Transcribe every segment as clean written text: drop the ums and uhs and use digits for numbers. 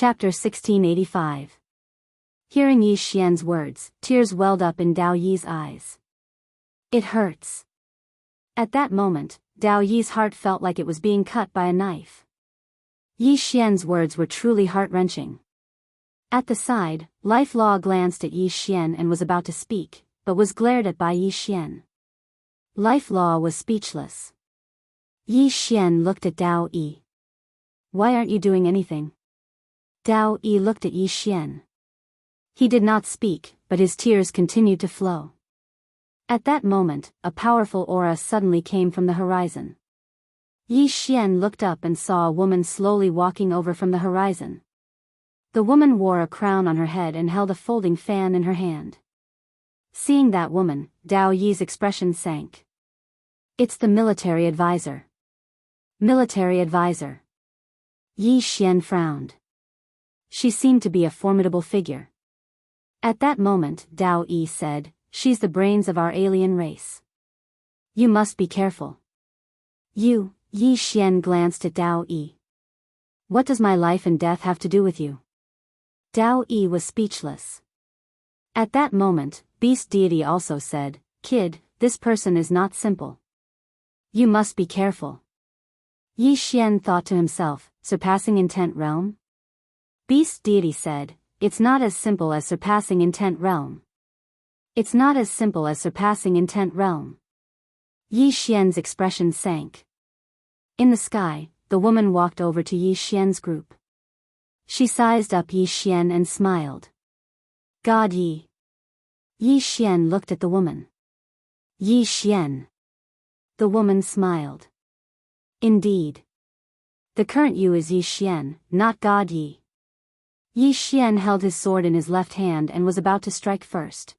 Chapter 1685. Hearing Yi Xian's words, tears welled up in Dao Yi's eyes. It hurts. At that moment, Dao Yi's heart felt like it was being cut by a knife. Yi Xian's words were truly heart-wrenching. At the side, Life Law glanced at Yi Xian and was about to speak, but was glared at by Yi Xian. Life Law was speechless. Yi Xian looked at Dao Yi. "Why aren't you doing anything?" Dao Yi looked at Yi Xian. He did not speak, but his tears continued to flow. At that moment, a powerful aura suddenly came from the horizon. Yi Xian looked up and saw a woman slowly walking over from the horizon. The woman wore a crown on her head and held a folding fan in her hand. Seeing that woman, Dao Yi's expression sank. "It's the military advisor." Military advisor. Yi Xian frowned. She seemed to be a formidable figure. At that moment, Dao Yi said, "She's the brains of our alien race. You must be careful." "You," Yi Xian glanced at Dao Yi. "What does my life and death have to do with you?" Dao Yi was speechless. At that moment, Beast Deity also said, "Kid, this person is not simple. You must be careful." Yi Xian thought to himself, surpassing intent realm? Beast Deity said, "It's not as simple as surpassing intent realm. It's not as simple as surpassing intent realm." Yi Xian's expression sank. In the sky, the woman walked over to Yi Xian's group. She sized up Yi Xian and smiled. "God Yi." Yi Xian looked at the woman. "Yi Xian." The woman smiled. "Indeed. The current you is Yi Xian, not God Yi." Yi Xian held his sword in his left hand and was about to strike first.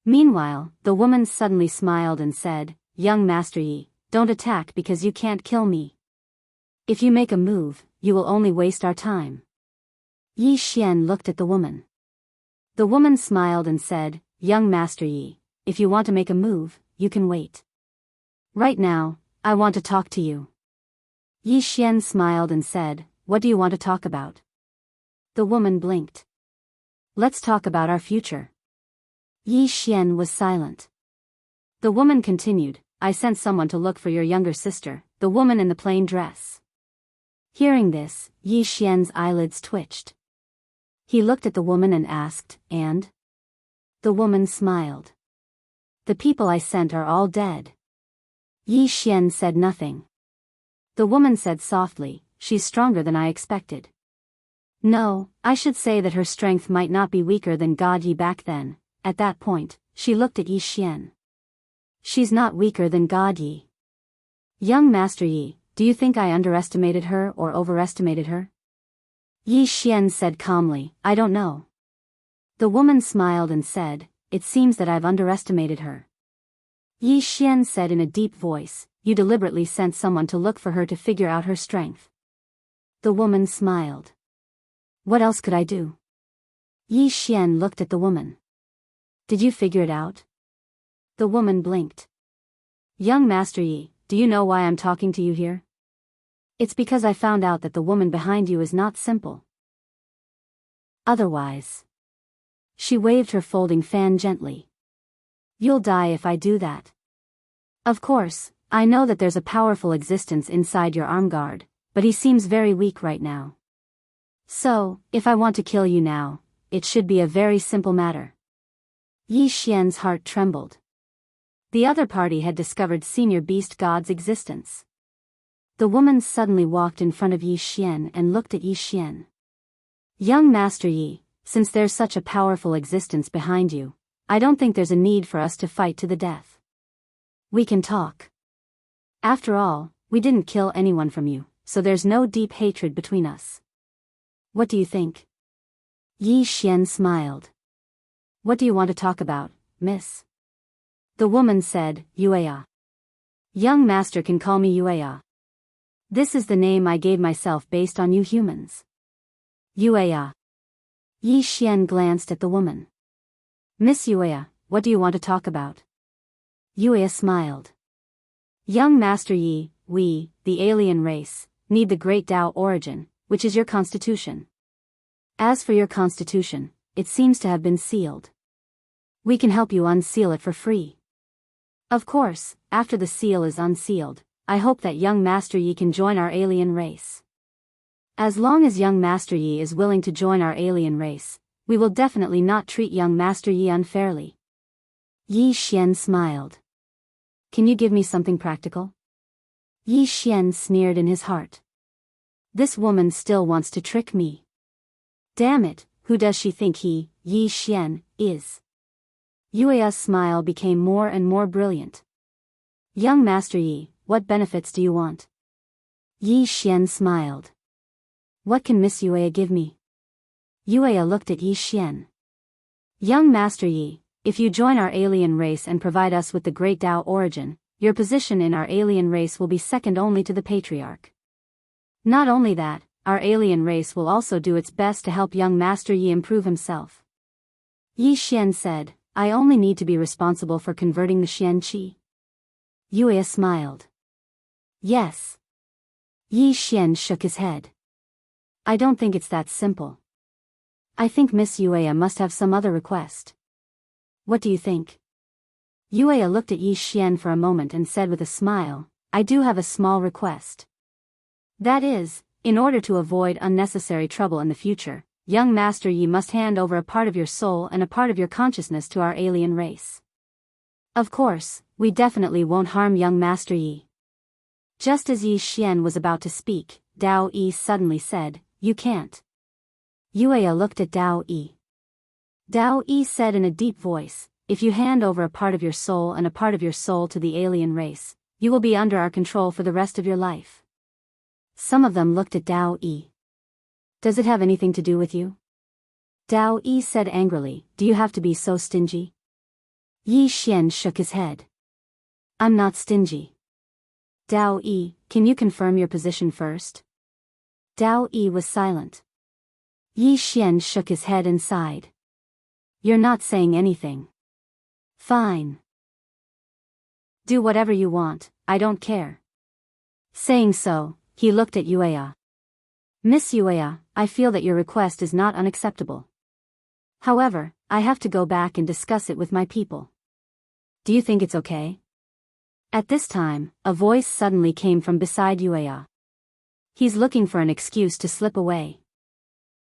Meanwhile, the woman suddenly smiled and said, "Young Master Yi, don't attack because you can't kill me. If you make a move, you will only waste our time." Yi Xian looked at the woman. The woman smiled and said, "Young Master Yi, if you want to make a move, you can wait. Right now, I want to talk to you." Yi Xian smiled and said, "What do you want to talk about?" The woman blinked. "Let's talk about our future." Yi Xian was silent. The woman continued, "I sent someone to look for your younger sister, the woman in the plain dress." Hearing this, Yi Xian's eyelids twitched. He looked at the woman and asked, "And?" The woman smiled. "The people I sent are all dead." Yi Xian said nothing. The woman said softly, "She's stronger than I expected." "No, I should say that her strength might not be weaker than God Yi back then." At that point, she looked at Yi Xian. "She's not weaker than God Yi." "Young Master Yi, do you think I underestimated her or overestimated her?" Yi Xian said calmly, "I don't know." The woman smiled and said, "It seems that I've underestimated her." Yi Xian said in a deep voice, "You deliberately sent someone to look for her to figure out her strength." The woman smiled. "What else could I do?" Yi Xian looked at the woman. "Did you figure it out?" The woman blinked. "Young Master Yi, do you know why I'm talking to you here?" "It's because I found out that the woman behind you is not simple. Otherwise." She waved her folding fan gently. "You'll die if I do that. Of course, I know that there's a powerful existence inside your arm guard, but he seems very weak right now. So, if I want to kill you now, it should be a very simple matter." Yi Xian's heart trembled. The other party had discovered Senior Beast God's existence. The woman suddenly walked in front of Yi Xian and looked at Yi Xian. "Young Master Yi, since there's such a powerful existence behind you, I don't think there's a need for us to fight to the death. We can talk. After all, we didn't kill anyone from you, so there's no deep hatred between us. What do you think?" Yi Xian smiled. "What do you want to talk about, miss?" The woman said, "Yueya. Young Master can call me Yueya. This is the name I gave myself based on you humans." Yueya. Yi Xian glanced at the woman. "Miss Yueya, what do you want to talk about?" Yueya smiled. "Young Master Yi, we, the alien race, need the great Tao origin, which is your constitution. As for your constitution, it seems to have been sealed. We can help you unseal it for free. Of course, after the seal is unsealed, I hope that young Master Yi can join our alien race. As long as young Master Yi is willing to join our alien race, we will definitely not treat young Master Yi unfairly. Yi Xian smiled. Can you give me something practical? Yi Xian sneered in his heart. This woman still wants to trick me. Damn it, who does she think he, Yi Xian, is? Yue's smile became more and more brilliant. Young Master Yi, what benefits do you want? Yi Xian smiled. What can Miss Yue give me? Yue looked at Yi Xian. Young Master Yi, if you join our alien race and provide us with the great Tao origin, your position in our alien race will be second only to the patriarch. Not only that, our alien race will also do its best to help young Master Yi improve himself. Yi Xian said, I only need to be responsible for converting the Xian Qi. Yue smiled. Yes. Yi Xian shook his head. I don't think it's that simple. I think Miss Yue must have some other request. What do you think? Yue looked at Yi Xian for a moment and said with a smile, I do have a small request. That is, in order to avoid unnecessary trouble in the future, young Master Yi must hand over a part of your soul and a part of your consciousness to our alien race. Of course, we definitely won't harm young Master Yi. Just as Yi Xian was about to speak, Dao Yi suddenly said, You can't. Yue looked at Dao Yi. Dao Yi said in a deep voice, If you hand over a part of your soul and a part of your soul to the alien race, you will be under our control for the rest of your life. Some of them looked at Dao Yi. Does it have anything to do with you? Dao Yi said angrily, Do you have to be so stingy? Yi Xian shook his head. I'm not stingy. Dao Yi, can you confirm your position first? Dao Yi was silent. Yi Xian shook his head and sighed. You're not saying anything. Fine. Do whatever you want, I don't care. Saying so, he looked at Yue. Miss Yue, I feel that your request is not unacceptable. However, I have to go back and discuss it with my people. Do you think it's okay? At this time, a voice suddenly came from beside Yue. He's looking for an excuse to slip away.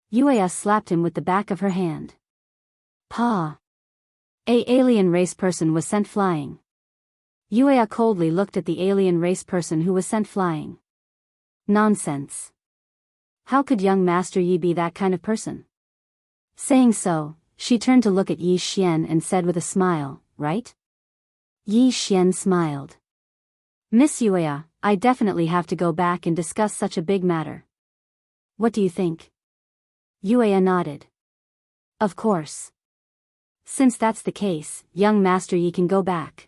Yue slapped him with the back of her hand. Pa! A alien race person was sent flying. Yue coldly looked at the alien race person who was sent flying. Nonsense. How could young Master Yi be that kind of person? Saying so, she turned to look at Yi Xian and said with a smile, Right? Yi Xian smiled. Miss Yue, I definitely have to go back and discuss such a big matter. What do you think? Yue nodded. Of course. Since that's the case, young Master Yi can go back.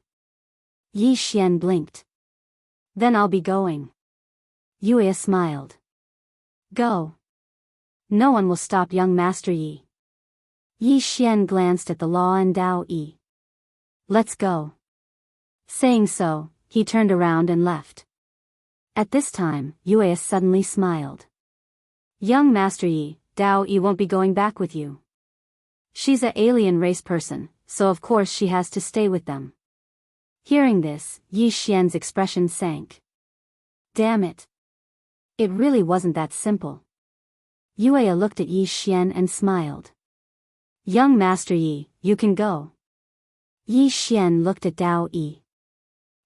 Yi Xian blinked. Then I'll be going. Yue smiled. Go. No one will stop young Master Yi. Yi Xian glanced at the law and Dao Yi. Let's go. Saying so, he turned around and left. At this time, Yue suddenly smiled. Young Master Yi, Dao Yi won't be going back with you. She's an alien race person, so of course she has to stay with them. Hearing this, Yi Xian's expression sank. Damn it. It really wasn't that simple. Yue looked at Yi Xian and smiled. Young Master Yi, you can go. Yi Xian looked at Dao Yi.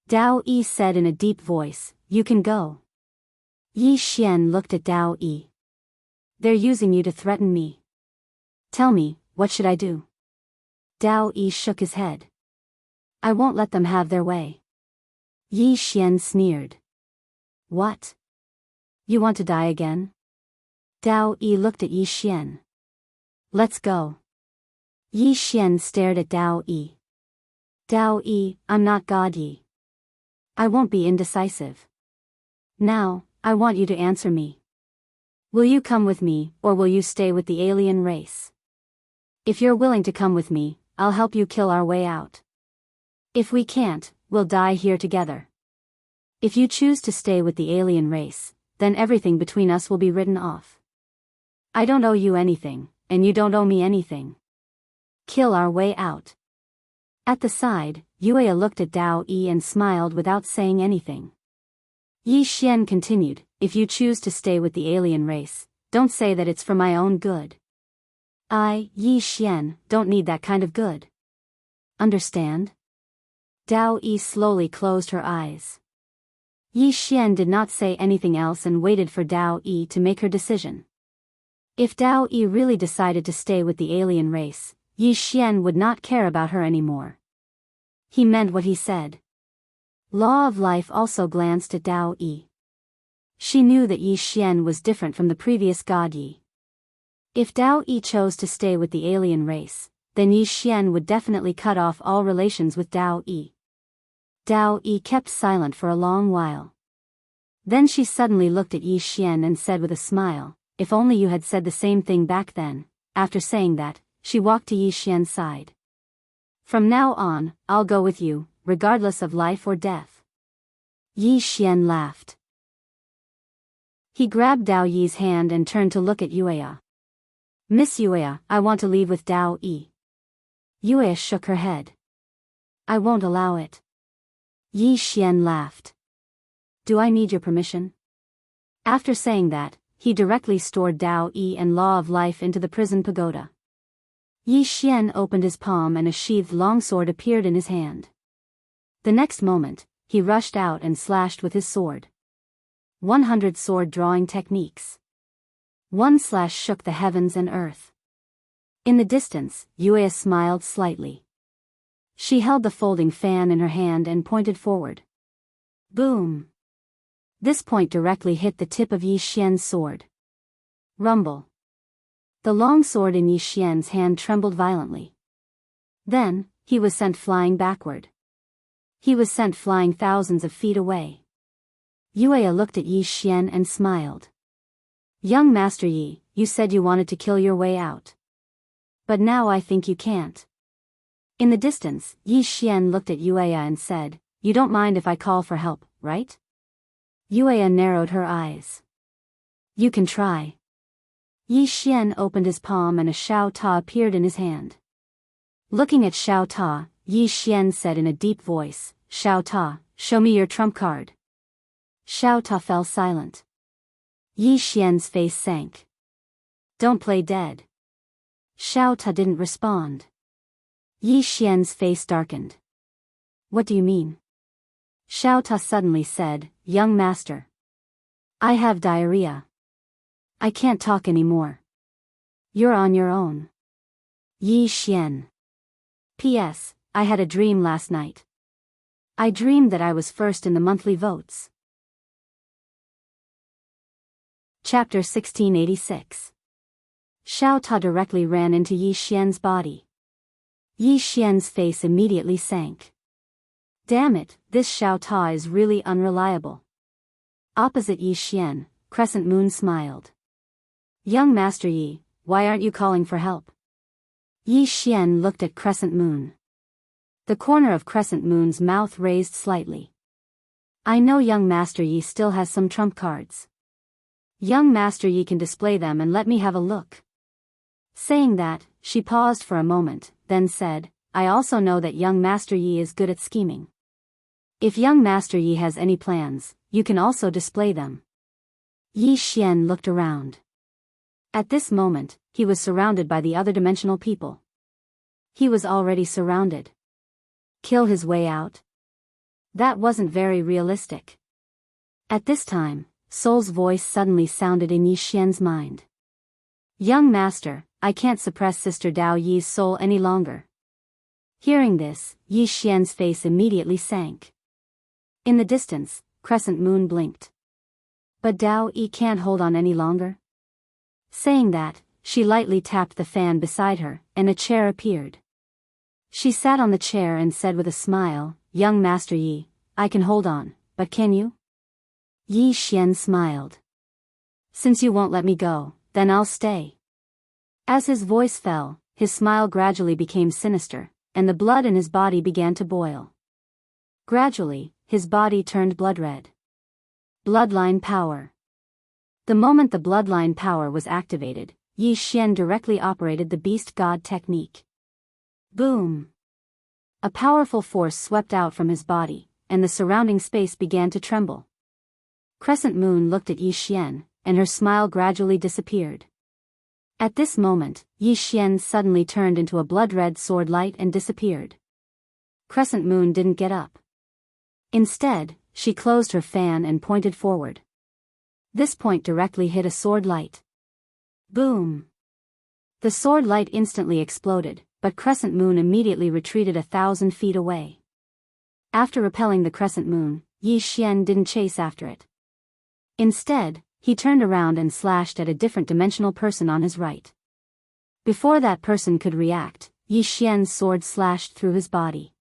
Dao Yi said in a deep voice, You can go. Yi Xian looked at Dao Yi. They're using you to threaten me. Tell me, what should I do? Dao Yi shook his head. I won't let them have their way. Yi Xian sneered. What? You want to die again? Dao Yi looked at Yi Xian. Let's go. Yi Xian stared at Dao Yi. Dao Yi, I'm not God Yi. I won't be indecisive. Now, I want you to answer me. Will you come with me, or will you stay with the alien race? If you're willing to come with me, I'll help you kill our way out. If we can't, we'll die here together. If you choose to stay with the alien race, then everything between us will be written off. I don't owe you anything, and you don't owe me anything. Kill our way out. At the side, Yuya looked at Dao Yi and smiled without saying anything. Yi Xian continued, if you choose to stay with the alien race, don't say that it's for my own good. I, Yi Xian, don't need that kind of good. Understand? Dao Yi slowly closed her eyes. Yi Xian did not say anything else and waited for Dao Yi to make her decision. If Dao Yi really decided to stay with the alien race, Yi Xian would not care about her anymore. He meant what he said. Law of Life also glanced at Dao Yi. She knew that Yi Xian was different from the previous god Yi. If Dao Yi chose to stay with the alien race, then Yi Xian would definitely cut off all relations with Dao Yi. Dao Yi kept silent for a long while. Then she suddenly looked at Yi Xian and said with a smile, if only you had said the same thing back then. After saying that, she walked to Yi Xian's side. From now on, I'll go with you, regardless of life or death. Yi Xian laughed. He grabbed Dao Yi's hand and turned to look at Yuya. Miss Yuya, I want to leave with Dao Yi. Yuya shook her head. I won't allow it. Yi Xian laughed. Do I need your permission? After saying that, he directly stored Dao Yi and Law of Life into the prison pagoda. Yi Xian opened his palm and a sheathed longsword appeared in his hand. The next moment, he rushed out and slashed with his sword. 100 sword drawing techniques. One slash shook the heavens and earth. In the distance, Yuya smiled slightly. She held the folding fan in her hand and pointed forward. Boom! This point directly hit the tip of Yi Xian's sword. Rumble. The long sword in Yi Xian's hand trembled violently. Then, he was sent flying backward. He was sent flying thousands of feet away. Yuya looked at Yi Xian and smiled. Young Master Yi, you said you wanted to kill your way out. But now I think you can't. In the distance, Yi Xian looked at Yuya and said, you don't mind if I call for help, right? Yuya narrowed her eyes. You can try. Yi Xian opened his palm and a Xiao Ta appeared in his hand. Looking at Xiao Ta, Yi Xian said in a deep voice, Xiao Ta, show me your trump card. Xiao Ta fell silent. Yi Xian's face sank. Don't play dead. Xiao Ta didn't respond. Yi Xian's face darkened. What do you mean? Xiao Ta suddenly said, young master. I have diarrhea. I can't talk anymore. You're on your own. Yi Xian. P.S. I had a dream last night. I dreamed that I was first in the monthly votes. Chapter 1686. Xiao Ta directly ran into Yi Xian's body. Yi Xian's face immediately sank. Damn it, this Xiao Ta is really unreliable. Opposite Yi Xian, Crescent Moon smiled. Young Master Yi, why aren't you calling for help? Yi Xian looked at Crescent Moon. The corner of Crescent Moon's mouth raised slightly. I know young Master Yi still has some trump cards. Young Master Yi can display them and let me have a look. Saying that, she paused for a moment, then said, I also know that young Master Yi is good at scheming. If young Master Yi has any plans, you can also display them. Yi Xian looked around. At this moment, he was surrounded by the other dimensional people. He was already surrounded. Kill his way out? That wasn't very realistic. At this time, Soul's voice suddenly sounded in Yi Xian's mind. Young master, I can't suppress Sister Dao Yi's soul any longer. Hearing this, Yi Xian's face immediately sank. In the distance, Crescent Moon blinked. But Dao Yi can't hold on any longer? Saying that, she lightly tapped the fan beside her, and a chair appeared. She sat on the chair and said with a smile, Young Master Yi, I can hold on, but can you? Yi Xian smiled. Since you won't let me go, then I'll stay. As his voice fell, his smile gradually became sinister, and the blood in his body began to boil. Gradually, his body turned blood red. Bloodline power. The moment the bloodline power was activated, Yi Xian directly operated the beast god technique. Boom! A powerful force swept out from his body, and the surrounding space began to tremble. Crescent Moon looked at Yi Xian, and her smile gradually disappeared. At this moment, Yi Xian suddenly turned into a blood-red sword light and disappeared. Crescent Moon didn't get up. Instead, she closed her fan and pointed forward. This point directly hit a sword light. Boom! The sword light instantly exploded, but Crescent Moon immediately retreated 1,000 feet away. After repelling the Crescent Moon, Yi Xian didn't chase after it. Instead, he turned around and slashed at a different dimensional person on his right. Before that person could react, Yi Xian's sword slashed through his body.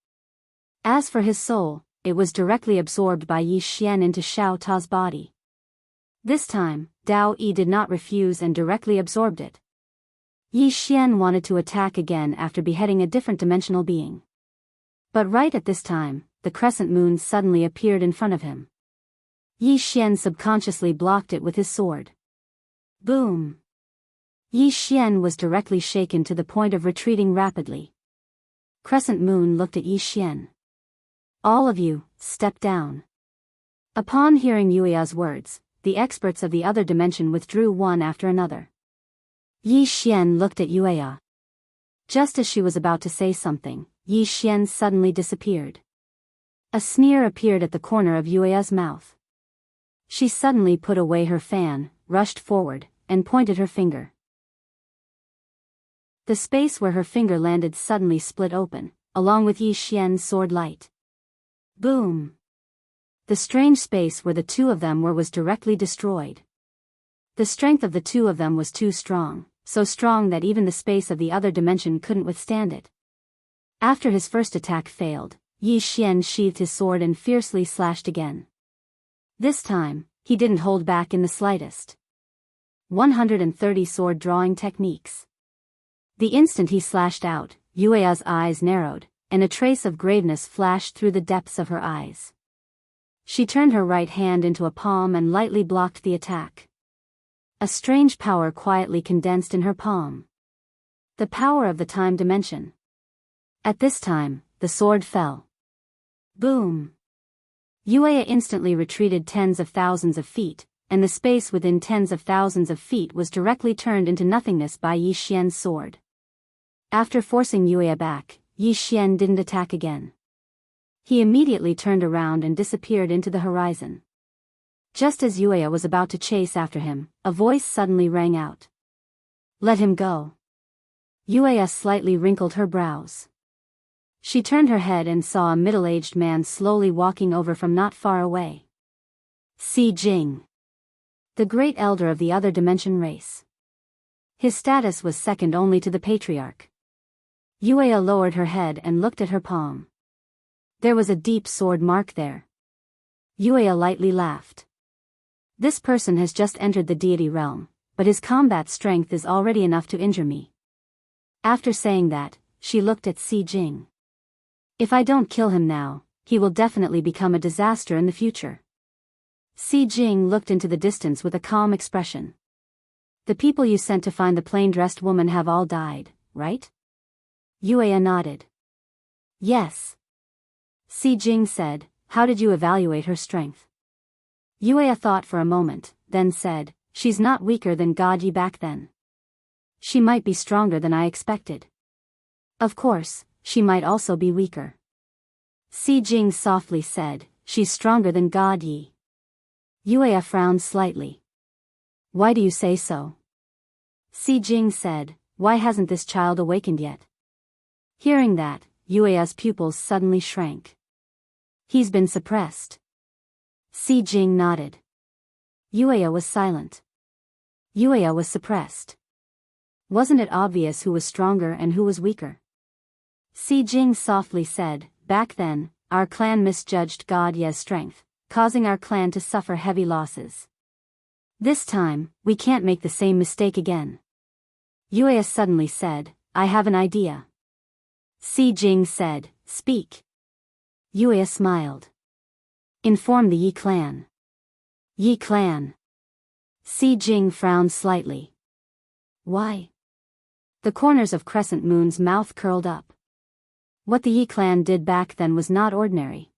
As for his soul, it was directly absorbed by Yi Xian into Xiao Ta's body. This time, Dao Yi did not refuse and directly absorbed it. Yi Xian wanted to attack again after beheading a different dimensional being. But right at this time, the Crescent Moon suddenly appeared in front of him. Yi Xian subconsciously blocked it with his sword. Boom! Yi Xian was directly shaken to the point of retreating rapidly. Crescent Moon looked at Yi Xian. All of you, step down. Upon hearing Yueya's words, the experts of the other dimension withdrew one after another. Yi Xian looked at Yueya. Just as she was about to say something, Yi Xian suddenly disappeared. A sneer appeared at the corner of Yueya's mouth. She suddenly put away her fan, rushed forward, and pointed her finger. The space where her finger landed suddenly split open, along with Yi Xian's sword light. Boom! The strange space where the two of them were was directly destroyed. The strength of the two of them was too strong, so strong that even the space of the other dimension couldn't withstand it. After his first attack failed, Yi Xian sheathed his sword and fiercely slashed again. This time, he didn't hold back in the slightest. 130 sword drawing techniques. The instant he slashed out, Yueya's eyes narrowed, and a trace of graveness flashed through the depths of her eyes. She turned her right hand into a palm and lightly blocked the attack. A strange power quietly condensed in her palm. The power of the time dimension. At this time, the sword fell. Boom! Yueya instantly retreated tens of thousands of feet, and the space within tens of thousands of feet was directly turned into nothingness by Yi Xian's sword. After forcing Yueya back, Yi Xian didn't attack again. He immediately turned around and disappeared into the horizon. Just as Yueya was about to chase after him, a voice suddenly rang out. Let him go. Yueya slightly wrinkled her brows. She turned her head and saw a middle-aged man slowly walking over from not far away. Si Jing. The great elder of the other dimension race. His status was second only to the patriarch. Yueya lowered her head and looked at her palm. There was a deep sword mark there. Yueya lightly laughed. This person has just entered the deity realm, but his combat strength is already enough to injure me. After saying that, she looked at Si Jing. If I don't kill him now, he will definitely become a disaster in the future. Si Jing looked into the distance with a calm expression. The people you sent to find the plain-dressed woman have all died, right? Yueya nodded. Yes. Si Jing said, how did you evaluate her strength? Yueya thought for a moment, then said, she's not weaker than God Yi back then. She might be stronger than I expected. Of course, she might also be weaker. Si Jing softly said, she's stronger than God Yi. Yueya frowned slightly. Why do you say so? Si Jing said, why hasn't this child awakened yet? Hearing that, Yueya's pupils suddenly shrank. He's been suppressed. Si Jing nodded. Yueya was silent. Yueya was suppressed. Wasn't it obvious who was stronger and who was weaker? Si Jing softly said, back then, our clan misjudged God Ye's strength, causing our clan to suffer heavy losses. This time, we can't make the same mistake again. Yueya suddenly said, I have an idea. Si Jing said, speak. Yueya smiled. Inform the Yi clan. Yi clan. Si Jing frowned slightly. Why? The corners of Crescent Moon's mouth curled up. What the Yi clan did back then was not ordinary.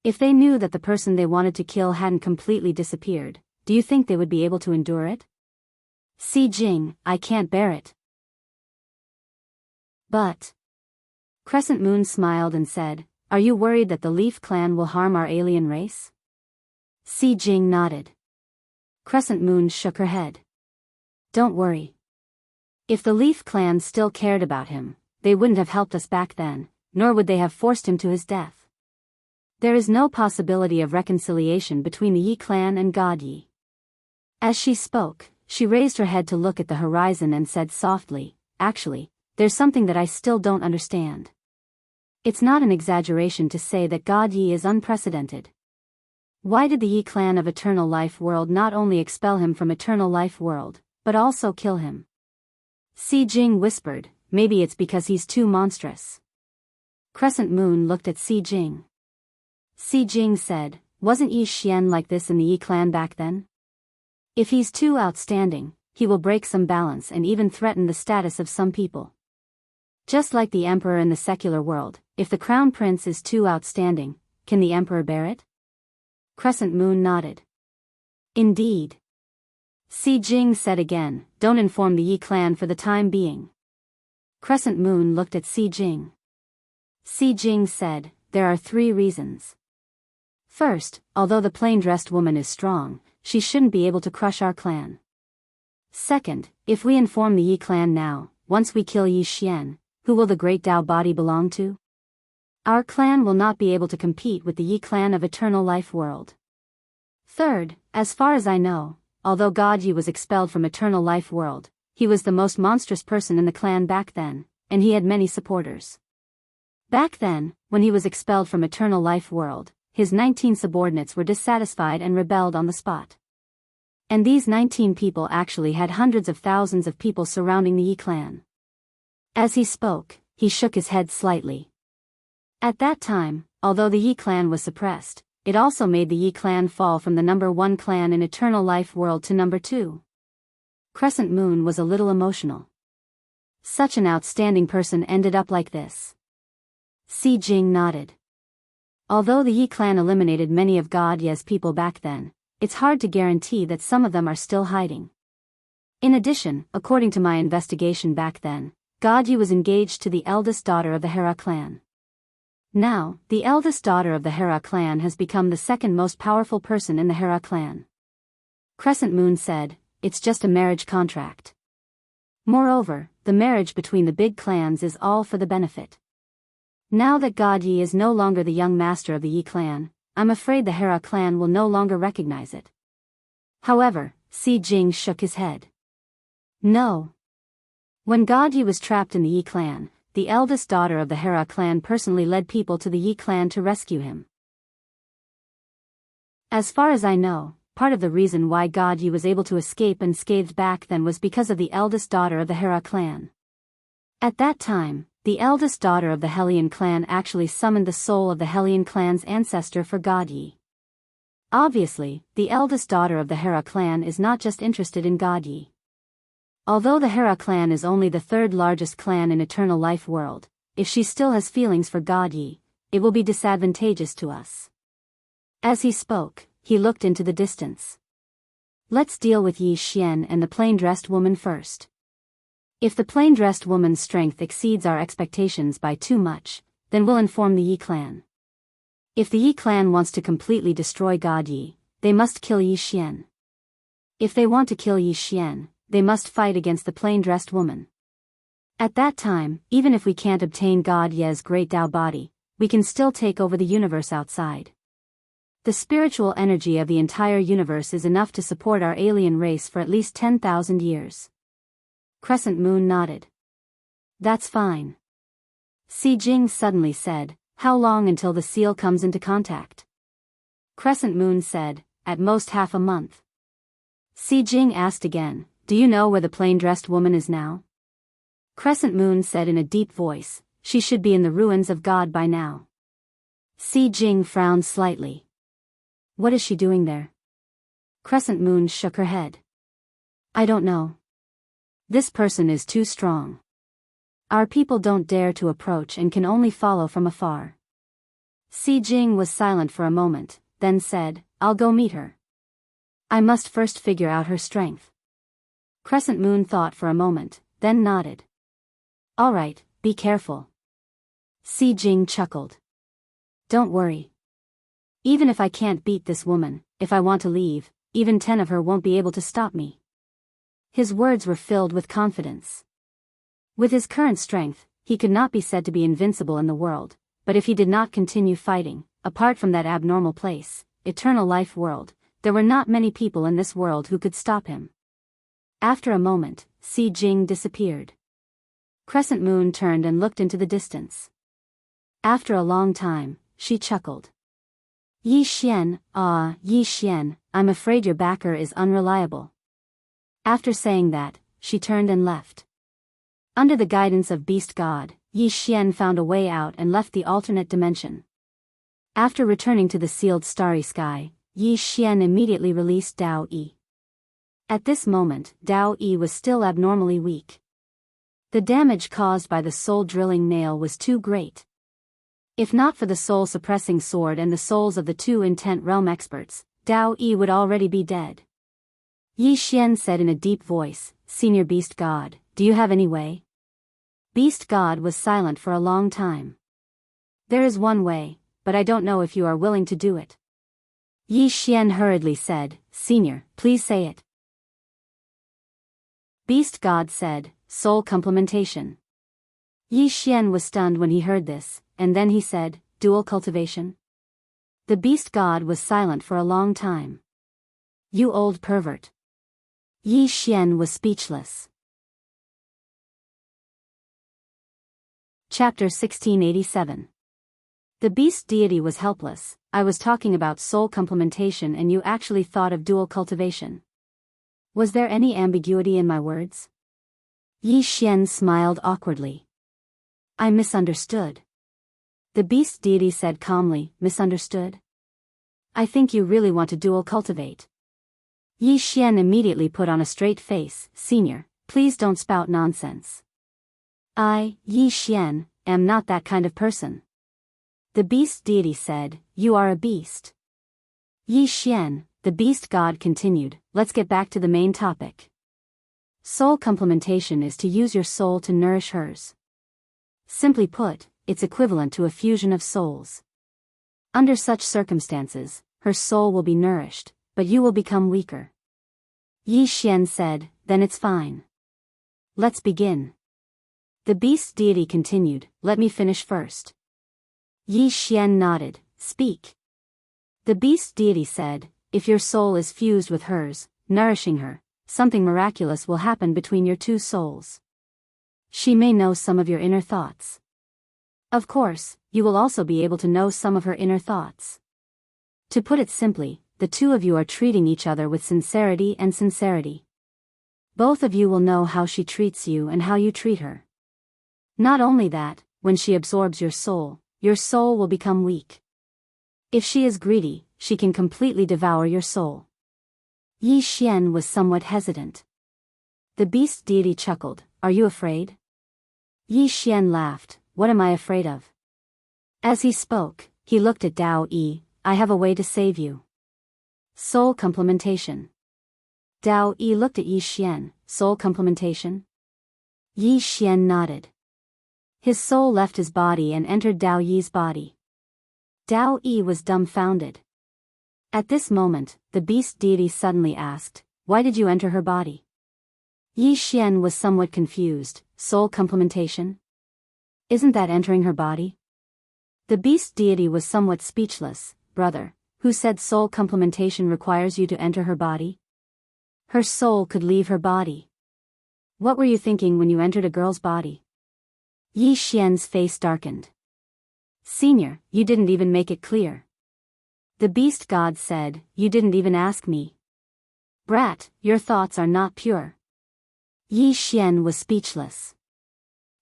If they knew that the person they wanted to kill hadn't completely disappeared, do you think they would be able to endure it? Si Jing, I can't bear it. But Crescent Moon smiled and said, are you worried that the Leaf clan will harm our alien race? Si Jing nodded. Crescent Moon shook her head. Don't worry. If the Leaf clan still cared about him, they wouldn't have helped us back then, nor would they have forced him to his death. There is no possibility of reconciliation between the Yi clan and God Yi. As she spoke, she raised her head to look at the horizon and said softly, actually, there's something that I still don't understand. It's not an exaggeration to say that God Yi is unprecedented. Why did the Yi clan of Eternal Life World not only expel him from Eternal Life World, but also kill him? Si Jing whispered, maybe it's because he's too monstrous. Crescent Moon looked at Si Jing. Si Jing said, wasn't Yi Xian like this in the Yi clan back then? If he's too outstanding, he will break some balance and even threaten the status of some people. Just like the emperor in the secular world, if the crown prince is too outstanding, can the emperor bear it? Crescent Moon nodded. Indeed. Si Jing said again, don't inform the Yi clan for the time being. Crescent Moon looked at Si Jing. Si Jing said, there are 3 reasons. First, although the plain-dressed woman is strong, she shouldn't be able to crush our clan. Second, if we inform the Yi clan now, once we kill Yi Xian, who will the great Dao body belong to? Our clan will not be able to compete with the Yi clan of Eternal Life World. Third, as far as I know, although God Yi was expelled from Eternal Life World, he was the most monstrous person in the clan back then, and he had many supporters. Back then, when he was expelled from Eternal Life World, his 19 subordinates were dissatisfied and rebelled on the spot. And these 19 people actually had hundreds of thousands of people surrounding the Yi clan. As he spoke, he shook his head slightly. At that time, although the Yi clan was suppressed, it also made the Yi clan fall from the number 1 clan in Eternal Life World to number 2. Crescent Moon was a little emotional. Such an outstanding person ended up like this. Si Jing nodded. Although the Yi clan eliminated many of God Ye's people back then, it's hard to guarantee that some of them are still hiding. In addition, according to my investigation back then, God Yi was engaged to the eldest daughter of the Hera clan. Now, the eldest daughter of the Hera clan has become the second most powerful person in the Hera clan. Crescent Moon said, it's just a marriage contract. Moreover, the marriage between the big clans is all for the benefit. Now that God Yi is no longer the young master of the Yi clan, I'm afraid the Hera clan will no longer recognize it. However, Si Jing shook his head. No. When God Yi was trapped in the Yi clan, the eldest daughter of the Hera clan personally led people to the Yi clan to rescue him. As far as I know, part of the reason why God Yi was able to escape unscathed back then was because of the eldest daughter of the Hera clan. At that time, the eldest daughter of the Hellion clan actually summoned the soul of the Hellion clan's ancestor for God Yi. Obviously, the eldest daughter of the Hera clan is not just interested in God Yi. Although the Hera clan is only the 3rd largest clan in Eternal Life World, if she still has feelings for God Yi, it will be disadvantageous to us. As he spoke, he looked into the distance. Let's deal with Yi Xian and the plain-dressed woman first. If the plain-dressed woman's strength exceeds our expectations by too much, then we'll inform the Yi clan. If the Yi clan wants to completely destroy God Yi, they must kill Yi Xian. If they want to kill Yi Xian, they must fight against the plain-dressed woman. At that time, even if we can't obtain God Ye's great Dao body, we can still take over the universe outside. The spiritual energy of the entire universe is enough to support our alien race for at least 10,000 years. Crescent Moon nodded. That's fine. Si Jing suddenly said, how long until the seal comes into contact? Crescent Moon said, at most half a month. Si Jing asked again, do you know where the plain-dressed woman is now? Crescent Moon said in a deep voice, she should be in the ruins of God by now. Si Jing frowned slightly. What is she doing there? Crescent Moon shook her head. I don't know. This person is too strong. Our people don't dare to approach and can only follow from afar. Si Jing was silent for a moment, then said, I'll go meet her. I must first figure out her strength. Crescent Moon thought for a moment, then nodded. All right, be careful. Si Jing chuckled. Don't worry. Even if I can't beat this woman, if I want to leave, even 10 of her won't be able to stop me. His words were filled with confidence. With his current strength, he could not be said to be invincible in the world, but if he did not continue fighting, apart from that abnormal place, eternal life world, there were not many people in this world who could stop him. After a moment, Si Jing disappeared. Crescent Moon turned and looked into the distance. After a long time, she chuckled. Yi Xian, I'm afraid your backer is unreliable. After saying that, she turned and left. Under the guidance of Beast God, Yi Xian found a way out and left the alternate dimension. After returning to the sealed starry sky, Yi Xian immediately released Dao Yi. At this moment, Dao Yi was still abnormally weak. The damage caused by the soul-drilling nail was too great. If not for the soul-suppressing sword and the souls of the 2 intent realm experts, Dao Yi would already be dead. Yi Xian said in a deep voice, Senior Beast God, do you have any way? Beast God was silent for a long time. There is one way, but I don't know if you are willing to do it. Yi Xian hurriedly said, Senior, please say it. Beast God said, Soul complementation. Yi Xian was stunned when he heard this, and then he said, Dual cultivation? The Beast God was silent for a long time. You old pervert. Yi Xian was speechless. Chapter 1687. The beast deity was helpless. I was talking about soul complementation and you actually thought of dual cultivation. Was there any ambiguity in my words? Yi Xian smiled awkwardly. I misunderstood. The beast deity said calmly, misunderstood? I think you really want to dual cultivate. Yi Xian immediately put on a straight face, Senior, please don't spout nonsense. I, Yi Xian, am not that kind of person. The beast deity said, you are a beast. Yi Xian, the beast god continued, let's get back to the main topic. Soul complementation is to use your soul to nourish hers. Simply put, it's equivalent to a fusion of souls. Under such circumstances, her soul will be nourished, but you will become weaker. Yi Xian said, then it's fine. Let's begin. The beast deity continued, let me finish first. Yi Xian nodded, speak. The beast deity said, if your soul is fused with hers, nourishing her, something miraculous will happen between your 2 souls. She may know some of your inner thoughts. Of course, you will also be able to know some of her inner thoughts. To put it simply, the 2 of you are treating each other with sincerity and sincerity. Both of you will know how she treats you and how you treat her. Not only that, when she absorbs your soul will become weak. If she is greedy, she can completely devour your soul. Yi Xian was somewhat hesitant. The beast deity chuckled, are you afraid? Yi Xian laughed, what am I afraid of? As he spoke, he looked at Dao Yi, I have a way to save you. Soul complementation. Dao Yi looked at Yi Xian, soul complementation? Yi Xian nodded. His soul left his body and entered Dao Yi's body. Dao Yi was dumbfounded. At this moment, the beast deity suddenly asked, why did you enter her body? Yi Xian was somewhat confused, soul complementation? Isn't that entering her body? The beast deity was somewhat speechless, brother, who said soul complementation requires you to enter her body? Her soul could leave her body. What were you thinking when you entered a girl's body? Yi Xian's face darkened. Senior, you didn't even make it clear. The beast god said, you didn't even ask me. Brat, your thoughts are not pure. Yi Xian was speechless.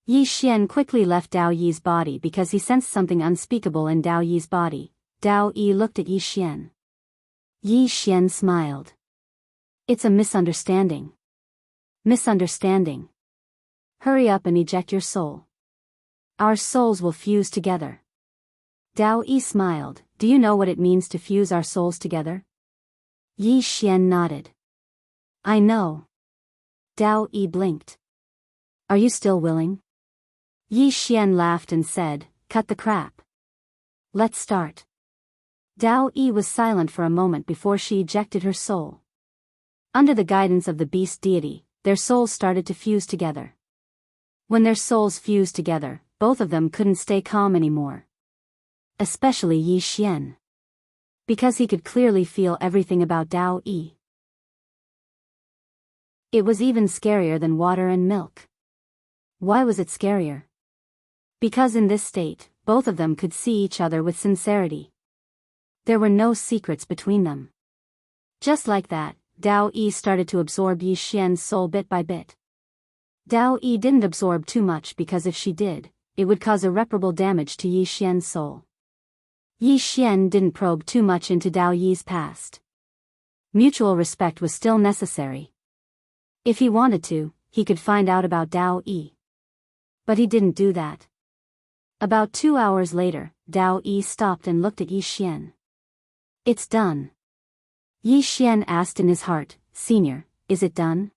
Yi Xian quickly left Dao Yi's body because he sensed something unspeakable in Dao Yi's body. Dao Yi looked at Yi Xian. Yi Xian smiled. It's a misunderstanding. Misunderstanding. Hurry up and eject your soul. Our souls will fuse together. Dao Yi smiled. Do you know what it means to fuse our souls together? Yi Xian nodded. I know. Dao Yi blinked. Are you still willing? Yi Xian laughed and said, cut the crap. Let's start. Dao Yi was silent for a moment before she ejected her soul. Under the guidance of the beast deity, their souls started to fuse together. When their souls fused together, both of them couldn't stay calm anymore. Especially Yi Xian. Because he could clearly feel everything about Dao Yi. It was even scarier than water and milk. Why was it scarier? Because in this state, both of them could see each other with sincerity. There were no secrets between them. Just like that, Dao Yi started to absorb Yi Xian's soul bit by bit. Dao Yi didn't absorb too much because if she did, it would cause irreparable damage to Yi Xian's soul. Yi Xian didn't probe too much into Dao Yi's past. Mutual respect was still necessary. If he wanted to, he could find out about Dao Yi. But he didn't do that. About 2 hours later, Dao Yi stopped and looked at Yi Xian. It's done. Yi Xian asked in his heart, Senior, is it done?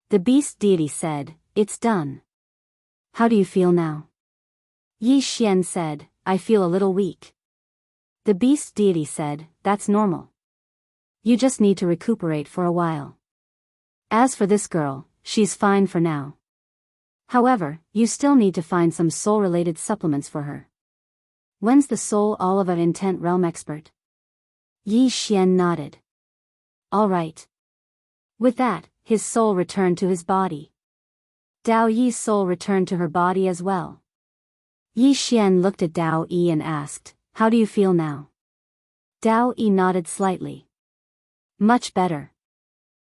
The beast deity said, it's done. How do you feel now? Yi Xian said, I feel a little weak. The beast deity said, that's normal. You just need to recuperate for a while. As for this girl, she's fine for now. However, you still need to find some soul-related supplements for her. When's the soul olive of intent realm expert? Yi Xian nodded. All right. With that, his soul returned to his body. Dao Yi's soul returned to her body as well. Yi Xian looked at Dao Yi and asked, how do you feel now? Dao Yi nodded slightly. Much better.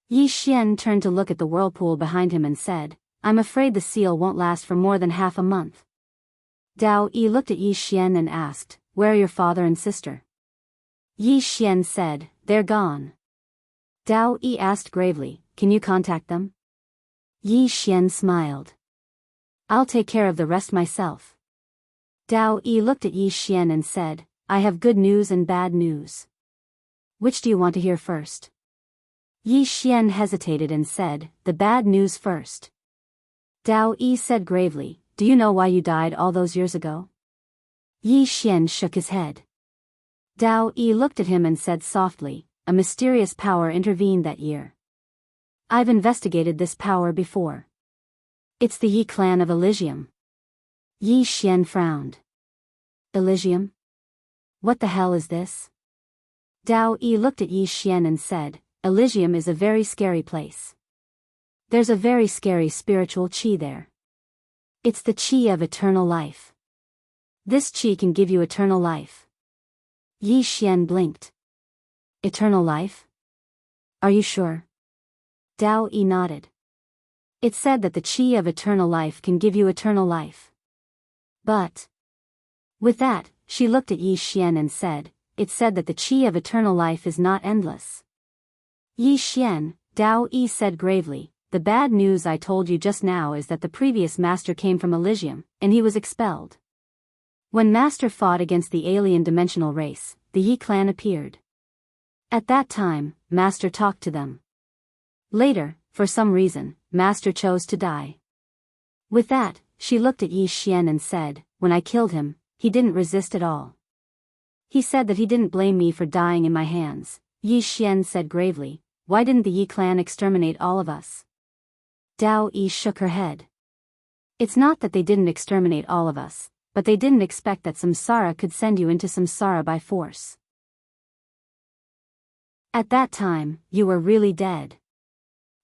Yi Xian turned to look at the whirlpool behind him and said, I'm afraid the seal won't last for more than half a month. Dao Yi looked at Yi Xian and asked, where are your father and sister? Yi Xian said, they're gone. Dao Yi asked gravely, can you contact them? Yi Xian smiled. I'll take care of the rest myself. Dao Yi looked at Yi Xian and said, I have good news and bad news. Which do you want to hear first? Yi Xian hesitated and said, the bad news first. Dao Yi said gravely, do you know why you died all those years ago? Yi Xian shook his head. Dao Yi looked at him and said softly, a mysterious power intervened that year. I've investigated this power before. It's the Yi clan of Elysium. Yi Xian frowned. Elysium? What the hell is this? Dao Yi looked at Yi Xian and said, Elysium is a very scary place. There's a very scary spiritual qi there. It's the qi of eternal life. This qi can give you eternal life. Yi Xian blinked. Eternal life? Are you sure? Dao Yi nodded. It said that the qi of eternal life can give you eternal life. But. With that, she looked at Yi Xian and said, it said that the qi of eternal life is not endless. Yi Xian, Dao Yi said gravely, the bad news I told you just now is that the previous master came from Elysium, and he was expelled. When Master fought against the alien dimensional race, the Yi clan appeared. At that time, Master talked to them. Later, for some reason, Master chose to die. With that, she looked at Yi Xian and said, when I killed him, he didn't resist at all. He said that he didn't blame me for dying in my hands. Yi Xian said gravely, why didn't the Yi clan exterminate all of us? Dao Yi shook her head. It's not that they didn't exterminate all of us, but they didn't expect that samsara could send you into samsara by force. At that time, you were really dead.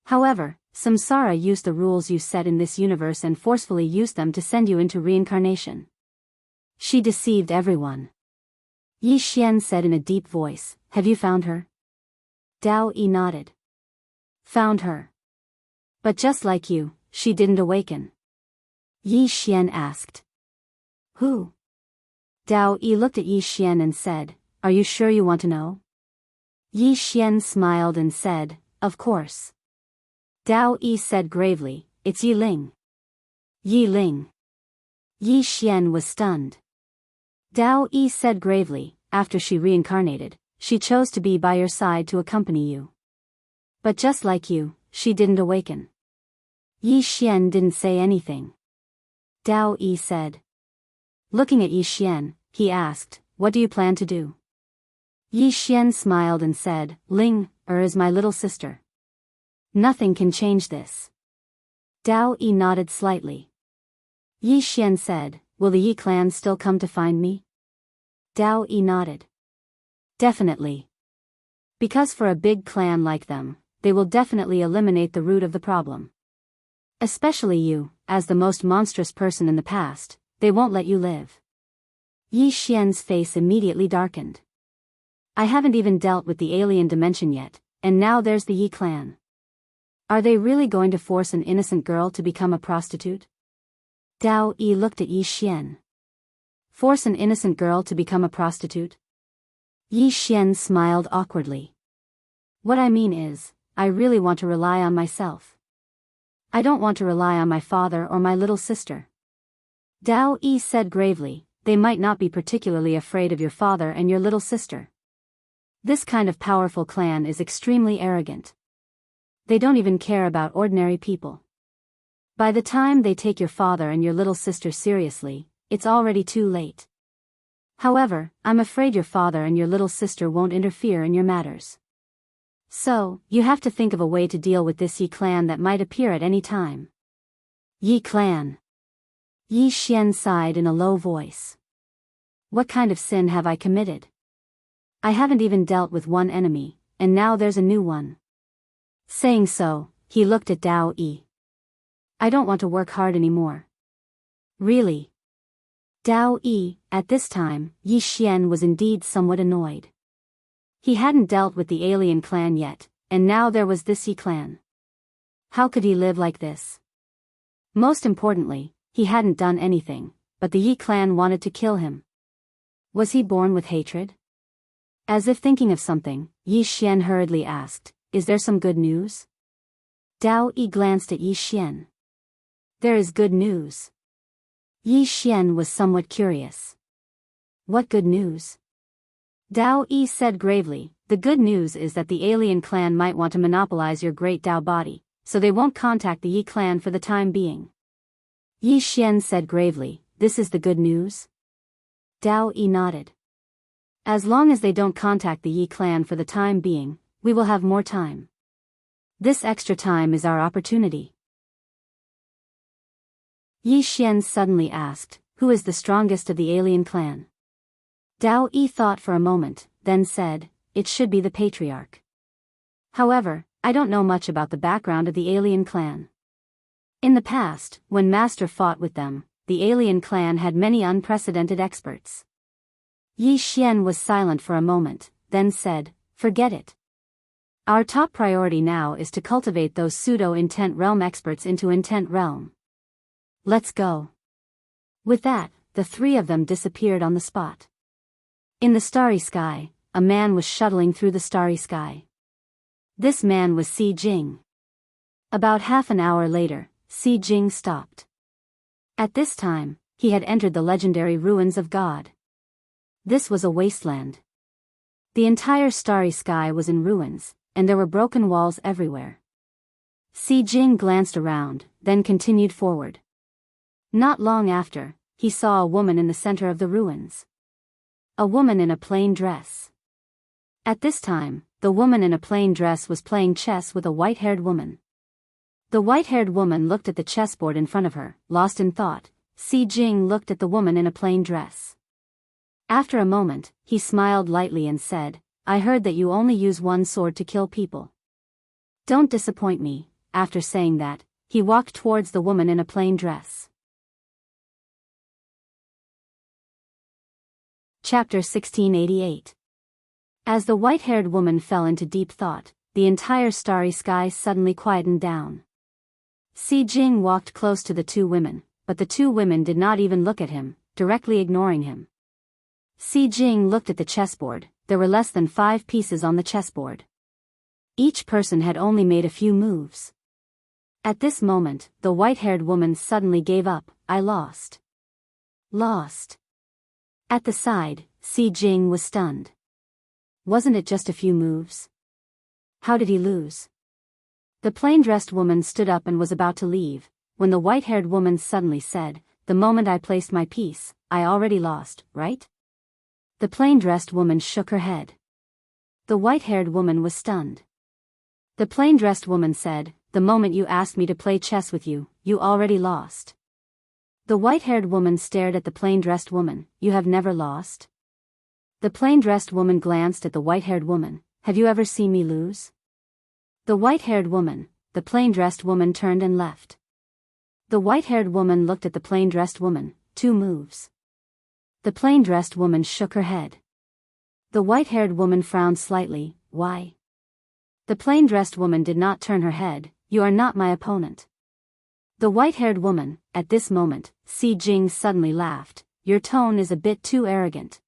However, samsara used the rules you set in this universe and forcefully used them to send you into reincarnation. She deceived everyone. Yi Xian said in a deep voice, have you found her? Dao Yi nodded. Found her. But just like you, she didn't awaken. Yi Xian asked. Who? Dao Yi looked at Yi Xian and said, are you sure you want to know? Yi Xian smiled and said, of course. Dao Yi said gravely, "It's Yi Ling." Yi Ling. Yi Xian was stunned. Dao Yi said gravely, "After she reincarnated, she chose to be by your side to accompany you. But just like you, she didn't awaken." Yi Xian didn't say anything. Dao Yi said. Looking at Yi Xian, he asked, "What do you plan to do?" Yi Xian smiled and said, "Ling is my little sister. Nothing can change this." Dao Yi nodded slightly. Yi Xian said, "Will the Yi clan still come to find me?" Dao Yi nodded. "Definitely. Because for a big clan like them, they will definitely eliminate the root of the problem. Especially you, as the most monstrous person in the past, they won't let you live." Yi Xian's face immediately darkened. "I haven't even dealt with the alien dimension yet, and now there's the Yi clan. Are they really going to force an innocent girl to become a prostitute?" Dao Yi looked at Yi Xian. "Force an innocent girl to become a prostitute?" Yi Xian smiled awkwardly. "What I mean is, I really want to rely on myself. I don't want to rely on my father or my little sister." Dao Yi said gravely, "They might not be particularly afraid of your father and your little sister. This kind of powerful clan is extremely arrogant. They don't even care about ordinary people. By the time they take your father and your little sister seriously, it's already too late. However, I'm afraid your father and your little sister won't interfere in your matters. So, you have to think of a way to deal with this Yi clan that might appear at any time." Yi clan. Yi Xian sighed in a low voice. "What kind of sin have I committed? I haven't even dealt with one enemy, and now there's a new one." Saying so, he looked at Dao Yi. "I don't want to work hard anymore." "Really?" Dao Yi, at this time, Yi Xian was indeed somewhat annoyed. He hadn't dealt with the alien clan yet, and now there was this Yi clan. How could he live like this? Most importantly, he hadn't done anything, but the Yi clan wanted to kill him. Was he born with hatred? As if thinking of something, Yi Xian hurriedly asked, "Is there some good news?" Dao Yi glanced at Yi Xian. "There is good news." Yi Xian was somewhat curious. "What good news?" Dao Yi said gravely, "The good news is that the alien clan might want to monopolize your great Dao body, so they won't contact the Yi clan for the time being." Yi Xian said gravely, "This is the good news?" Dao Yi nodded. "As long as they don't contact the Yi clan for the time being, we will have more time. This extra time is our opportunity." Yi Xian suddenly asked, "Who is the strongest of the alien clan?" Dao Yi thought for a moment, then said, "It should be the patriarch. However, I don't know much about the background of the alien clan. In the past, when Master fought with them, the alien clan had many unprecedented experts." Yi Xian was silent for a moment, then said, "Forget it. Our top priority now is to cultivate those pseudo-intent realm experts into intent realm. Let's go." With that, the three of them disappeared on the spot. In the starry sky, a man was shuttling through the starry sky. This man was Si Jing. About half an hour later, Si Jing stopped. At this time, he had entered the legendary ruins of God. This was a wasteland. The entire starry sky was in ruins, and there were broken walls everywhere. Si Jing glanced around, then continued forward. Not long after, he saw a woman in the center of the ruins. A woman in a plain dress. At this time, the woman in a plain dress was playing chess with a white-haired woman. The white-haired woman looked at the chessboard in front of her, lost in thought. Si Jing looked at the woman in a plain dress. After a moment, he smiled lightly and said, "I heard that you only use one sword to kill people. Don't disappoint me." After saying that, he walked towards the woman in a plain dress. Chapter 1688. As the white-haired woman fell into deep thought, the entire starry sky suddenly quietened down. Si Jing walked close to the two women, but the two women did not even look at him, directly ignoring him. Si Jing looked at the chessboard. There were less than 5 pieces on the chessboard. Each person had only made a few moves. At this moment, the white-haired woman suddenly gave up. I lost. Lost. At the side, Si Jing was stunned. Wasn't it just a few moves? How did he lose? The plain-dressed woman stood up and was about to leave, when the white-haired woman suddenly said, "The moment I placed my piece, I already lost, right?" The plain-dressed woman shook her head. The white-haired woman was stunned. The plain-dressed woman said, "The moment you asked me to play chess with you, you already lost." The white-haired woman stared at the plain-dressed woman. "You have never lost?" The plain-dressed woman glanced at the white-haired woman. "Have you ever seen me lose?" The white-haired woman, the plain-dressed woman turned and left. The white-haired woman looked at the plain-dressed woman. 2 moves. The plain-dressed woman shook her head. The white-haired woman frowned slightly. "Why?" The plain-dressed woman did not turn her head. "You are not my opponent." The white-haired woman, at this moment, Si Jing suddenly laughed. "Your tone is a bit too arrogant."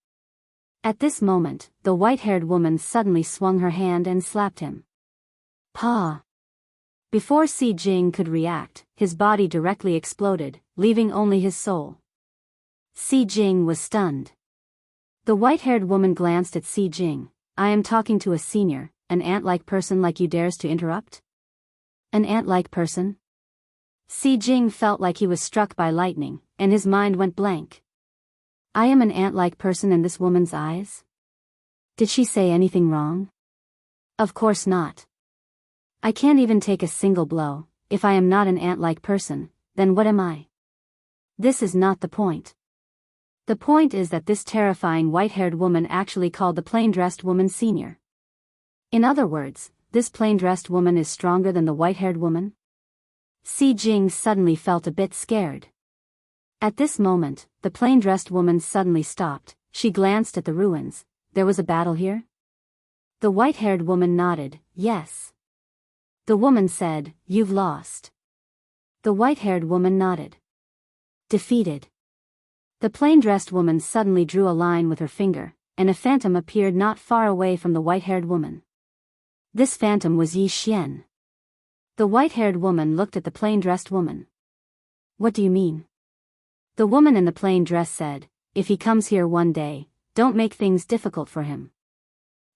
At this moment, the white-haired woman suddenly swung her hand and slapped him. Pa! Before Si Jing could react, his body directly exploded, leaving only his soul. Si Jing was stunned. The white-haired woman glanced at Si Jing. "I am talking to a senior, an ant-like person like you dares to interrupt?" An ant-like person? Si Jing felt like he was struck by lightning, and his mind went blank. I am an ant-like person in this woman's eyes? Did she say anything wrong? Of course not. I can't even take a single blow. If I am not an ant-like person, then what am I? This is not the point. The point is that this terrifying white-haired woman actually called the plain-dressed woman senior. In other words, this plain-dressed woman is stronger than the white-haired woman? Si Jing suddenly felt a bit scared. At this moment, the plain-dressed woman suddenly stopped. She glanced at the ruins. There was a battle here? The white-haired woman nodded. Yes. The woman said, "You've lost." The white-haired woman nodded. Defeated. The plain-dressed woman suddenly drew a line with her finger, and a phantom appeared not far away from the white-haired woman. This phantom was Yi Xian. The white-haired woman looked at the plain-dressed woman. What do you mean? The woman in the plain dress said, "If he comes here one day, don't make things difficult for him."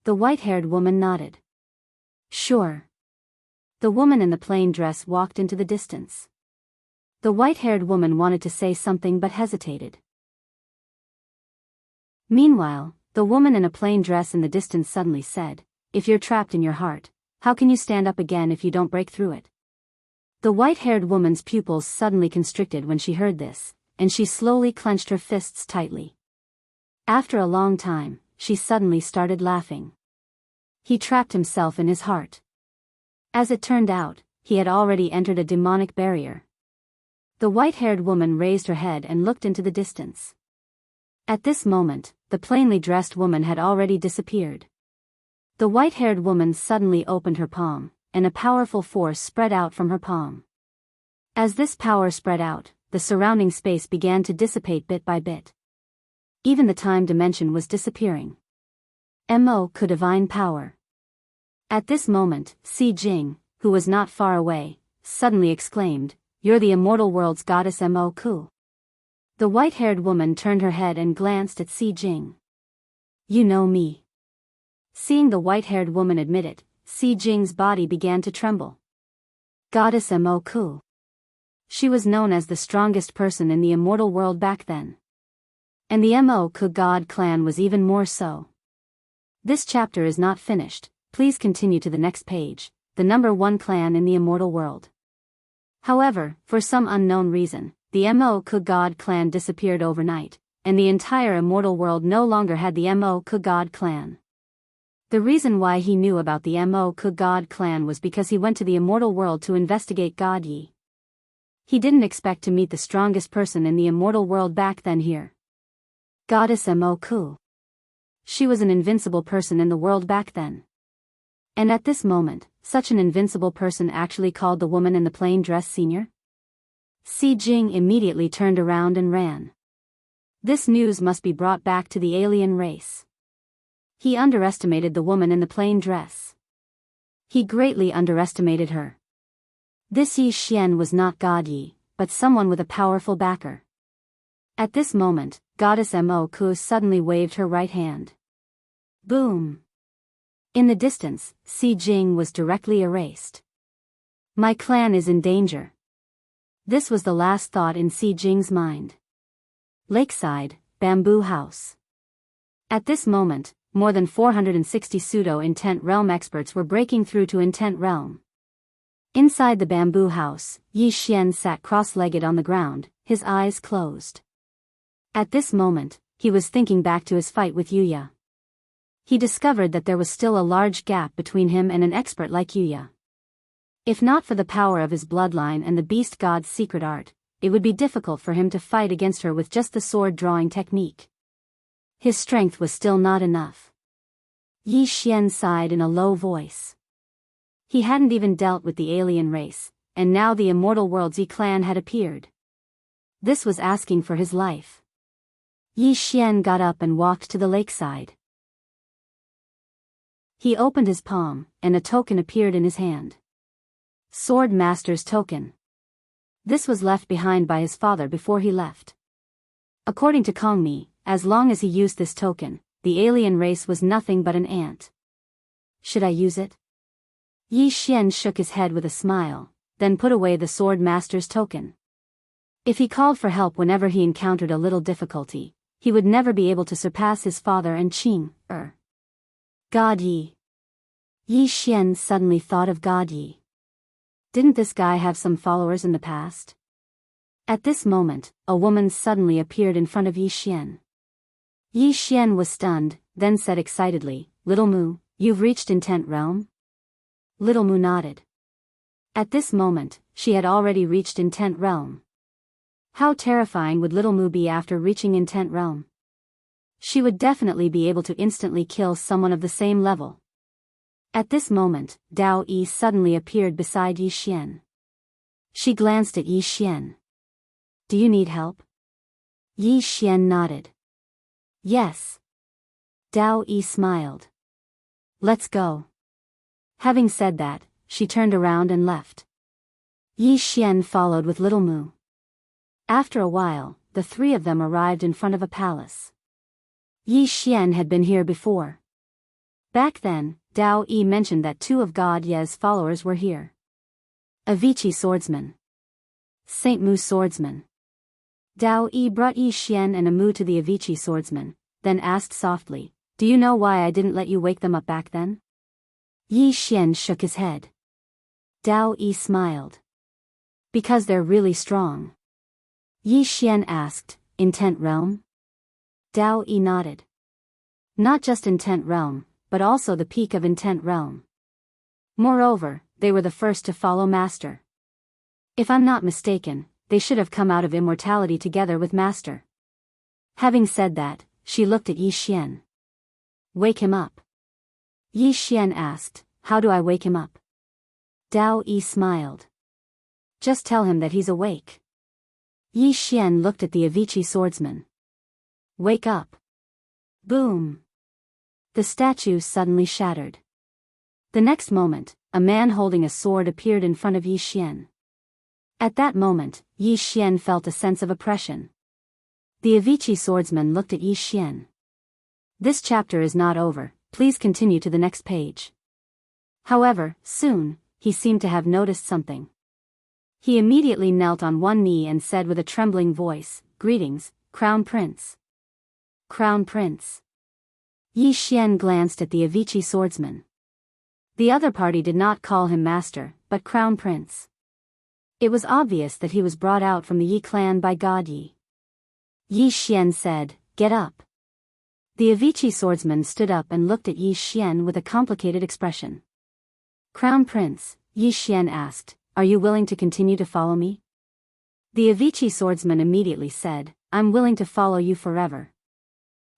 The white-haired woman nodded. Sure. The woman in the plain dress walked into the distance. The white-haired woman wanted to say something but hesitated. Meanwhile, the woman in a plain dress in the distance suddenly said, "If you're trapped in your heart, how can you stand up again if you don't break through it?" The white-haired woman's pupils suddenly constricted when she heard this, and she slowly clenched her fists tightly. After a long time, she suddenly started laughing. He trapped himself in his heart. As it turned out, he had already entered a demonic barrier. The white-haired woman raised her head and looked into the distance. At this moment, the plainly dressed woman had already disappeared. The white-haired woman suddenly opened her palm, and a powerful force spread out from her palm. As this power spread out, the surrounding space began to dissipate bit by bit. Even the time dimension was disappearing. Mo Ku divine power. At this moment, Si Jing, who was not far away, suddenly exclaimed, "You're the immortal world's goddess Mo Ku." The white-haired woman turned her head and glanced at Si Jing. "You know me." Seeing the white-haired woman admit it, Si Jing's body began to tremble. Goddess Mo Ku. She was known as the strongest person in the immortal world back then. And the Mo Ku god clan was even more so. This chapter is not finished. Please continue to the next page, the #1 clan in the immortal world. However, for some unknown reason, the Mo Ku god clan disappeared overnight, and the entire immortal world no longer had the Mo Ku god clan. The reason why he knew about the Mo Ku god clan was because he went to the immortal world to investigate God Yi. He didn't expect to meet the strongest person in the immortal world back then here. Goddess Mo Ku. She was an invincible person in the world back then. And at this moment, such an invincible person actually called the woman in the plain dress senior? Si Jing immediately turned around and ran. This news must be brought back to the alien race. He underestimated the woman in the plain dress. He greatly underestimated her. This Yi Xian was not God Yi, but someone with a powerful backer. At this moment, Goddess Mo Ku suddenly waved her right hand. Boom! In the distance, Si Jing was directly erased. My clan is in danger. This was the last thought in Si Jing's mind. Lakeside, Bamboo House. At this moment, more than 460 pseudo-intent realm experts were breaking through to intent realm. Inside the bamboo house, Yi Xian sat cross-legged on the ground, his eyes closed. At this moment, he was thinking back to his fight with Yuya. He discovered that there was still a large gap between him and an expert like Yuya. If not for the power of his bloodline and the beast god's secret art, it would be difficult for him to fight against her with just the sword-drawing technique. His strength was still not enough. Yi Xian sighed in a low voice. He hadn't even dealt with the alien race, and now the Immortal World's Yi clan had appeared. This was asking for his life. Yi Xian got up and walked to the lakeside. He opened his palm, and a token appeared in his hand. Sword Master's token. This was left behind by his father before he left. According to Kongmi, as long as he used this token, the alien race was nothing but an ant. Should I use it? Yi Xian shook his head with a smile, then put away the Sword Master's token. If he called for help whenever he encountered a little difficulty, he would never be able to surpass his father and Qing. God Yi. Yi Xian suddenly thought of God Yi. Didn't this guy have some followers in the past? At this moment, a woman suddenly appeared in front of Yi Xian. Yi Xian was stunned, then said excitedly, "Little Mu, you've reached intent realm?" Little Mu nodded. At this moment, she had already reached intent realm. How terrifying would Little Mu be after reaching intent realm? She would definitely be able to instantly kill someone of the same level. At this moment, Dao Yi suddenly appeared beside Yi Xian. She glanced at Yi Xian. "Do you need help?" Yi Xian nodded. "Yes." Dao Yi smiled. "Let's go." Having said that, she turned around and left. Yi Xian followed with Little Mu. After a while, the three of them arrived in front of a palace. Yi Xian had been here before. Back then, Dao Yi mentioned that two of God Ye's followers were here. Avicii swordsman. Saint Mu swordsman. Dao Yi brought Yi Xian and a Mu to the Avicii swordsman, then asked softly, "Do you know why I didn't let you wake them up back then?" Yi Xian shook his head. Dao Yi smiled. "Because they're really strong." Yi Xian asked, "Intent realm?" Dao Yi nodded. "Not just intent realm, but also the peak of intent realm. Moreover, they were the first to follow Master. If I'm not mistaken, they should have come out of immortality together with Master." Having said that, she looked at Yi Xian. "Wake him up." Yi Xian asked, "How do I wake him up?" Dao Yi smiled. "Just tell him that he's awake." Yi Xian looked at the Avicii swordsman. "Wake up." Boom. The statue suddenly shattered. The next moment, a man holding a sword appeared in front of Yi Xian. At that moment, Yi Xian felt a sense of oppression. The Avicii swordsman looked at Yi Xian. "This chapter is not over, please continue to the next page." However, soon, he seemed to have noticed something. He immediately knelt on one knee and said with a trembling voice, "Greetings, Crown Prince." Crown Prince. Yi Xian glanced at the Avicii swordsman. The other party did not call him Master, but Crown Prince. It was obvious that he was brought out from the Yi clan by God Yi. Yi Xian said, "Get up." The Avicii swordsman stood up and looked at Yi Xian with a complicated expression. "Crown Prince," Yi Xian asked, "are you willing to continue to follow me?" The Avicii swordsman immediately said, "I'm willing to follow you forever."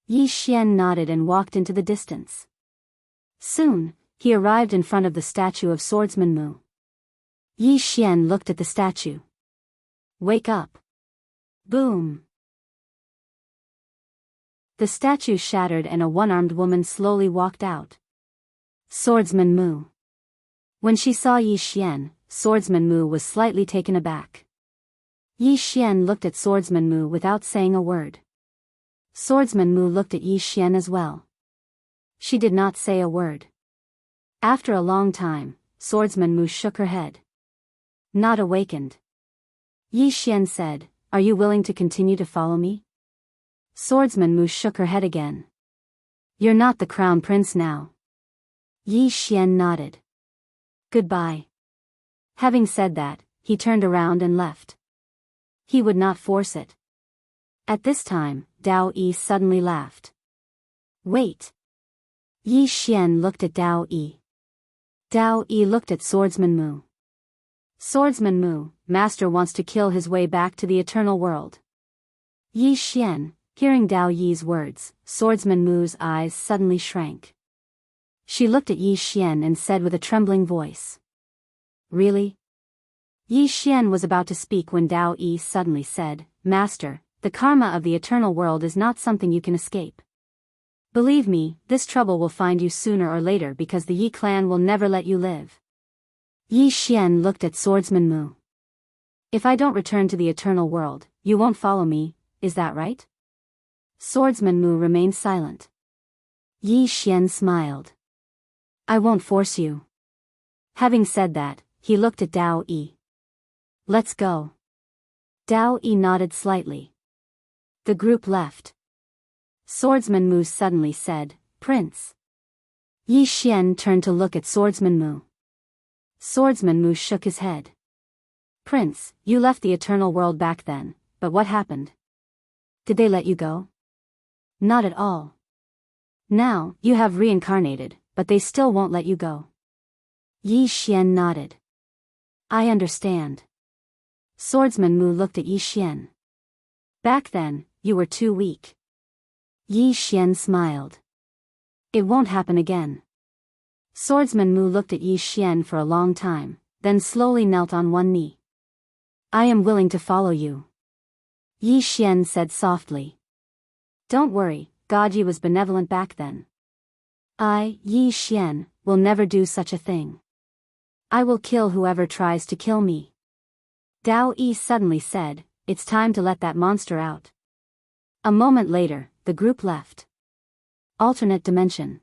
Yi Xian nodded and walked into the distance. Soon, he arrived in front of the statue of Swordsman Mu. Yi Xian looked at the statue. "Wake up." Boom. The statue shattered and a one-armed woman slowly walked out. Swordsman Mu. When she saw Yi Xian, Swordsman Mu was slightly taken aback. Yi Xian looked at Swordsman Mu without saying a word. Swordsman Mu looked at Yi Xian as well. She did not say a word. After a long time, Swordsman Mu shook her head. Not awakened. Yi Xian said, "Are you willing to continue to follow me?" Swordsman Mu shook her head again. "You're not the crown prince now." Yi Xian nodded. "Goodbye." Having said that, he turned around and left. He would not force it. At this time, Dao Yi suddenly laughed. "Wait." Yi Xian looked at Dao Yi. Dao Yi looked at Swordsman Mu. Swordsman Mu, master wants to kill his way back to the eternal world. Yi Xian, hearing Dao Yi's words, Swordsman Mu's eyes suddenly shrank. She looked at Yi Xian and said with a trembling voice. "Really?" Yi Xian was about to speak when Dao Yi suddenly said, "Master, the karma of the eternal world is not something you can escape. Believe me, this trouble will find you sooner or later because the Yi clan will never let you live." Yi Xian looked at Swordsman Mu. "If I don't return to the eternal world, you won't follow me, is that right?" Swordsman Mu remained silent. Yi Xian smiled. "I won't force you." Having said that, he looked at Dao Yi. "Let's go." Dao Yi nodded slightly. The group left. Swordsman Mu suddenly said, "Prince." Yi Xian turned to look at Swordsman Mu. Swordsman Mu shook his head. "Prince, you left the eternal world back then, but what happened? Did they let you go?" "Not at all. Now, you have reincarnated, but they still won't let you go." Yi Xian nodded. "I understand." Swordsman Mu looked at Yi Xian. "Back then, you were too weak." Yi Xian smiled. "It won't happen again." Swordsman Mu looked at Yi Xian for a long time, then slowly knelt on one knee. "I am willing to follow you," Yi Xian said softly. "Don't worry, God Yi was benevolent back then. I, Yi Xian, will never do such a thing. I will kill whoever tries to kill me." Dao Yi suddenly said, "It's time to let that monster out." A moment later, the group left. Alternate dimension.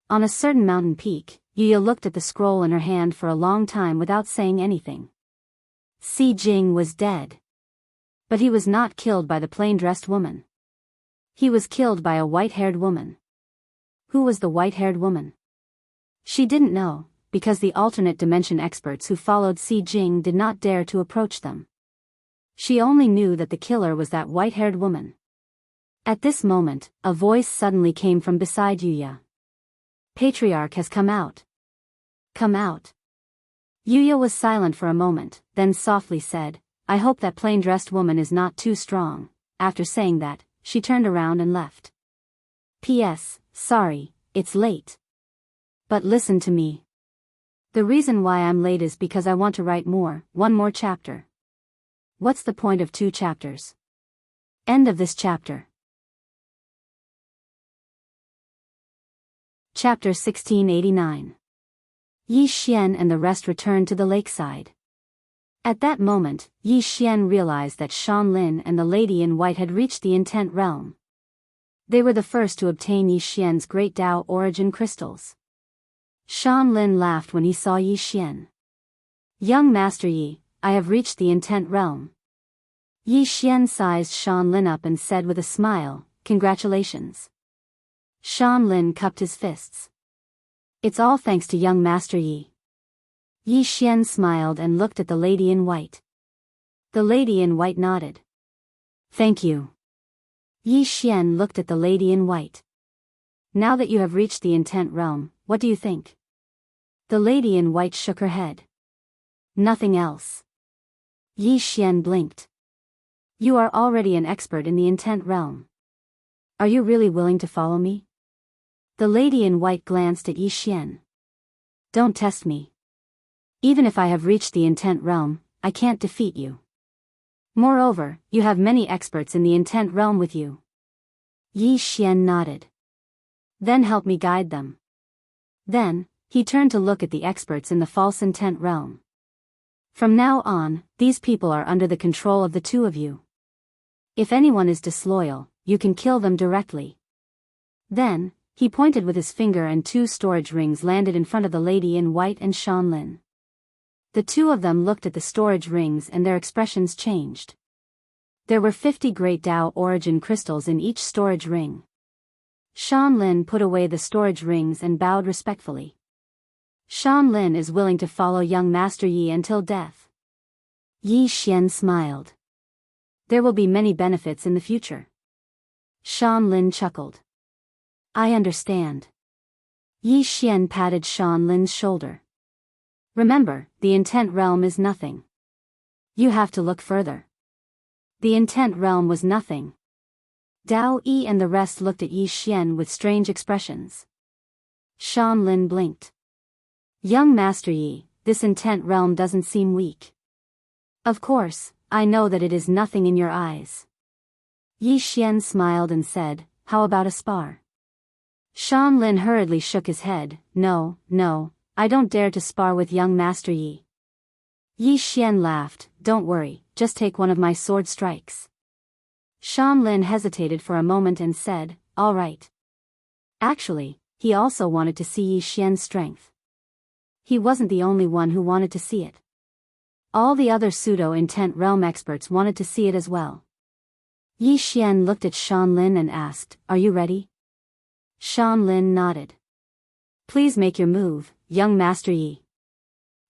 On a certain mountain peak, Yuya looked at the scroll in her hand for a long time without saying anything. Si Jing was dead. But he was not killed by the plain-dressed woman. He was killed by a white-haired woman. Who was the white-haired woman? She didn't know, because the alternate dimension experts who followed Si Jing did not dare to approach them. She only knew that the killer was that white-haired woman. At this moment, a voice suddenly came from beside Yuya. "Patriarch has come out. Come out." Yuya was silent for a moment, then softly said, "I hope that plain-dressed woman is not too strong." After saying that, she turned around and left. "P.S. Sorry, it's late. But listen to me. The reason why I'm late is because I want to write one more chapter." "What's the point of 2 chapters? End of this chapter. Chapter 1689. Yi Xian and the rest returned to the lakeside. At that moment, Yi Xian realized that Shan Lin and the lady in white had reached the intent realm. They were the first to obtain Yi Xian's great Tao origin crystals. Shan Lin laughed when he saw Yi Xian. "Young Master Yi, I have reached the intent realm." Yi Xian sized Shan Lin up and said with a smile, "Congratulations." Shan Lin cupped his fists. "It's all thanks to young Master Yi." Yi Xian smiled and looked at the lady in white. The lady in white nodded. "Thank you." Yi Xian looked at the lady in white. "Now that you have reached the intent realm, what do you think?" The lady in white shook her head. "Nothing else." Yi Xian blinked. "You are already an expert in the intent realm. Are you really willing to follow me?" The lady in white glanced at Yi Xian. "Don't test me. Even if I have reached the intent realm, I can't defeat you. Moreover, you have many experts in the intent realm with you." Yi Xian nodded. "Then help me guide them." Then, he turned to look at the experts in the false intent realm. From now on, these people are under the control of the two of you. If anyone is disloyal, you can kill them directly. Then, he pointed with his finger and 2 storage rings landed in front of the lady in white and Shanlin. The two of them looked at the storage rings and their expressions changed. There were 50 great Tao origin crystals in each storage ring. Shanlin put away the storage rings and bowed respectfully. Shanlin is willing to follow young Master Yi until death. Yi Xian smiled. There will be many benefits in the future. Shanlin chuckled. I understand. Yi Xian patted Shanlin's shoulder. Remember, the intent realm is nothing. You have to look further. The intent realm was nothing. Dao Yi and the rest looked at Yi Xian with strange expressions. Shanlin blinked. Young Master Yi, this intent realm doesn't seem weak. Of course, I know that it is nothing in your eyes. Yi Xian smiled and said, how about a spar? Shanlin hurriedly shook his head, no, I don't dare to spar with young Master Yi. Yi Xian laughed, don't worry, just take one of my sword strikes. Shanlin hesitated for a moment and said, all right. Actually, he also wanted to see Yi Xian's strength. He wasn't the only one who wanted to see it. All the other pseudo-intent realm experts wanted to see it as well. Yi Xian looked at Shanlin and asked, are you ready? Shanlin nodded. Please make your move, young Master Yi.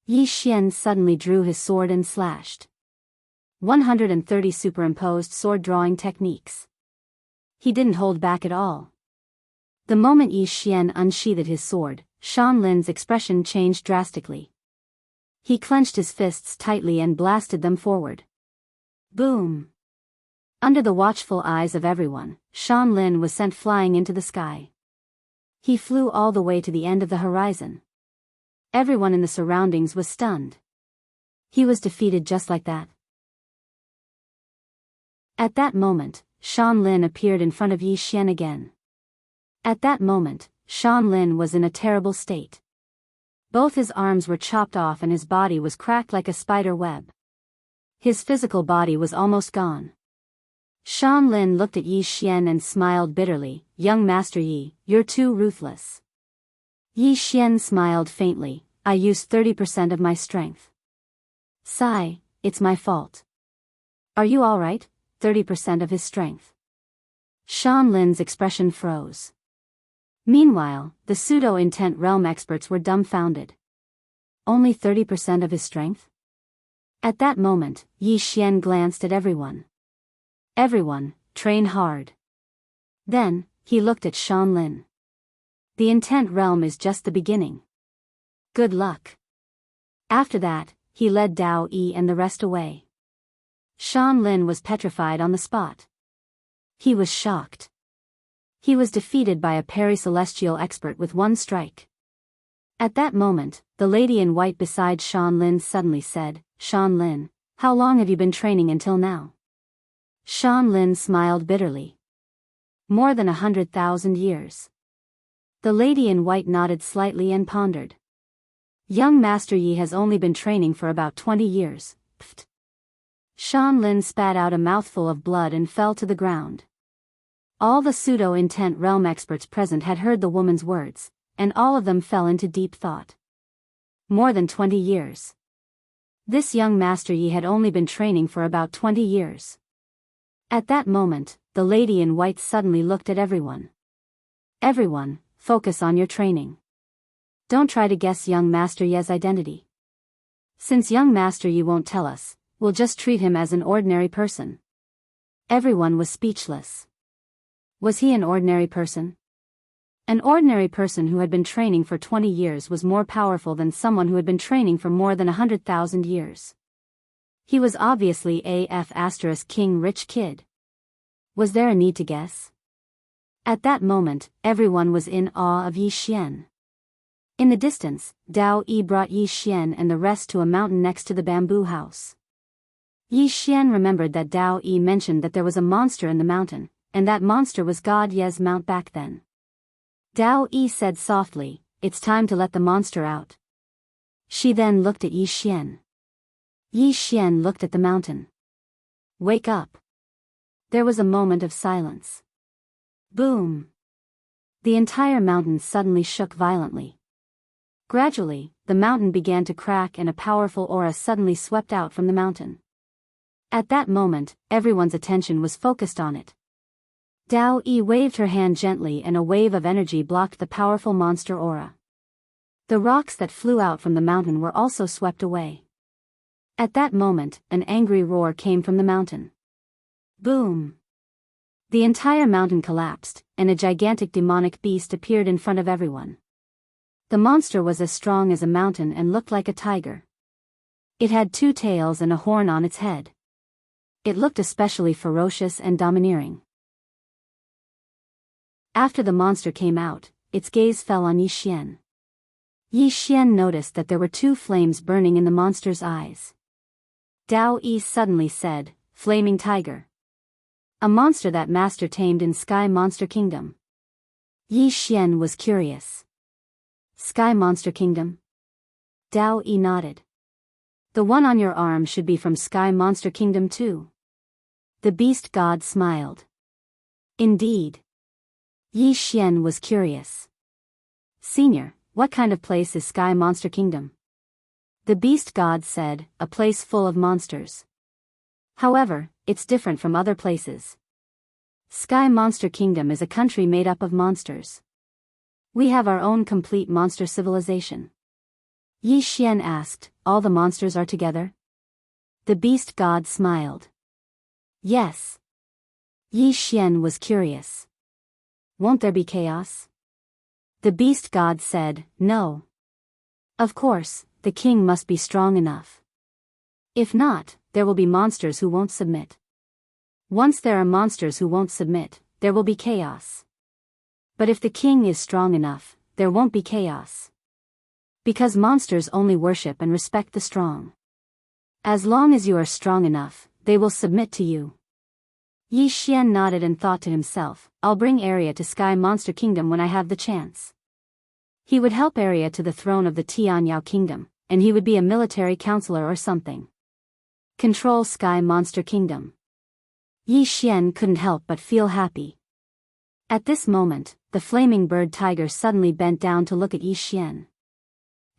Yi Xian suddenly drew his sword and slashed. 130 superimposed sword drawing techniques. He didn't hold back at all. The moment Yi Xian unsheathed his sword, Shanlin's expression changed drastically. He clenched his fists tightly and blasted them forward. Boom! Under the watchful eyes of everyone, Shanlin was sent flying into the sky. He flew all the way to the end of the horizon. Everyone in the surroundings was stunned. He was defeated just like that. At that moment, Shanlin appeared in front of Yi Xian again. At that moment, Shanlin was in a terrible state. Both his arms were chopped off and his body was cracked like a spider web. His physical body was almost gone. Shanlin looked at Yi Xian and smiled bitterly, young Master Yi, you're too ruthless. Yi Xian smiled faintly, I used 30% of my strength. Sigh, it's my fault. Are you alright? 30% of his strength. Shanlin's expression froze. Meanwhile, the pseudo-intent realm experts were dumbfounded. Only 30% of his strength? At that moment, Yi Xian glanced at everyone. Everyone, train hard. Then, he looked at Shanlin. The intent realm is just the beginning. Good luck. After that, he led Dao Yi and the rest away. Shanlin was petrified on the spot. He was shocked. He was defeated by a peri-celestial expert with one strike. At that moment, the lady in white beside Shanlin suddenly said, Shanlin, how long have you been training until now? Shanlin smiled bitterly. More than 100,000 years. The lady in white nodded slightly and pondered. Young Master Yi has only been training for about 20 years. Pfft. Shanlin spat out a mouthful of blood and fell to the ground. All the pseudo-intent realm experts present had heard the woman's words, and all of them fell into deep thought. More than 20 years. This young Master Yi had only been training for about 20 years. At that moment, the lady in white suddenly looked at everyone. Everyone, focus on your training. Don't try to guess young Master Yi's identity. Since young Master Yi won't tell us, we'll just treat him as an ordinary person. Everyone was speechless. Was he an ordinary person? An ordinary person who had been training for 20 years was more powerful than someone who had been training for more than 100,000 years. He was obviously a king rich kid. Was there a need to guess? At that moment, everyone was in awe of Yi Xian. In the distance, Dao Yi brought Yi Xian and the rest to a mountain next to the bamboo house. Yi Xian remembered that Dao Yi mentioned that there was a monster in the mountain, and that monster was God Ye's mount back then. Dao Yi said softly, it's time to let the monster out. She then looked at Yi Xian. Yi Xian looked at the mountain. Wake up. There was a moment of silence. Boom. The entire mountain suddenly shook violently. Gradually, the mountain began to crack and a powerful aura suddenly swept out from the mountain. At that moment, everyone's attention was focused on it. Dao Yi waved her hand gently and a wave of energy blocked the powerful monster aura. The rocks that flew out from the mountain were also swept away. At that moment, an angry roar came from the mountain. Boom! The entire mountain collapsed, and a gigantic demonic beast appeared in front of everyone. The monster was as strong as a mountain and looked like a tiger. It had 2 tails and a horn on its head. It looked especially ferocious and domineering. After the monster came out, its gaze fell on Yi Xian. Yi Xian noticed that there were 2 flames burning in the monster's eyes. Dao Yi suddenly said, "Flaming tiger." A monster that master tamed in Sky Monster Kingdom. Yi Xian was curious. Sky Monster Kingdom? Dao Yi nodded. The one on your arm should be from Sky Monster Kingdom too. The beast god smiled. Indeed. Yi Xian was curious. Senior, what kind of place is Sky Monster Kingdom? The beast god said, a place full of monsters. However, it's different from other places. Sky Monster Kingdom is a country made up of monsters. We have our own complete monster civilization. Yi Xian asked, all the monsters are together? The beast god smiled. Yes. Yi Xian was curious. Won't there be chaos? The beast god said, no. Of course, the king must be strong enough. If not, there will be monsters who won't submit. Once there are monsters who won't submit, there will be chaos. But if the king is strong enough, there won't be chaos. Because monsters only worship and respect the strong. As long as you are strong enough, they will submit to you. Yi Xian nodded and thought to himself, I'll bring Arya to Sky Monster Kingdom when I have the chance. He would help Arya to the throne of the Tianyao Kingdom, and he would be a military counselor or something. Control Sky Monster Kingdom. Yi Xian couldn't help but feel happy. At this moment, the flaming bird tiger suddenly bent down to look at Yi Xian.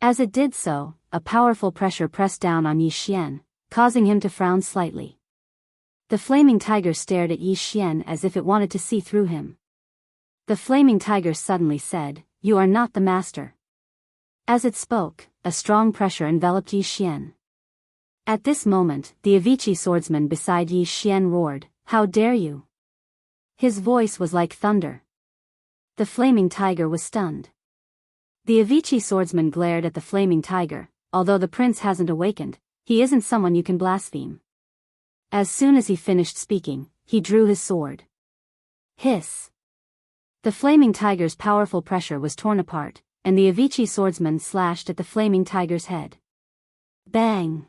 As it did so, a powerful pressure pressed down on Yi Xian, causing him to frown slightly. The flaming tiger stared at Yi Xian as if it wanted to see through him. The flaming tiger suddenly said, you are not the master. As it spoke, a strong pressure enveloped Yi Xian. At this moment, the Avicii swordsman beside Yi Xian roared, how dare you? His voice was like thunder. The flaming tiger was stunned. The Avicii swordsman glared at the flaming tiger, although the prince hasn't awakened, he isn't someone you can blaspheme. As soon as he finished speaking, he drew his sword. Hiss! The flaming tiger's powerful pressure was torn apart, and the Avicii swordsman slashed at the flaming tiger's head. Bang!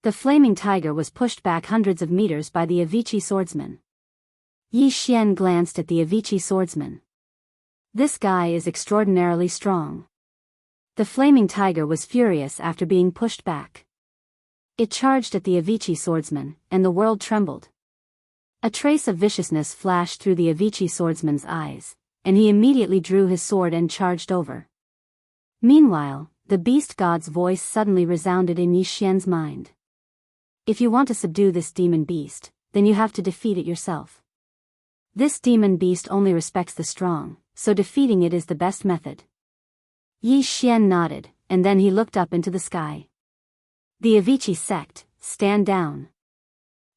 The flaming tiger was pushed back hundreds of meters by the Avicii swordsman. Yi Xian glanced at the Avicii swordsman. This guy is extraordinarily strong. The flaming tiger was furious after being pushed back. It charged at the Avicii swordsman, and the world trembled. A trace of viciousness flashed through the Avicii swordsman's eyes, and he immediately drew his sword and charged over. Meanwhile, the beast god's voice suddenly resounded in Yi Xian's mind. If you want to subdue this demon beast, then you have to defeat it yourself. This demon beast only respects the strong, so defeating it is the best method. Yi Xian nodded, and then he looked up into the sky. The Avicii sect, stand down.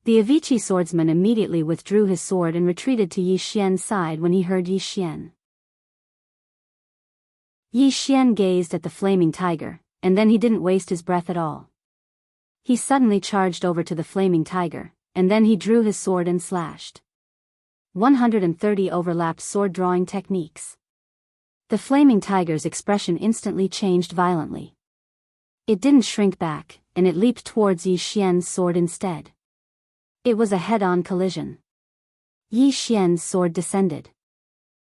The Avicii swordsman immediately withdrew his sword and retreated to Yi Xian's side when he heard Yi Xian. Yi Xian gazed at the flaming tiger, and then he didn't waste his breath at all. He suddenly charged over to the flaming tiger, and then he drew his sword and slashed. 130 overlapped sword-drawing techniques. The flaming tiger's expression instantly changed violently. It didn't shrink back, and it leaped towards Yi Xian's sword instead. It was a head-on collision. Yi Xian's sword descended.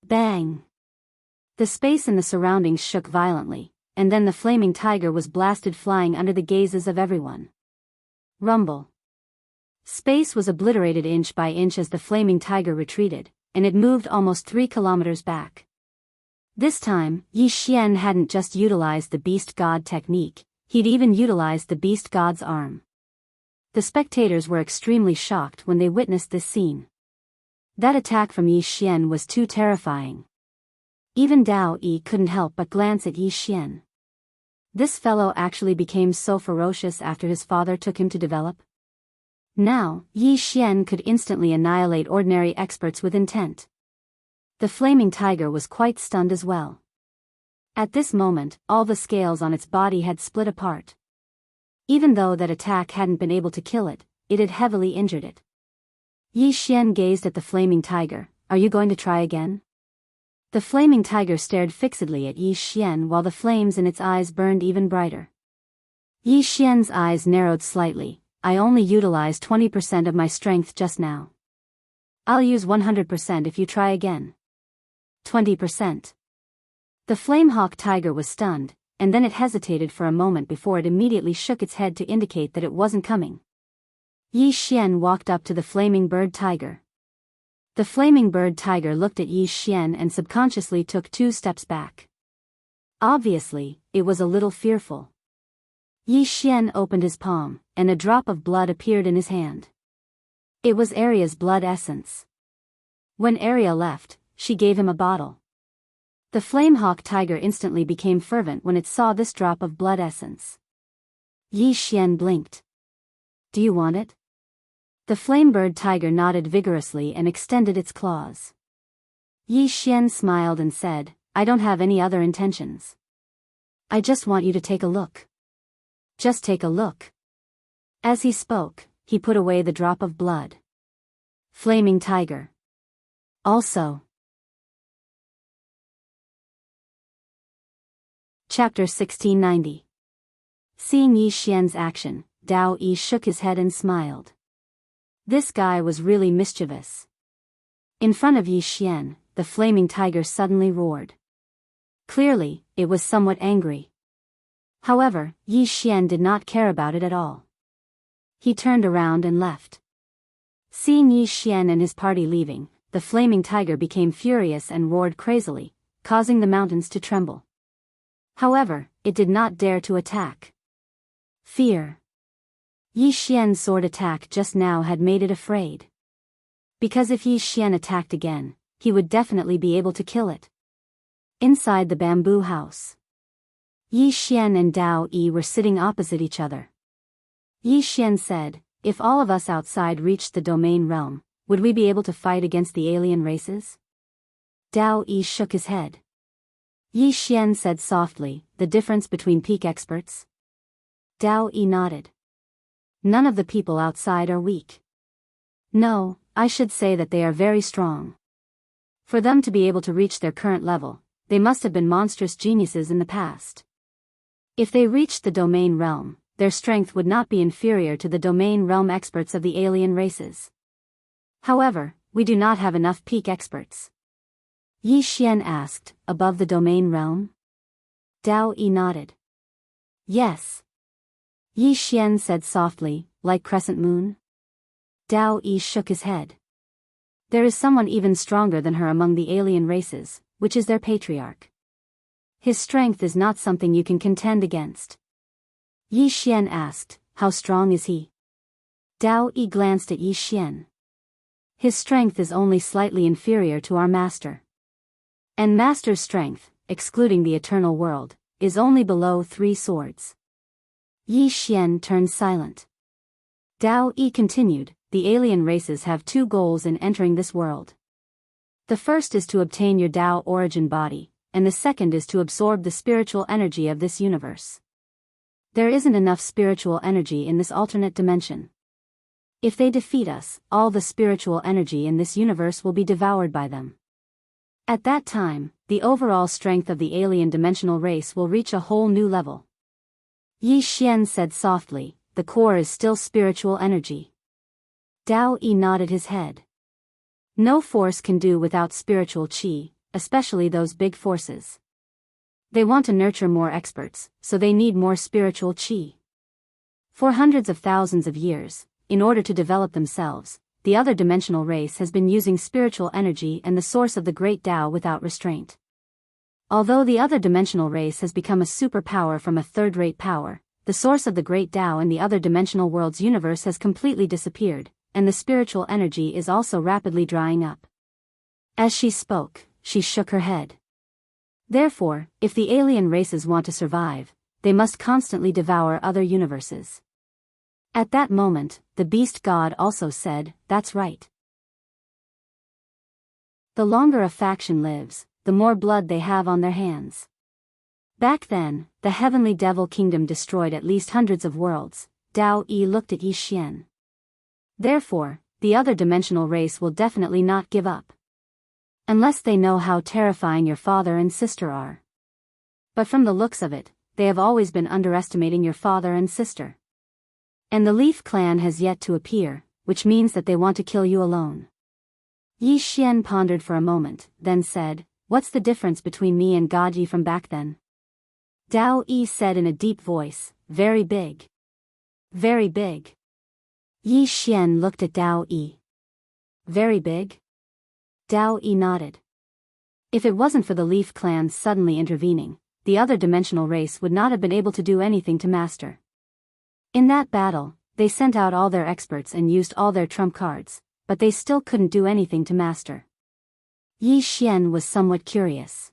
Bang! The space in the surroundings shook violently, and then the flaming tiger was blasted flying under the gazes of everyone. Rumble. Space was obliterated inch by inch as the flaming tiger retreated, and it moved almost 3 kilometers back. This time, Yi Xian hadn't just utilized the beast god technique, he'd even utilized the beast god's arm. The spectators were extremely shocked when they witnessed this scene. That attack from Yi Xian was too terrifying. Even Dao Yi couldn't help but glance at Yi Xian. This fellow actually became so ferocious after his father took him to develop. Now, Yi Xian could instantly annihilate ordinary experts with intent. The flaming tiger was quite stunned as well. At this moment, all the scales on its body had split apart. Even though that attack hadn't been able to kill it, it had heavily injured it. Yi Xian gazed at the flaming tiger. Are you going to try again? The flaming tiger stared fixedly at Yi Xian while the flames in its eyes burned even brighter. Yi Xian's eyes narrowed slightly. I only utilized 20% of my strength just now. I'll use 100% if you try again. 20%. The flamehawk tiger was stunned, and then it hesitated for a moment before it immediately shook its head to indicate that it wasn't coming. Yi Xian walked up to the flaming bird tiger. The flaming bird tiger looked at Yi Xian and subconsciously took 2 steps back. Obviously, it was a little fearful. Yi Xian opened his palm, and a drop of blood appeared in his hand. It was Arya's blood essence. When Arya left, she gave him a bottle. The flamehawk tiger instantly became fervent when it saw this drop of blood essence. Yi Xian blinked. Do you want it? The flamebird tiger nodded vigorously and extended its claws. Yi Xian smiled and said, I don't have any other intentions. I just want you to take a look. Just take a look. As he spoke, he put away the drop of blood. Flaming tiger. Also. Chapter 1690. Seeing Yi Xian's action, Dao Yi shook his head and smiled. This guy was really mischievous. In front of Yi Xian, the flaming tiger suddenly roared. Clearly, it was somewhat angry. However, Yi Xian did not care about it at all. He turned around and left. Seeing Yi Xian and his party leaving, the flaming tiger became furious and roared crazily, causing the mountains to tremble. However, it did not dare to attack. Fear. Yi Xian's sword attack just now had made it afraid. Because if Yi Xian attacked again, he would definitely be able to kill it. Inside the bamboo house, Yi Xian and Dao Yi were sitting opposite each other. Yi Xian said, if all of us outside reached the domain realm, would we be able to fight against the alien races? Dao Yi shook his head. Yi Xian said softly, the difference between peak experts? Dao Yi nodded. None of the people outside are weak. No, I should say that they are very strong. For them to be able to reach their current level, they must have been monstrous geniuses in the past. If they reached the domain realm, their strength would not be inferior to the domain realm experts of the alien races. However, we do not have enough peak experts. Yi Xian asked, above the domain realm? Dao Yi nodded. Yes. Yi Xian said softly, like crescent moon? Dao Yi shook his head. There is someone even stronger than her among the alien races, which is their patriarch. His strength is not something you can contend against. Yi Xian asked, how strong is he? Dao Yi glanced at Yi Xian. His strength is only slightly inferior to our master. And master's strength, excluding the eternal world, is only below 3 swords. Yi Xian turned silent. Dao Yi continued, the alien races have 2 goals in entering this world. The first is to obtain your Dao origin body, and the second is to absorb the spiritual energy of this universe. There isn't enough spiritual energy in this alternate dimension. If they defeat us, all the spiritual energy in this universe will be devoured by them. At that time, the overall strength of the alien dimensional race will reach a whole new level. Yi Xian said softly, the core is still spiritual energy. Dao Yi nodded his head. No force can do without spiritual qi, especially those big forces. They want to nurture more experts, so they need more spiritual qi. For hundreds of thousands of years, in order to develop themselves, the other dimensional race has been using spiritual energy and the source of the great Tao without restraint. Although the other dimensional race has become a superpower from a third-rate power, the source of the great Tao in the other dimensional world's universe has completely disappeared, and the spiritual energy is also rapidly drying up. As she spoke, she shook her head. Therefore, if the alien races want to survive, they must constantly devour other universes. At that moment, the beast god also said, "That's right. The longer a faction lives, the more blood they have on their hands." Back then, the heavenly devil kingdom destroyed at least hundreds of worlds. Dao Yi looked at Yi Xian. Therefore, the other dimensional race will definitely not give up. Unless they know how terrifying your father and sister are. But from the looks of it, they have always been underestimating your father and sister. And the Leaf clan has yet to appear, which means that they want to kill you alone. Yi Xian pondered for a moment, then said, "What's the difference between me and God Yi from back then?" Dao Yi said in a deep voice, "Very big. Very big." Yi Xian looked at Dao Yi. "Very big?" Dao Yi nodded. If it wasn't for the Leaf clan suddenly intervening, the other dimensional race would not have been able to do anything to master. In that battle, they sent out all their experts and used all their trump cards, but they still couldn't do anything to master. Yi Xian was somewhat curious.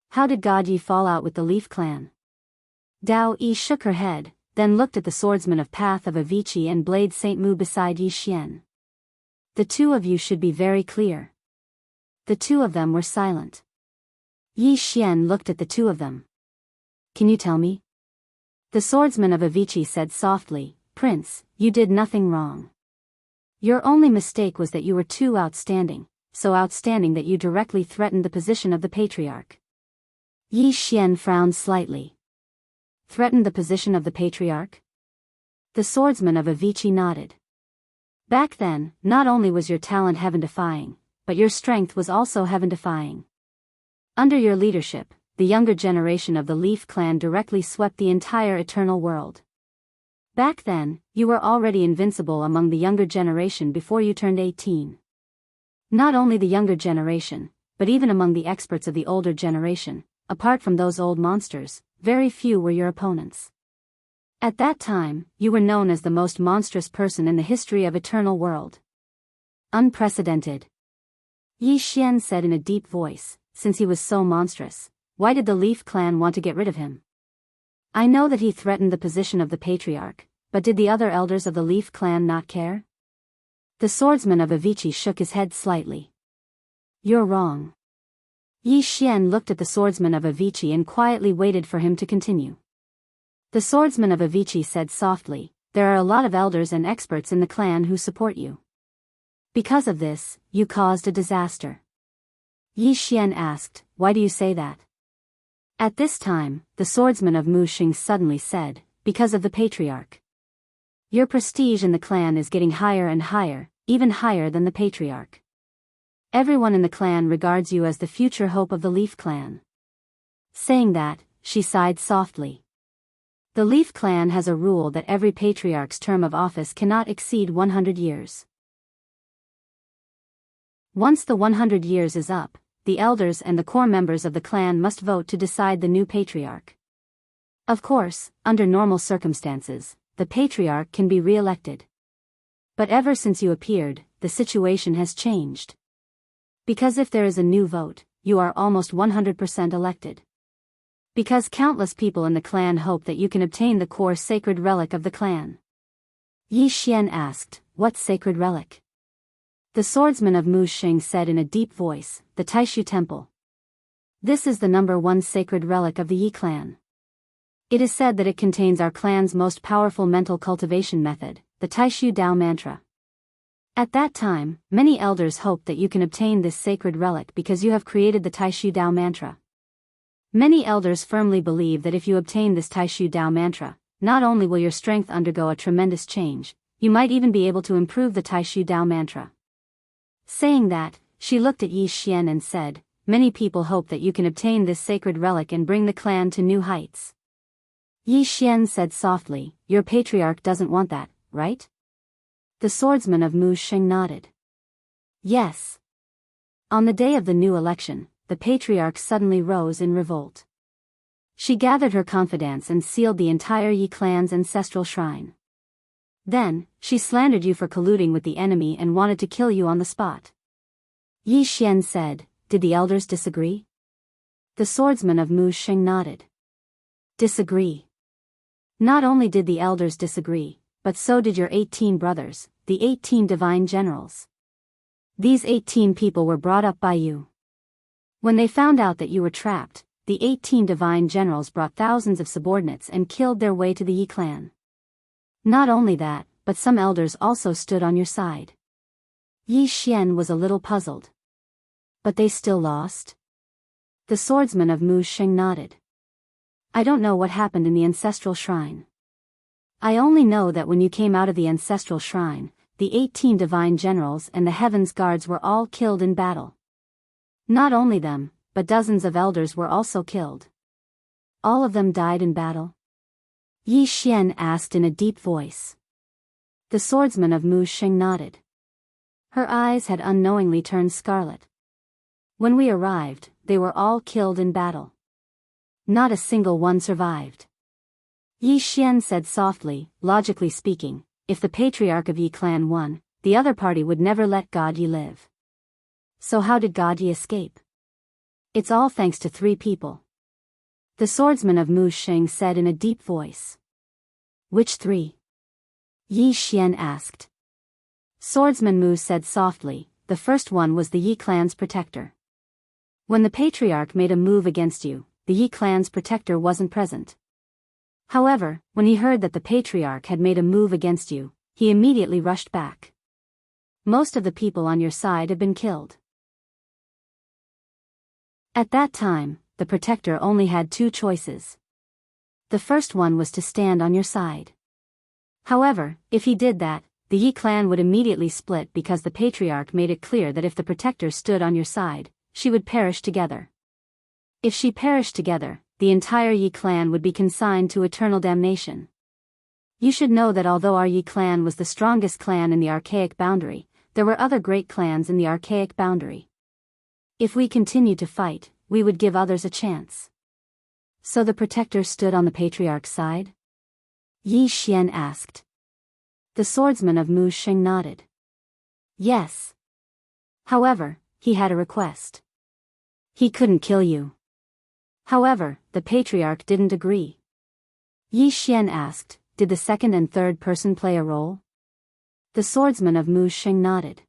How did God Yi fall out with the Leaf clan? Dao Yi shook her head, then looked at the swordsman of Path of Avicii and Blade Saint Mu beside Yi Xian. "The two of you should be very clear." The two of them were silent. Yi Xian looked at the two of them. "Can you tell me?" The swordsman of Avicii said softly, "Prince, you did nothing wrong. Your only mistake was that you were too outstanding, so outstanding that you directly threatened the position of the patriarch." Yi Xian frowned slightly. "Threatened the position of the patriarch?" The swordsman of Avicii nodded. "Back then, not only was your talent heaven-defying, but your strength was also heaven-defying. Under your leadership, the younger generation of the Leaf clan directly swept the entire eternal world. Back then, you were already invincible among the younger generation before you turned 18. Not only the younger generation, but even among the experts of the older generation, apart from those old monsters, very few were your opponents. At that time, you were known as the most monstrous person in the history of eternal world. Unprecedented." Yi Xian said in a deep voice, "Since he was so monstrous, why did the Leaf clan want to get rid of him? I know that he threatened the position of the patriarch, but did the other elders of the Leaf clan not care?" The swordsman of Avicii shook his head slightly. "You're wrong." Yi Xian looked at the swordsman of Avicii and quietly waited for him to continue. The swordsman of Avicii said softly, "There are a lot of elders and experts in the clan who support you. Because of this, you caused a disaster." Yi Xian asked, "Why do you say that?" At this time, the swordsman of Muxing suddenly said, "Because of the patriarch. Your prestige in the clan is getting higher and higher, even higher than the patriarch. Everyone in the clan regards you as the future hope of the Leaf clan." Saying that, she sighed softly. The Leaf clan has a rule that every patriarch's term of office cannot exceed 100 years. Once the 100 years is up, the elders and the core members of the clan must vote to decide the new patriarch. Of course, under normal circumstances, the patriarch can be re-elected. But ever since you appeared, the situation has changed. Because if there is a new vote, you are almost 100% elected. Because countless people in the clan hope that you can obtain the core sacred relic of the clan. Yi Xian asked, "What sacred relic?" The swordsman of Muxing said in a deep voice, "The Taishu Temple. This is the #1 sacred relic of the Yi clan. It is said that it contains our clan's most powerful mental cultivation method, the Taishu Dao mantra. At that time, many elders hoped that you can obtain this sacred relic because you have created the Taishu Dao mantra. Many elders firmly believe that if you obtain this Taishu Dao mantra, not only will your strength undergo a tremendous change, you might even be able to improve the Taishu Dao mantra." Saying that, she looked at Yi Xian and said, "Many people hope that you can obtain this sacred relic and bring the clan to new heights." Yi Xian said softly, your patriarch doesn't want that, right? The swordsman of Mu Sheng nodded. Yes. On the day of the new election, the patriarch suddenly rose in revolt. She gathered her confidants and sealed the entire Yi clan's ancestral shrine. Then, she slandered you for colluding with the enemy and wanted to kill you on the spot. Yi Xian said, did the elders disagree? The swordsman of Mu Sheng nodded. Disagree. Not only did the elders disagree, but so did your 18 brothers, the 18 divine generals. These 18 people were brought up by you. When they found out that you were trapped, the 18 divine generals brought thousands of subordinates and killed their way to the Yi clan. Not only that, but some elders also stood on your side. Yi Xian was a little puzzled. But they still lost? The swordsman of Mu Sheng nodded. I don't know what happened in the ancestral shrine. I only know that when you came out of the ancestral shrine, the 18 divine generals and the heavens guards were all killed in battle. Not only them, but dozens of elders were also killed. All of them died in battle? Yi Xian asked in a deep voice. The swordsman of Mu Sheng nodded. Her eyes had unknowingly turned scarlet. When we arrived, they were all killed in battle. Not a single one survived. Yi Xian said softly, logically speaking, if the patriarch of Yi clan won, the other party would never let God Yi live. So how did God Yi escape? It's all thanks to 3 people. The swordsman of Mu Sheng said in a deep voice. Which 3? Yi Xian asked. Swordsman Mu said softly, the first one was the Yi clan's protector. When the patriarch made a move against you, the Yi clan's protector wasn't present. However, when he heard that the patriarch had made a move against you, he immediately rushed back. Most of the people on your side have been killed. At that time, the protector only had 2 choices. The first one was to stand on your side. However, if he did that, the Yi clan would immediately split because the patriarch made it clear that if the protector stood on your side, she would perish together. If she perished together, the entire Yi clan would be consigned to eternal damnation. You should know that although our Yi clan was the strongest clan in the archaic boundary, there were other great clans in the archaic boundary. If we continued to fight, we would give others a chance. So the protector stood on the patriarch's side? Yi Xian asked. The swordsman of Mu Sheng nodded. Yes. However, he had a request. He couldn't kill you. However, the patriarch didn't agree. Yi Xian asked, did the second and third person play a role? The swordsman of Mu Sheng nodded.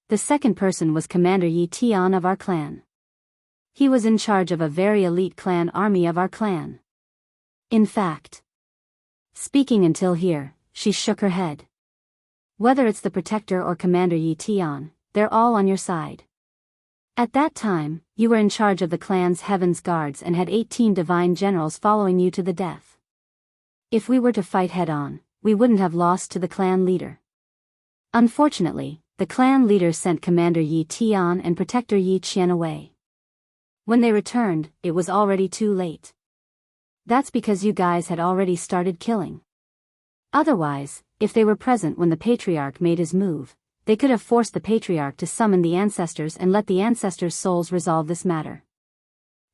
The second person was Commander Yi Tian of our clan. He was in charge of a very elite clan army of our clan. In fact. Speaking until here, she shook her head. Whether it's the protector or Commander Yi Tian, they're all on your side. At that time, you were in charge of the clan's heavens guards and had 18 divine generals following you to the death. If we were to fight head-on, we wouldn't have lost to the clan leader. Unfortunately, the clan leader sent Commander Yi Tian and Protector Yi Qian away. When they returned, it was already too late. That's because you guys had already started killing. Otherwise, if they were present when the patriarch made his move, they could have forced the patriarch to summon the ancestors and let the ancestors' souls resolve this matter.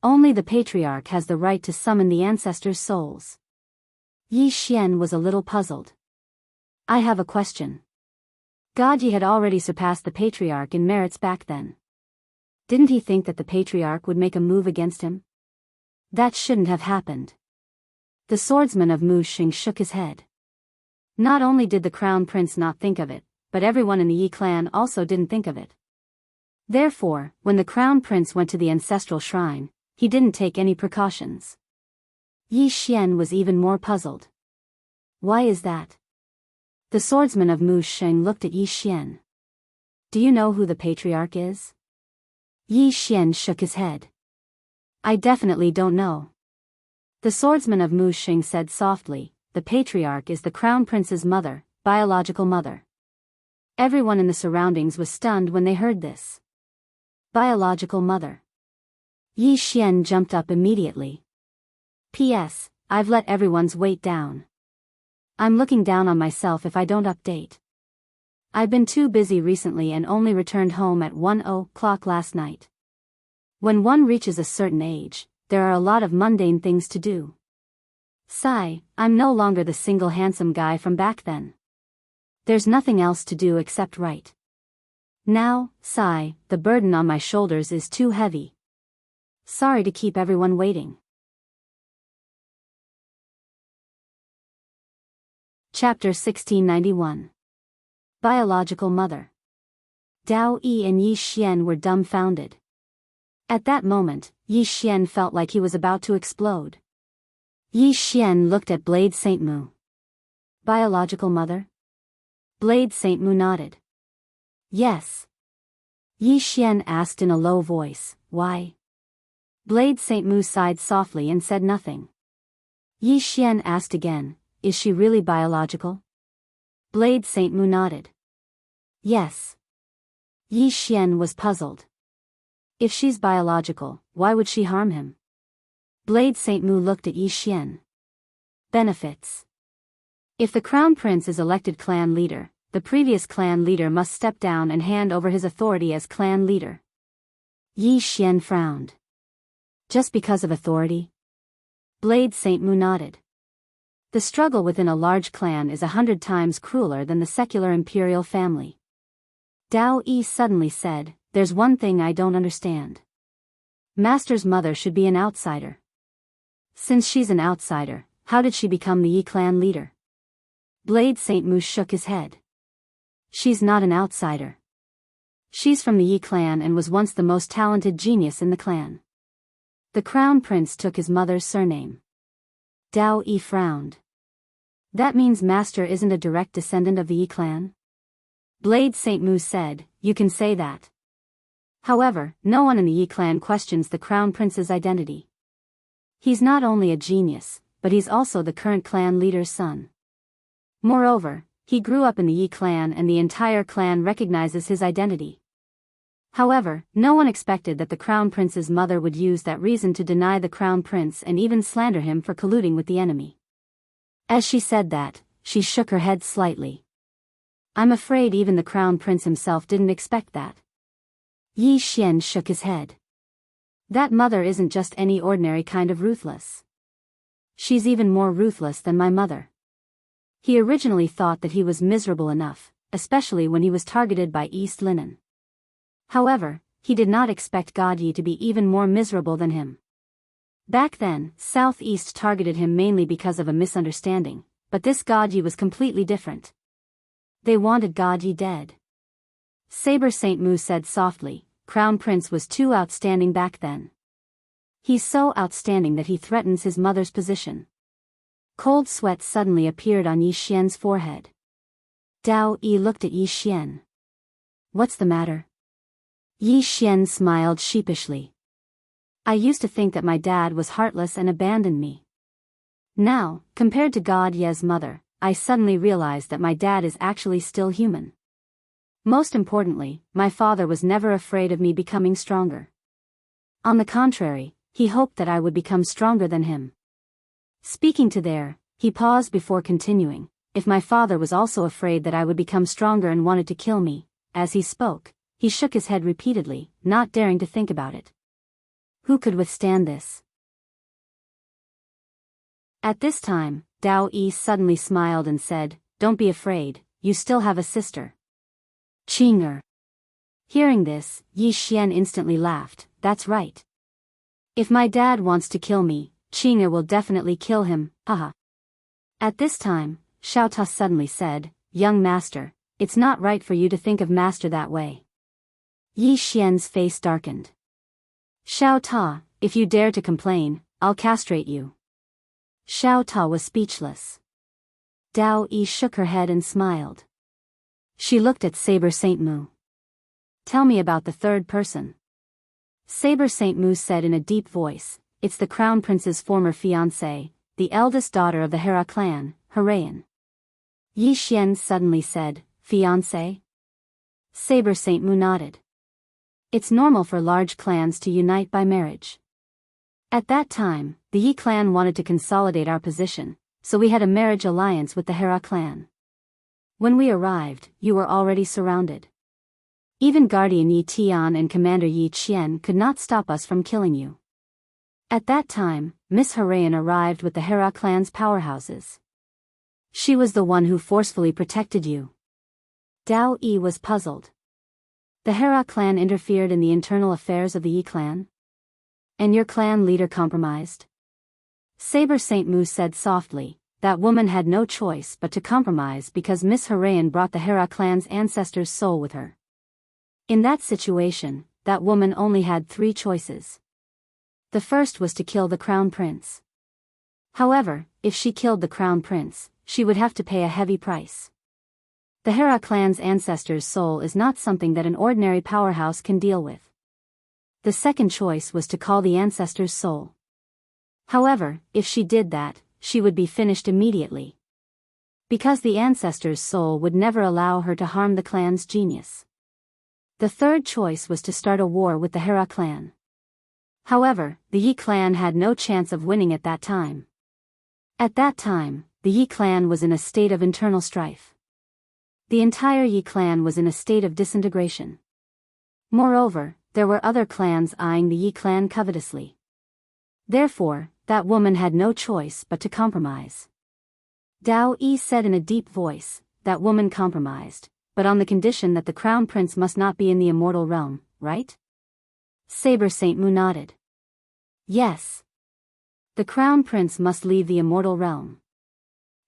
Only the patriarch has the right to summon the ancestors' souls. Yi Xian was a little puzzled. I have a question. God Yi had already surpassed the patriarch in merits back then. Didn't he think that the patriarch would make a move against him? That shouldn't have happened. The swordsman of Mu Sheng shook his head. Not only did the crown prince not think of it, but everyone in the Yi clan also didn't think of it. Therefore, when the crown prince went to the ancestral shrine, he didn't take any precautions. Yi Xian was even more puzzled. Why is that? The swordsman of Mu Sheng looked at Yi Xian. Do you know who the patriarch is? Yi Xian shook his head. I definitely don't know. The swordsman of Mu Sheng said softly, the patriarch is the crown prince's mother, biological mother. Everyone in the surroundings was stunned when they heard this. Biological mother. Yi Xian jumped up immediately. P.S. I've let everyone's weight down. I'm looking down on myself if I don't update. I've been too busy recently and only returned home at 1:00 last night. When one reaches a certain age, there are a lot of mundane things to do. Sigh, I'm no longer the single handsome guy from back then. There's nothing else to do except write. Now, sigh, the burden on my shoulders is too heavy. Sorry to keep everyone waiting. Chapter 1691. Biological Mother. Dao Yi and Yi Xian were dumbfounded. At that moment, Yi Xian felt like he was about to explode. Yi Xian looked at Blade Saint Mu. Biological mother? Blade Saint Mu nodded. Yes. Yi Xian asked in a low voice, why? Blade Saint Mu sighed softly and said nothing. Yi Xian asked again, is she really biological? Blade Saint Mu nodded. Yes. Yi Xian was puzzled. If she's biological, why would she harm him? Blade Saint Mu looked at Yi Xian. Benefits. If the Crown Prince is elected clan leader, the previous clan leader must step down and hand over his authority as clan leader. Yi Xian frowned. Just because of authority? Blade Saint Mu nodded. The struggle within a large clan is 100 times crueler than the secular imperial family. Dao Yi suddenly said, there's one thing I don't understand. Master's mother should be an outsider. Since she's an outsider, how did she become the Yi clan leader? Blade Saint Mu shook his head. She's not an outsider. She's from the Yi clan and was once the most talented genius in the clan. The Crown Prince took his mother's surname. Dao Yi frowned. That means Master isn't a direct descendant of the Yi clan? Blade Saint Mu said, you can say that. However, no one in the Yi clan questions the Crown Prince's identity. He's not only a genius, but he's also the current clan leader's son. Moreover, he grew up in the Yi clan and the entire clan recognizes his identity. However, no one expected that the Crown Prince's mother would use that reason to deny the Crown Prince and even slander him for colluding with the enemy. As she said that, she shook her head slightly. I'm afraid even the Crown Prince himself didn't expect that. Yi Xian shook his head. That mother isn't just any ordinary kind of ruthless. She's even more ruthless than my mother. He originally thought that he was miserable enough, especially when he was targeted by East Linen. However, he did not expect God Yi to be even more miserable than him. Back then, Southeast targeted him mainly because of a misunderstanding, but this God Yi was completely different. They wanted God Yi dead. Saber Saint Mu said softly, Crown Prince was too outstanding back then. He's so outstanding that he threatens his mother's position. Cold sweat suddenly appeared on Yi Xian's forehead. Dao Yi looked at Yi Xian. What's the matter? Yi Xian smiled sheepishly. I used to think that my dad was heartless and abandoned me. Now, compared to God Ye's mother, I suddenly realized that my dad is actually still human. Most importantly, my father was never afraid of me becoming stronger. On the contrary, he hoped that I would become stronger than him. Speaking to there, he paused before continuing, if my father was also afraid that I would become stronger and wanted to kill me. As he spoke, he shook his head repeatedly, not daring to think about it. Who could withstand this? At this time, Dao Yi suddenly smiled and said, don't be afraid, you still have a sister. Qing'er. Hearing this, Yi Xian instantly laughed, that's right. If my dad wants to kill me, Qing'er will definitely kill him, haha. At this time, Xiao Ta suddenly said, young master, it's not right for you to think of master that way. Yi Xian's face darkened. Xiao Ta, if you dare to complain, I'll castrate you. Xiao Ta was speechless. Dao Yi shook her head and smiled. She looked at Saber Saint Mu. Tell me about the third person. Saber Saint Mu said in a deep voice, it's the Crown Prince's former fiancée, the eldest daughter of the Hera clan, Herayan. Yi Xian suddenly said, fiancé? Saber Saint Mu nodded. It's normal for large clans to unite by marriage. At that time, the Yi clan wanted to consolidate our position, so we had a marriage alliance with the Hera clan. When we arrived, you were already surrounded. Even Guardian Yi Tian and Commander Yi Qian could not stop us from killing you. At that time, Miss Harayan arrived with the Hera clan's powerhouses. She was the one who forcefully protected you. Dao Yi was puzzled. The Hera clan interfered in the internal affairs of the Yi clan? And your clan leader compromised? Saber Saint Mu said softly, that woman had no choice but to compromise because Miss Harayan brought the Hera clan's ancestor's soul with her. In that situation, that woman only had 3 choices. The first was to kill the crown prince. However, if she killed the crown prince, she would have to pay a heavy price. The Hera clan's ancestor's soul is not something that an ordinary powerhouse can deal with. The second choice was to call the ancestor's soul. However, if she did that, she would be finished immediately. Because the ancestor's soul would never allow her to harm the clan's genius. The third choice was to start a war with the Hera clan. However, the Yi clan had no chance of winning at that time. At that time, the Yi clan was in a state of internal strife. The entire Yi clan was in a state of disintegration. Moreover, there were other clans eyeing the Yi clan covetously. Therefore, that woman had no choice but to compromise. Dao Yi said in a deep voice, that woman compromised, but on the condition that the crown prince must not be in the immortal realm, right? Saber Saint Mu nodded. Yes. The crown prince must leave the immortal realm.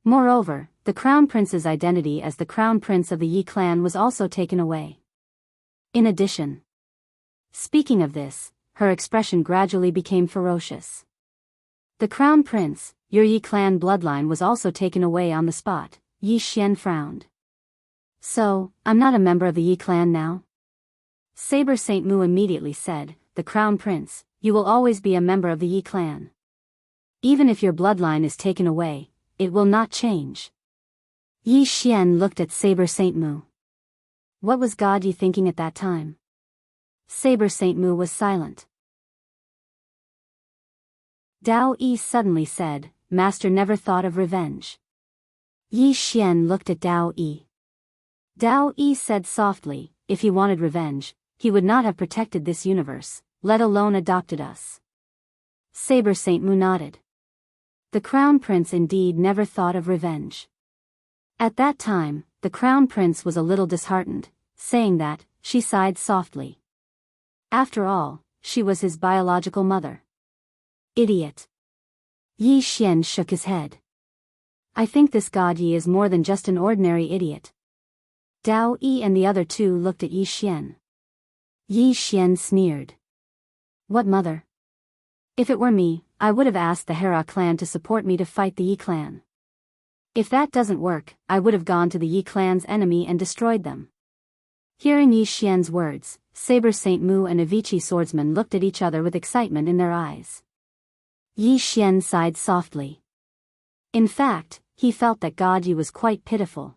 Moreover, the crown prince's identity as the crown prince of the Yi clan was also taken away. In addition. Speaking of this, her expression gradually became ferocious. The crown prince, your Yi clan bloodline was also taken away on the spot. Yi Xian frowned. So, I'm not a member of the Yi clan now? Saber Saint Mu immediately said, the crown prince, you will always be a member of the Yi clan. Even if your bloodline is taken away, it will not change. Yi Xian looked at Saber Saint Mu. What was God Yi thinking at that time? Saber Saint Mu was silent. Dao Yi suddenly said, Master never thought of revenge. Yi Xian looked at Dao Yi. Dao Yi said softly, if he wanted revenge, he would not have protected this universe, let alone adopted us. Saber Saint Mu nodded. The crown prince indeed never thought of revenge. At that time, the crown prince was a little disheartened, saying that, she sighed softly. After all, she was his biological mother. Idiot. Yi Xian shook his head. I think this God Yi is more than just an ordinary idiot. Dao Yi and the other 2 looked at Yi Xian. Yi Xian sneered. What mother? If it were me, I would have asked the Hera clan to support me to fight the Yi clan. If that doesn't work, I would have gone to the Yi clan's enemy and destroyed them. Hearing Yi Xian's words, Saber Saint Mu and Avici swordsman looked at each other with excitement in their eyes. Yi Xian sighed softly. In fact, he felt that God Yi was quite pitiful.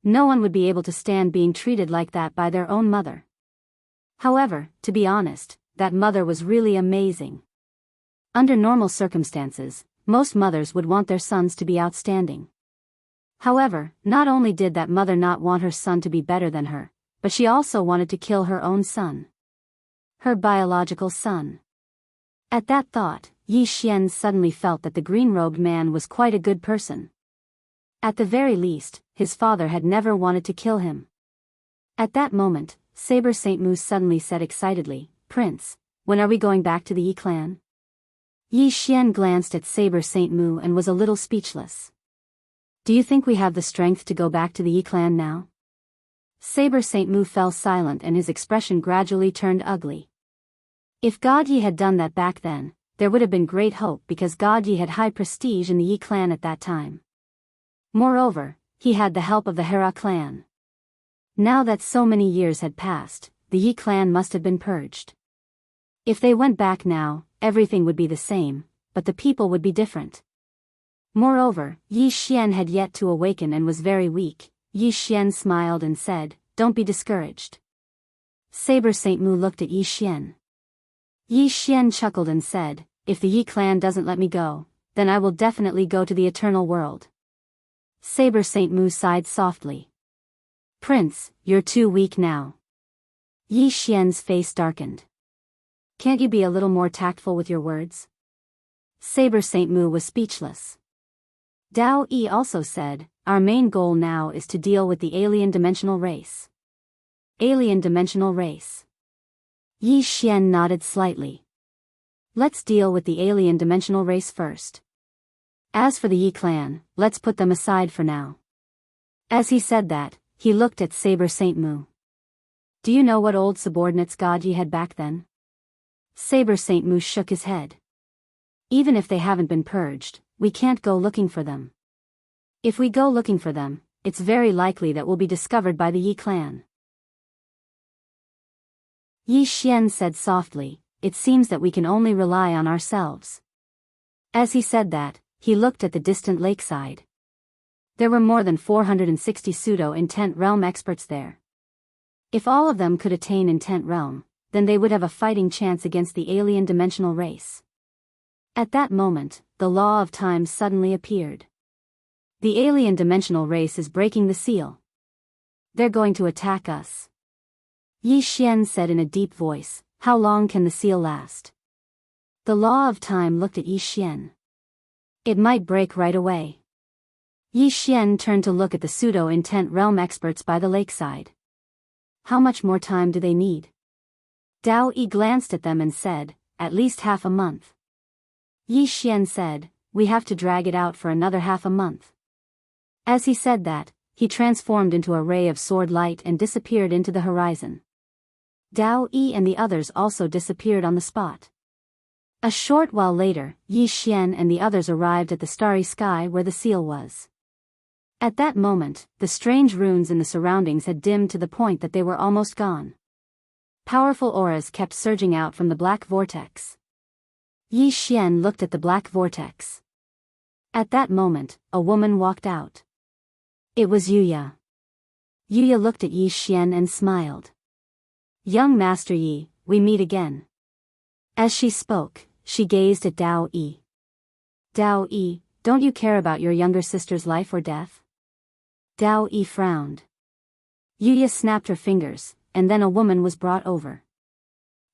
No one would be able to stand being treated like that by their own mother. However, to be honest, that mother was really amazing. Under normal circumstances, most mothers would want their sons to be outstanding. However, not only did that mother not want her son to be better than her, but she also wanted to kill her own son. Her biological son. At that thought, Yi Xian suddenly felt that the green-robed man was quite a good person. At the very least, his father had never wanted to kill him. At that moment, Saber Saint Mu suddenly said excitedly, Prince, when are we going back to the Yi clan? Yi Xian glanced at Saber Saint Mu and was a little speechless. Do you think we have the strength to go back to the Yi clan now? Saber Saint Mu fell silent and his expression gradually turned ugly. If God Yi had done that back then, there would have been great hope because God Yi had high prestige in the Yi clan at that time. Moreover, he had the help of the Hera clan. Now that so many years had passed, the Yi clan must have been purged. If they went back now, everything would be the same, but the people would be different. Moreover, Yi Xian had yet to awaken and was very weak. Yi Xian smiled and said, Don't be discouraged. Saber Saint Mu looked at Yi Xian. Yi Xian chuckled and said, if the Yi clan doesn't let me go, then I will definitely go to the eternal world. Saber Saint Mu sighed softly. Prince, you're too weak now. Yi Xian's face darkened. Can't you be a little more tactful with your words? Saber Saint Mu was speechless. Dao Yi also said, our main goal now is to deal with the alien dimensional race. Alien dimensional race. Yi Xian nodded slightly. Let's deal with the alien dimensional race first. As for the Yi clan, let's put them aside for now. As he said that, he looked at Saber Saint Mu. Do you know what old subordinates God Yi had back then? Saber Saint Mu shook his head. Even if they haven't been purged, we can't go looking for them. If we go looking for them, it's very likely that we'll be discovered by the Yi clan. Yi Xian said softly, it seems that we can only rely on ourselves. As he said that, he looked at the distant lakeside. There were more than 460 pseudo-intent realm experts there. If all of them could attain intent realm, then they would have a fighting chance against the alien dimensional race. At that moment, the law of time suddenly appeared. The alien dimensional race is breaking the seal. They're going to attack us. Yi Xian said in a deep voice, how long can the seal last? The law of time looked at Yi Xian. It might break right away. Yi Xian turned to look at the pseudo-intent realm experts by the lakeside. How much more time do they need? Dao Yi glanced at them and said, at least half a month. Yi Xian said, we have to drag it out for another half a month. As he said that, he transformed into a ray of sword light and disappeared into the horizon. Dao Yi and the others also disappeared on the spot. A short while later, Yi Xian and the others arrived at the starry sky where the seal was. At that moment, the strange runes in the surroundings had dimmed to the point that they were almost gone. Powerful auras kept surging out from the black vortex. Yi Xian looked at the black vortex. At that moment, a woman walked out. It was Yuya. Yuya looked at Yi Xian and smiled. Young Master Yi, we meet again. As she spoke, she gazed at Dao Yi. Dao Yi, don't you care about your younger sister's life or death? Dao Yi frowned. Yuya snapped her fingers, and then a woman was brought over.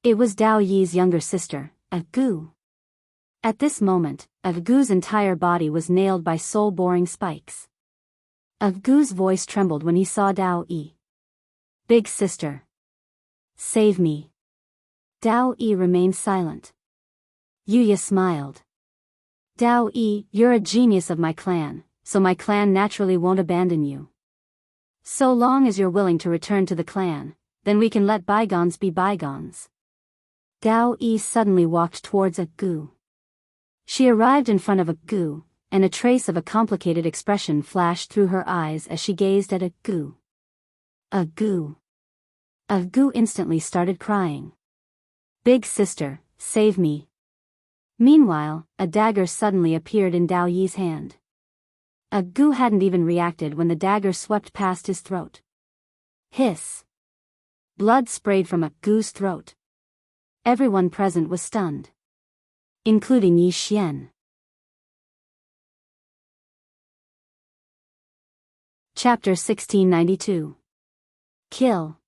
It was Dao Yi's younger sister, Gu. At this moment, Gu's entire body was nailed by soul-boring spikes. Gu's voice trembled when he saw Dao Yi. Big sister. Save me. Dao Yi remained silent. Yuya smiled. Dao Yi, you're a genius of my clan, so my clan naturally won't abandon you. So long as you're willing to return to the clan, then we can let bygones be bygones. Dao Yi suddenly walked towards Gu. She arrived in front of Gu, and a trace of a complicated expression flashed through her eyes as she gazed at Gu. Gu. Gu instantly started crying. Big sister, save me. Meanwhile, a dagger suddenly appeared in Dao Yi's hand. Gu hadn't even reacted when the dagger swept past his throat. Hiss. Blood sprayed from Gu's throat. Everyone present was stunned. Including Yi Xian. Chapter 1692. Kill.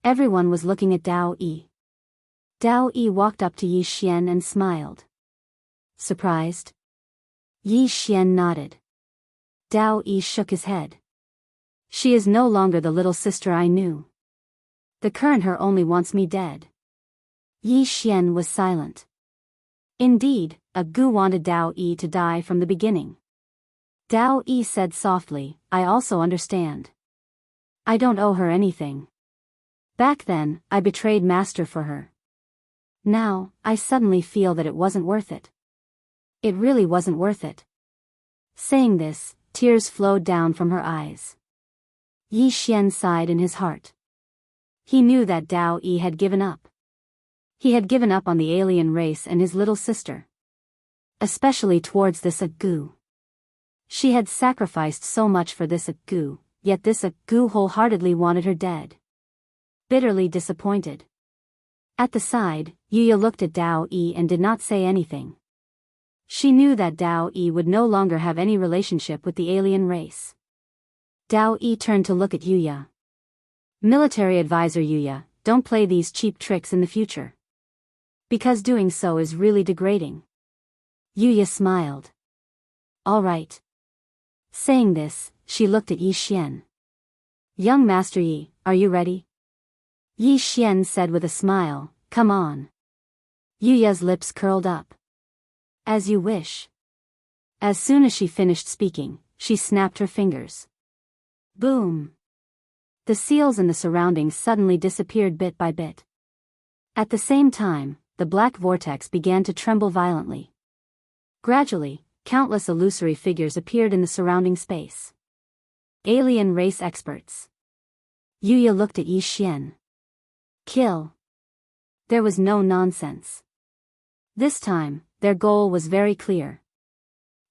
Everyone was looking at Dao Yi. Dao Yi walked up to Yi Xian and smiled. Surprised? Yi Xian nodded. Dao Yi shook his head. She is no longer the little sister I knew. The current her only wants me dead. Yi Xian was silent. Indeed, Gu wanted Dao Yi to die from the beginning. Dao Yi said softly, I also understand. I don't owe her anything. Back then, I betrayed Master for her. Now, I suddenly feel that it wasn't worth it. It really wasn't worth it. Saying this, tears flowed down from her eyes. Yi Xian sighed in his heart. He knew that Dao Yi had given up. He had given up on the alien race and his little sister. Especially towards this Gu. She had sacrificed so much for this Gu, yet this Gu wholeheartedly wanted her dead. Bitterly disappointed. At the side, Yuya looked at Dao Yi and did not say anything. She knew that Dao Yi would no longer have any relationship with the alien race. Dao Yi turned to look at Yuya. Military advisor Yuya, don't play these cheap tricks in the future. Because doing so is really degrading. Yuya smiled. All right. Saying this, she looked at Yi Xian. Young Master Yi, are you ready? Yi Xian said with a smile, come on. Yuya's lips curled up. As you wish. As soon as she finished speaking, she snapped her fingers. Boom. The seals in the surroundings suddenly disappeared bit by bit. At the same time, the black vortex began to tremble violently. Gradually, countless illusory figures appeared in the surrounding space. Alien race experts. Yuya looked at Yi Xian. Kill. There was no nonsense. This time, their goal was very clear.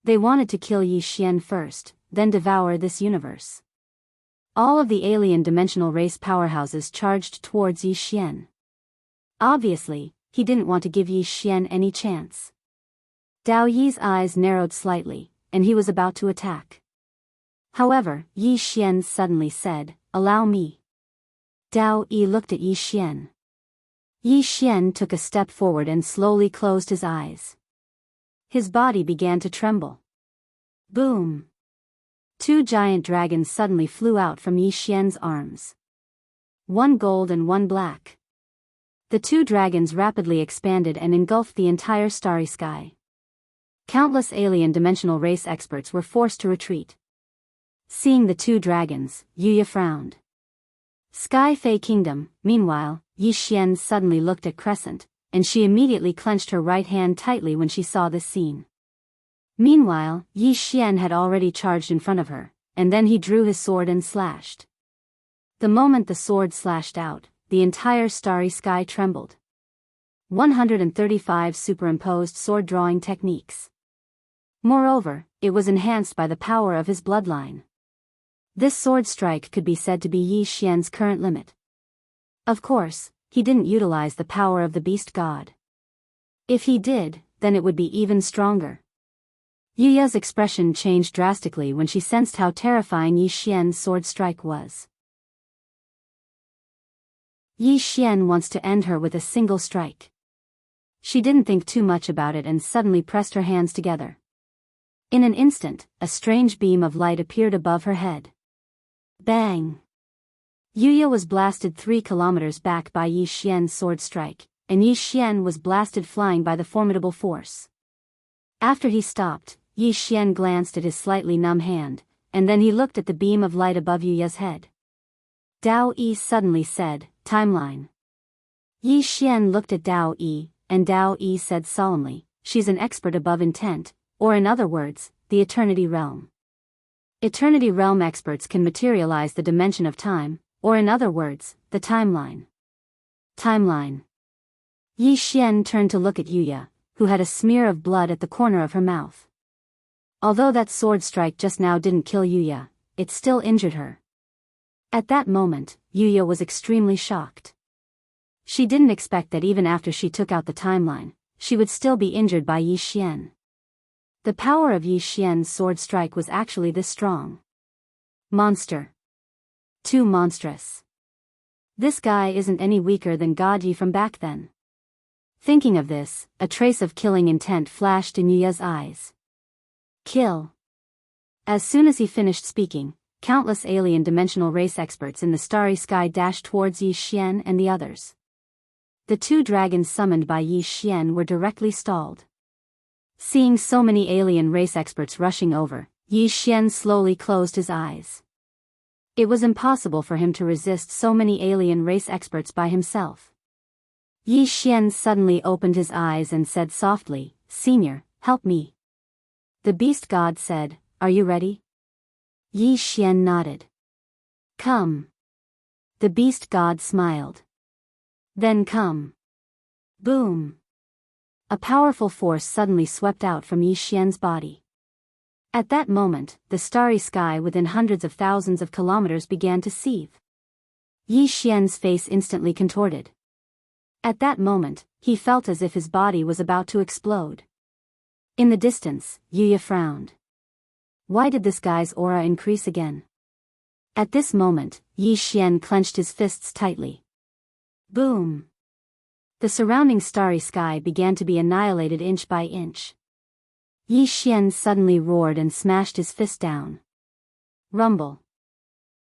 They wanted to kill Yi Xian first, then devour this universe. All of the alien dimensional race powerhouses charged towards Yi Xian. Obviously, he didn't want to give Yi Xian any chance. Dao Yi's eyes narrowed slightly, and he was about to attack. However, Yi Xian suddenly said, allow me. Dao Yi looked at Yi Xian. Yi Xian took a step forward and slowly closed his eyes. His body began to tremble. Boom! Two giant dragons suddenly flew out from Yi Xian's arms. One gold and one black. The two dragons rapidly expanded and engulfed the entire starry sky. Countless alien dimensional race experts were forced to retreat. Seeing the two dragons, Yuya frowned. Sky Fei Kingdom, meanwhile, Yi Xian suddenly looked at Crescent, and she immediately clenched her right hand tightly when she saw this scene. Meanwhile, Yi Xian had already charged in front of her, and then he drew his sword and slashed. The moment the sword slashed out, the entire starry sky trembled. 135 superimposed sword-drawing techniques. Moreover, it was enhanced by the power of his bloodline. This sword strike could be said to be Yi Xian's current limit. Of course, he didn't utilize the power of the beast god. If he did, then it would be even stronger. Yuya's expression changed drastically when she sensed how terrifying Yi Xian's sword strike was. Yi Xian wants to end her with a single strike. She didn't think too much about it and suddenly pressed her hands together. In an instant, a strange beam of light appeared above her head. Bang! Yuya was blasted 3 kilometers back by Yi Xian's sword strike, and Yi Xian was blasted flying by the formidable force. After he stopped, Yi Xian glanced at his slightly numb hand, and then he looked at the beam of light above Yuya's head. Dao Yi suddenly said, timeline. Yi Xian looked at Dao Yi, and Dao Yi said solemnly, she's an expert above intent, or in other words, the Eternity Realm. Eternity Realm experts can materialize the dimension of time, or in other words, the timeline. Timeline. Yi Xian turned to look at Yuya, who had a smear of blood at the corner of her mouth. Although that sword strike just now didn't kill Yuya, it still injured her. At that moment, Yuya was extremely shocked. She didn't expect that even after she took out the timeline, she would still be injured by Yi Xian. The power of Yi Xian's sword strike was actually this strong. Monster. Too monstrous. This guy isn't any weaker than God Yi from back then. Thinking of this, a trace of killing intent flashed in Yuya's eyes. Kill. As soon as he finished speaking, countless alien dimensional race experts in the starry sky dashed towards Yi Xian and the others. The 2 dragons summoned by Yi Xian were directly stalled. Seeing so many alien race experts rushing over, Yi Xian slowly closed his eyes. It was impossible for him to resist so many alien race experts by himself. Yi Xian suddenly opened his eyes and said softly, Senior, help me. The beast god said, are you ready? Yi Xian nodded. Come. The beast god smiled. Then come. Boom. A powerful force suddenly swept out from Yi Xian's body. At that moment, the starry sky within hundreds of thousands of kilometers began to seethe. Yi Xian's face instantly contorted. At that moment, He felt as if his body was about to explode. In the distance, Yuya frowned. Why did this guy's aura increase again? At this moment, Yi Xian clenched his fists tightly. Boom! The surrounding starry sky began to be annihilated inch by inch. Yi Xian suddenly roared and smashed his fist down. Rumble.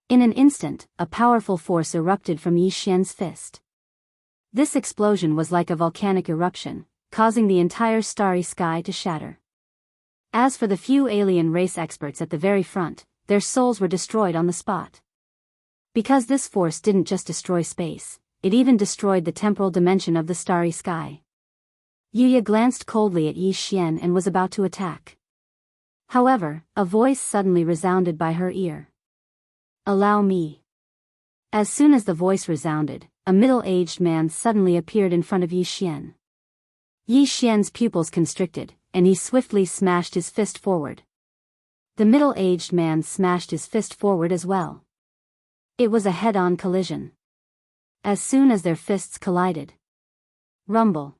In an instant, a powerful force erupted from Yi Xian's fist. This explosion was like a volcanic eruption, causing the entire starry sky to shatter. As for the few alien race experts at the very front, their souls were destroyed on the spot. Because this force didn't just destroy space, it even destroyed the temporal dimension of the starry sky. Yuya glanced coldly at Yi Xian and was about to attack. However, a voice suddenly resounded by her ear. Allow me. As soon as the voice resounded, a middle-aged man suddenly appeared in front of Yi Xian. Yi Xian's pupils constricted, and he swiftly smashed his fist forward. The middle-aged man smashed his fist forward as well. It was a head-on collision. As soon as their fists collided. Rumble.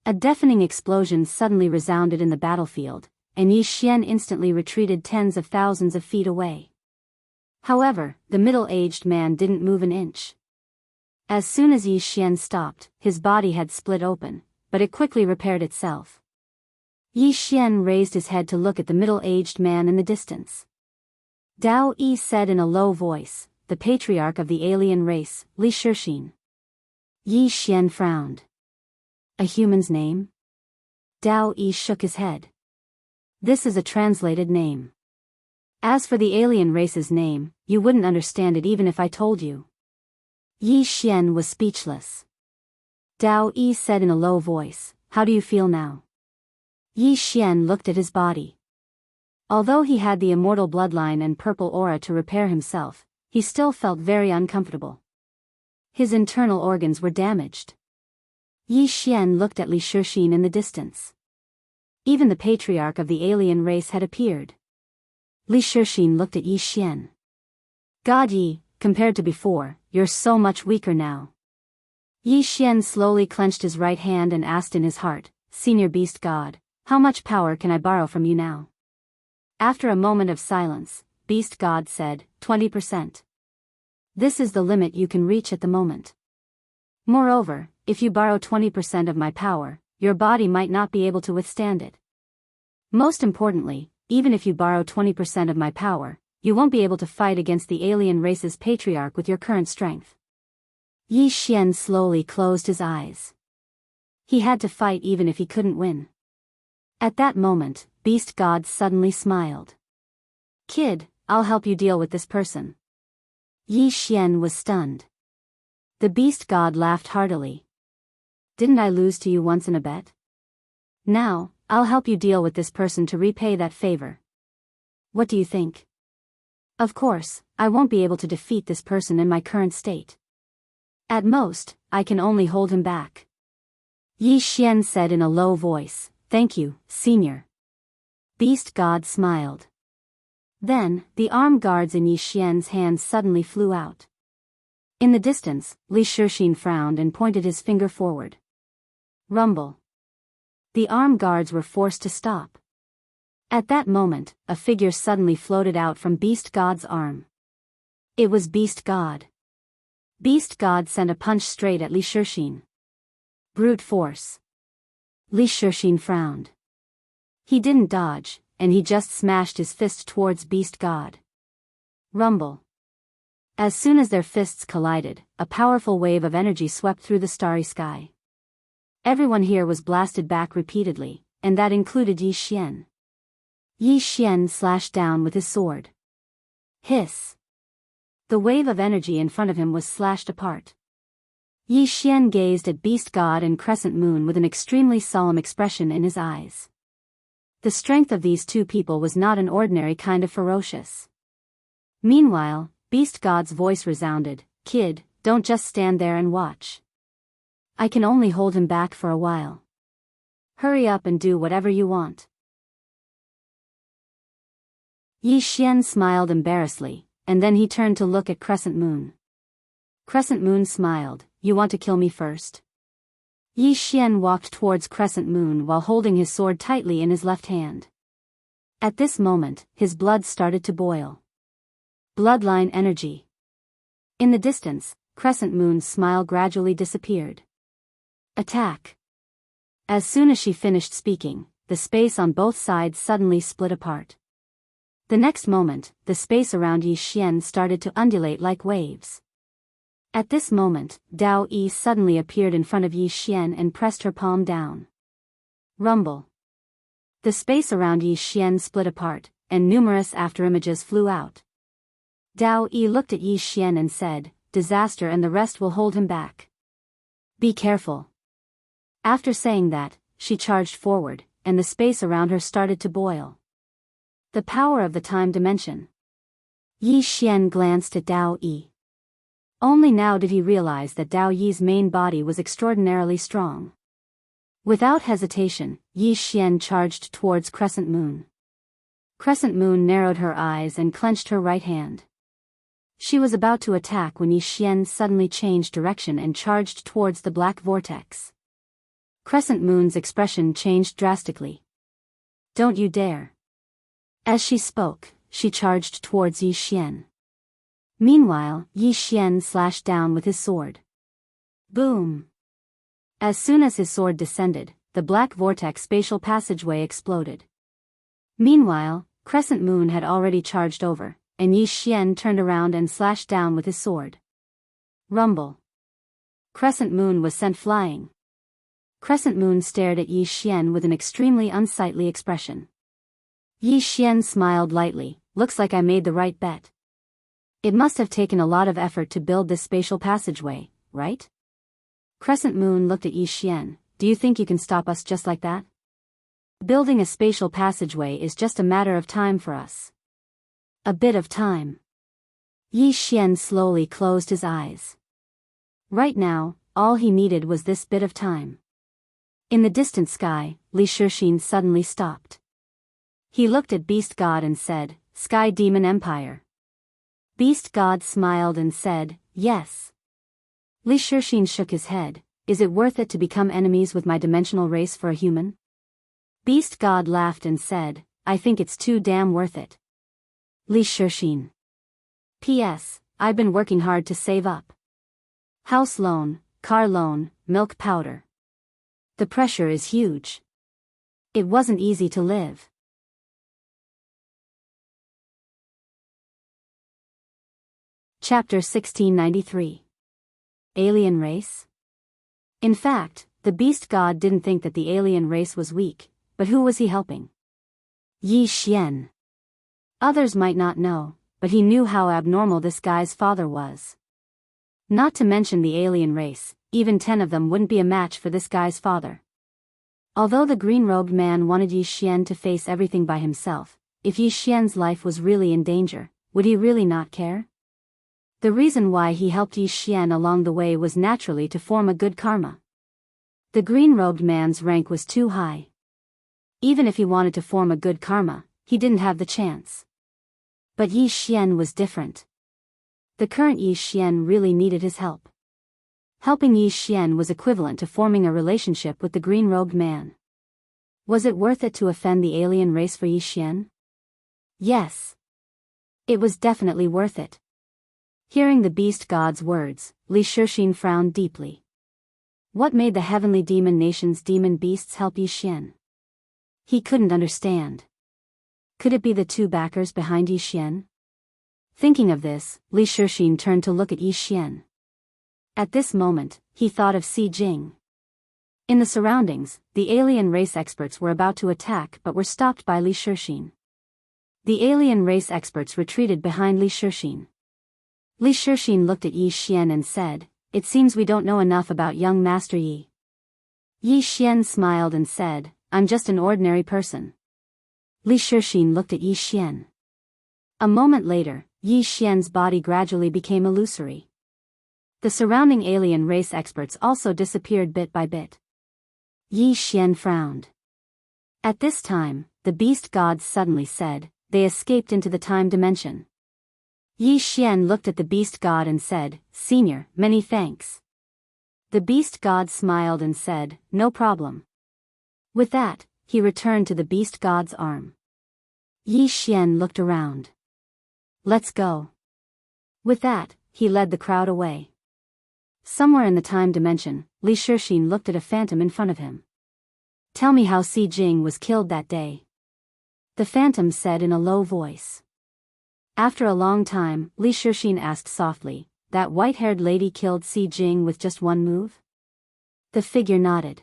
A deafening explosion suddenly resounded in the battlefield, and Yi Xian instantly retreated tens of thousands of feet away. However, the middle-aged man didn't move an inch. As soon as Yi Xian stopped, his body had split open, but it quickly repaired itself. Yi Xian raised his head to look at the middle-aged man in the distance. Dao Yi said in a low voice, the patriarch of the alien race, Li Shixin. Yi Xian frowned. A human's name? Dao Yi shook his head. This is a translated name. As for the alien race's name, you wouldn't understand it even if I told you. Yi Xian was speechless. Dao Yi said in a low voice, how do you feel now? Yi Xian looked at his body. Although he had the immortal bloodline and purple aura to repair himself, he still felt very uncomfortable. His internal organs were damaged. Yi Xian looked at Li Shixin in the distance. Even the patriarch of the alien race had appeared. Li Shixin looked at Yi Xian. God Yi, compared to before, you're so much weaker now. Yi Xian slowly clenched his right hand and asked in his heart, Senior Beast God, how much power can I borrow from you now? After a moment of silence, Beast God said, 20%. This is the limit you can reach at the moment. Moreover, if you borrow 20% of my power, your body might not be able to withstand it. Most importantly, even if you borrow 20% of my power, you won't be able to fight against the alien race's patriarch with your current strength. Yi Xian slowly closed his eyes. He had to fight even if he couldn't win. At that moment, Beast God suddenly smiled. Kid, I'll help you deal with this person. Yi Xian was stunned. The Beast God laughed heartily. Didn't I lose to you once in a bet? Now, I'll help you deal with this person to repay that favor. What do you think? Of course, I won't be able to defeat this person in my current state. At most, I can only hold him back. Yi Xian said in a low voice, thank you, Senior. Beast God smiled. Then, the arm guards in Yi Xian's hands suddenly flew out. In the distance, Li Shixin frowned and pointed his finger forward. Rumble. The arm guards were forced to stop. At that moment, a figure suddenly floated out from Beast God's arm. It was Beast God. Beast God sent a punch straight at Li Shixin. Brute force. Li Shixin frowned. He didn't dodge, and he just smashed his fist towards Beast God. Rumble. As soon as their fists collided, a powerful wave of energy swept through the starry sky. Everyone here was blasted back repeatedly, and that included Yi Xian. Yi Xian slashed down with his sword. Hiss. The wave of energy in front of him was slashed apart. Yi Xian gazed at Beast God and Crescent Moon with an extremely solemn expression in his eyes. The strength of these two people was not an ordinary kind of ferocious. Meanwhile, Beast God's voice resounded, Kid, don't just stand there and watch. I can only hold him back for a while. Hurry up and do whatever you want. Yi Xian smiled embarrassedly, and then he turned to look at Crescent Moon. Crescent Moon smiled. You want to kill me first? Yi Xian walked towards Crescent Moon while holding his sword tightly in his left hand. At this moment, his blood started to boil. Bloodline energy. In the distance, Crescent Moon's smile gradually disappeared. Attack. As soon as she finished speaking, the space on both sides suddenly split apart. The next moment, the space around Yi Xian started to undulate like waves. At this moment, Dao Yi suddenly appeared in front of Yi Xian and pressed her palm down. Rumble. The space around Yi Xian split apart, and numerous afterimages flew out. Dao Yi looked at Yi Xian and said, "Disaster and the rest will hold him back. Be careful." After saying that, she charged forward, and the space around her started to boil. The power of the time dimension. Yi Xian glanced at Dao Yi. Only now did he realize that Dao Yi's main body was extraordinarily strong. Without hesitation, Yi Xian charged towards Crescent Moon. Crescent Moon narrowed her eyes and clenched her right hand. She was about to attack when Yi Xian suddenly changed direction and charged towards the black vortex. Crescent Moon's expression changed drastically. "Don't you dare." As she spoke, she charged towards Yi Xian. Meanwhile, Yi Xian slashed down with his sword. Boom! As soon as his sword descended, the black vortex spatial passageway exploded. Meanwhile, Crescent Moon had already charged over, and Yi Xian turned around and slashed down with his sword. Rumble! Crescent Moon was sent flying. Crescent Moon stared at Yi Xian with an extremely unsightly expression. Yi Xian smiled lightly. "Looks like I made the right bet. It must have taken a lot of effort to build this spatial passageway, right?" Crescent Moon looked at Yi Xian. "Do you think you can stop us just like that? Building a spatial passageway is just a matter of time for us." A bit of time. Yi Xian slowly closed his eyes. Right now, all he needed was this bit of time. In the distant sky, Li Shixin suddenly stopped. He looked at Beast God and said, "Sky Demon Empire." Beast God smiled and said, "Yes." Li Shixin shook his head. "Is it worth it to become enemies with my dimensional race for a human?" Beast God laughed and said, "I think it's too damn worth it." Li Shixin. P.S. I've been working hard to save up. House loan, car loan, milk powder. The pressure is huge. It wasn't easy to live. Chapter 1693. Alien Race? In fact, the Beast God didn't think that the alien race was weak, but who was he helping? Yi Xian. Others might not know, but he knew how abnormal this guy's father was. Not to mention the alien race, even 10 of them wouldn't be a match for this guy's father. Although the green-robed man wanted Yi Xian to face everything by himself, if Yi Xian's life was really in danger, would he really not care? The reason why he helped Yi Xian along the way was naturally to form a good karma. The green-robed man's rank was too high. Even if he wanted to form a good karma, he didn't have the chance. But Yi Xian was different. The current Yi Xian really needed his help. Helping Yi Xian was equivalent to forming a relationship with the green-robed man. Was it worth it to offend the alien race for Yi Xian? Yes. It was definitely worth it. Hearing the Beast God's words, Li Shixin frowned deeply. What made the heavenly demon nation's demon beasts help Yi Xian? He couldn't understand. Could it be the 2 backers behind Yi Xian? Thinking of this, Li Shixin turned to look at Yi Xian. At this moment, he thought of Si Jing. In the surroundings, the alien race experts were about to attack but were stopped by Li Shixin. The alien race experts retreated behind Li Shixin. Li Shixin looked at Yi Xian and said, "It seems we don't know enough about young Master Yi." Yi Xian smiled and said, "I'm just an ordinary person." Li Shixin looked at Yi Xian. A moment later, Yi Xian's body gradually became illusory. The surrounding alien race experts also disappeared bit by bit. Yi Xian frowned. At this time, the Beast Gods suddenly said, "They escaped into the time dimension." Yi Xian looked at the beast god and said, "Senior, many thanks." The beast god smiled and said, "No problem." With that, he returned to the beast god's arm. Yi Xian looked around. "Let's go." With that, he led the crowd away. Somewhere in the time dimension, Li Shixin looked at a phantom in front of him. "Tell me how Si Jing was killed that day." The phantom said in a low voice. After a long time, Li Shixin asked softly, "That white-haired lady killed Si Jing with just one move?" The figure nodded.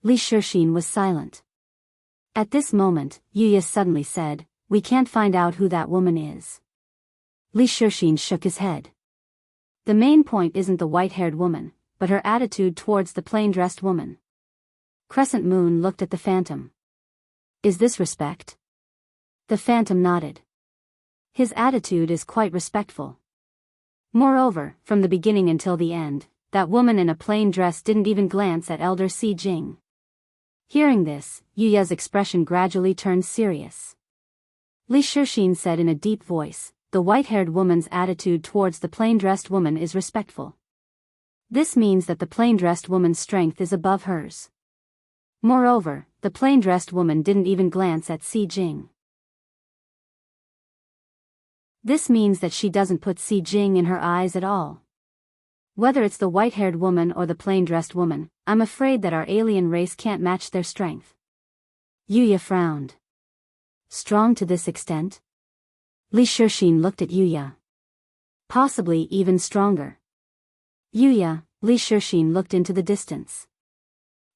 Li Shixin was silent. At this moment, Yuya suddenly said, "We can't find out who that woman is." Li Shixin shook his head. The main point isn't the white-haired woman, but her attitude towards the plain-dressed woman. Crescent Moon looked at the phantom. "Is this respect?" The phantom nodded. "His attitude is quite respectful. Moreover, from the beginning until the end, that woman in a plain dress didn't even glance at Elder Si Jing." Hearing this, Yuya's expression gradually turned serious. Li Shixin said in a deep voice, "The white-haired woman's attitude towards the plain-dressed woman is respectful. This means that the plain-dressed woman's strength is above hers. Moreover, the plain-dressed woman didn't even glance at Si Jing. This means that she doesn't put Si Jing in her eyes at all. Whether it's the white-haired woman or the plain-dressed woman, I'm afraid that our alien race can't match their strength." Yuya frowned. "Strong to this extent?" Li Shixin looked at Yuya. "Possibly even stronger." Yuya, Li Shixin looked into the distance.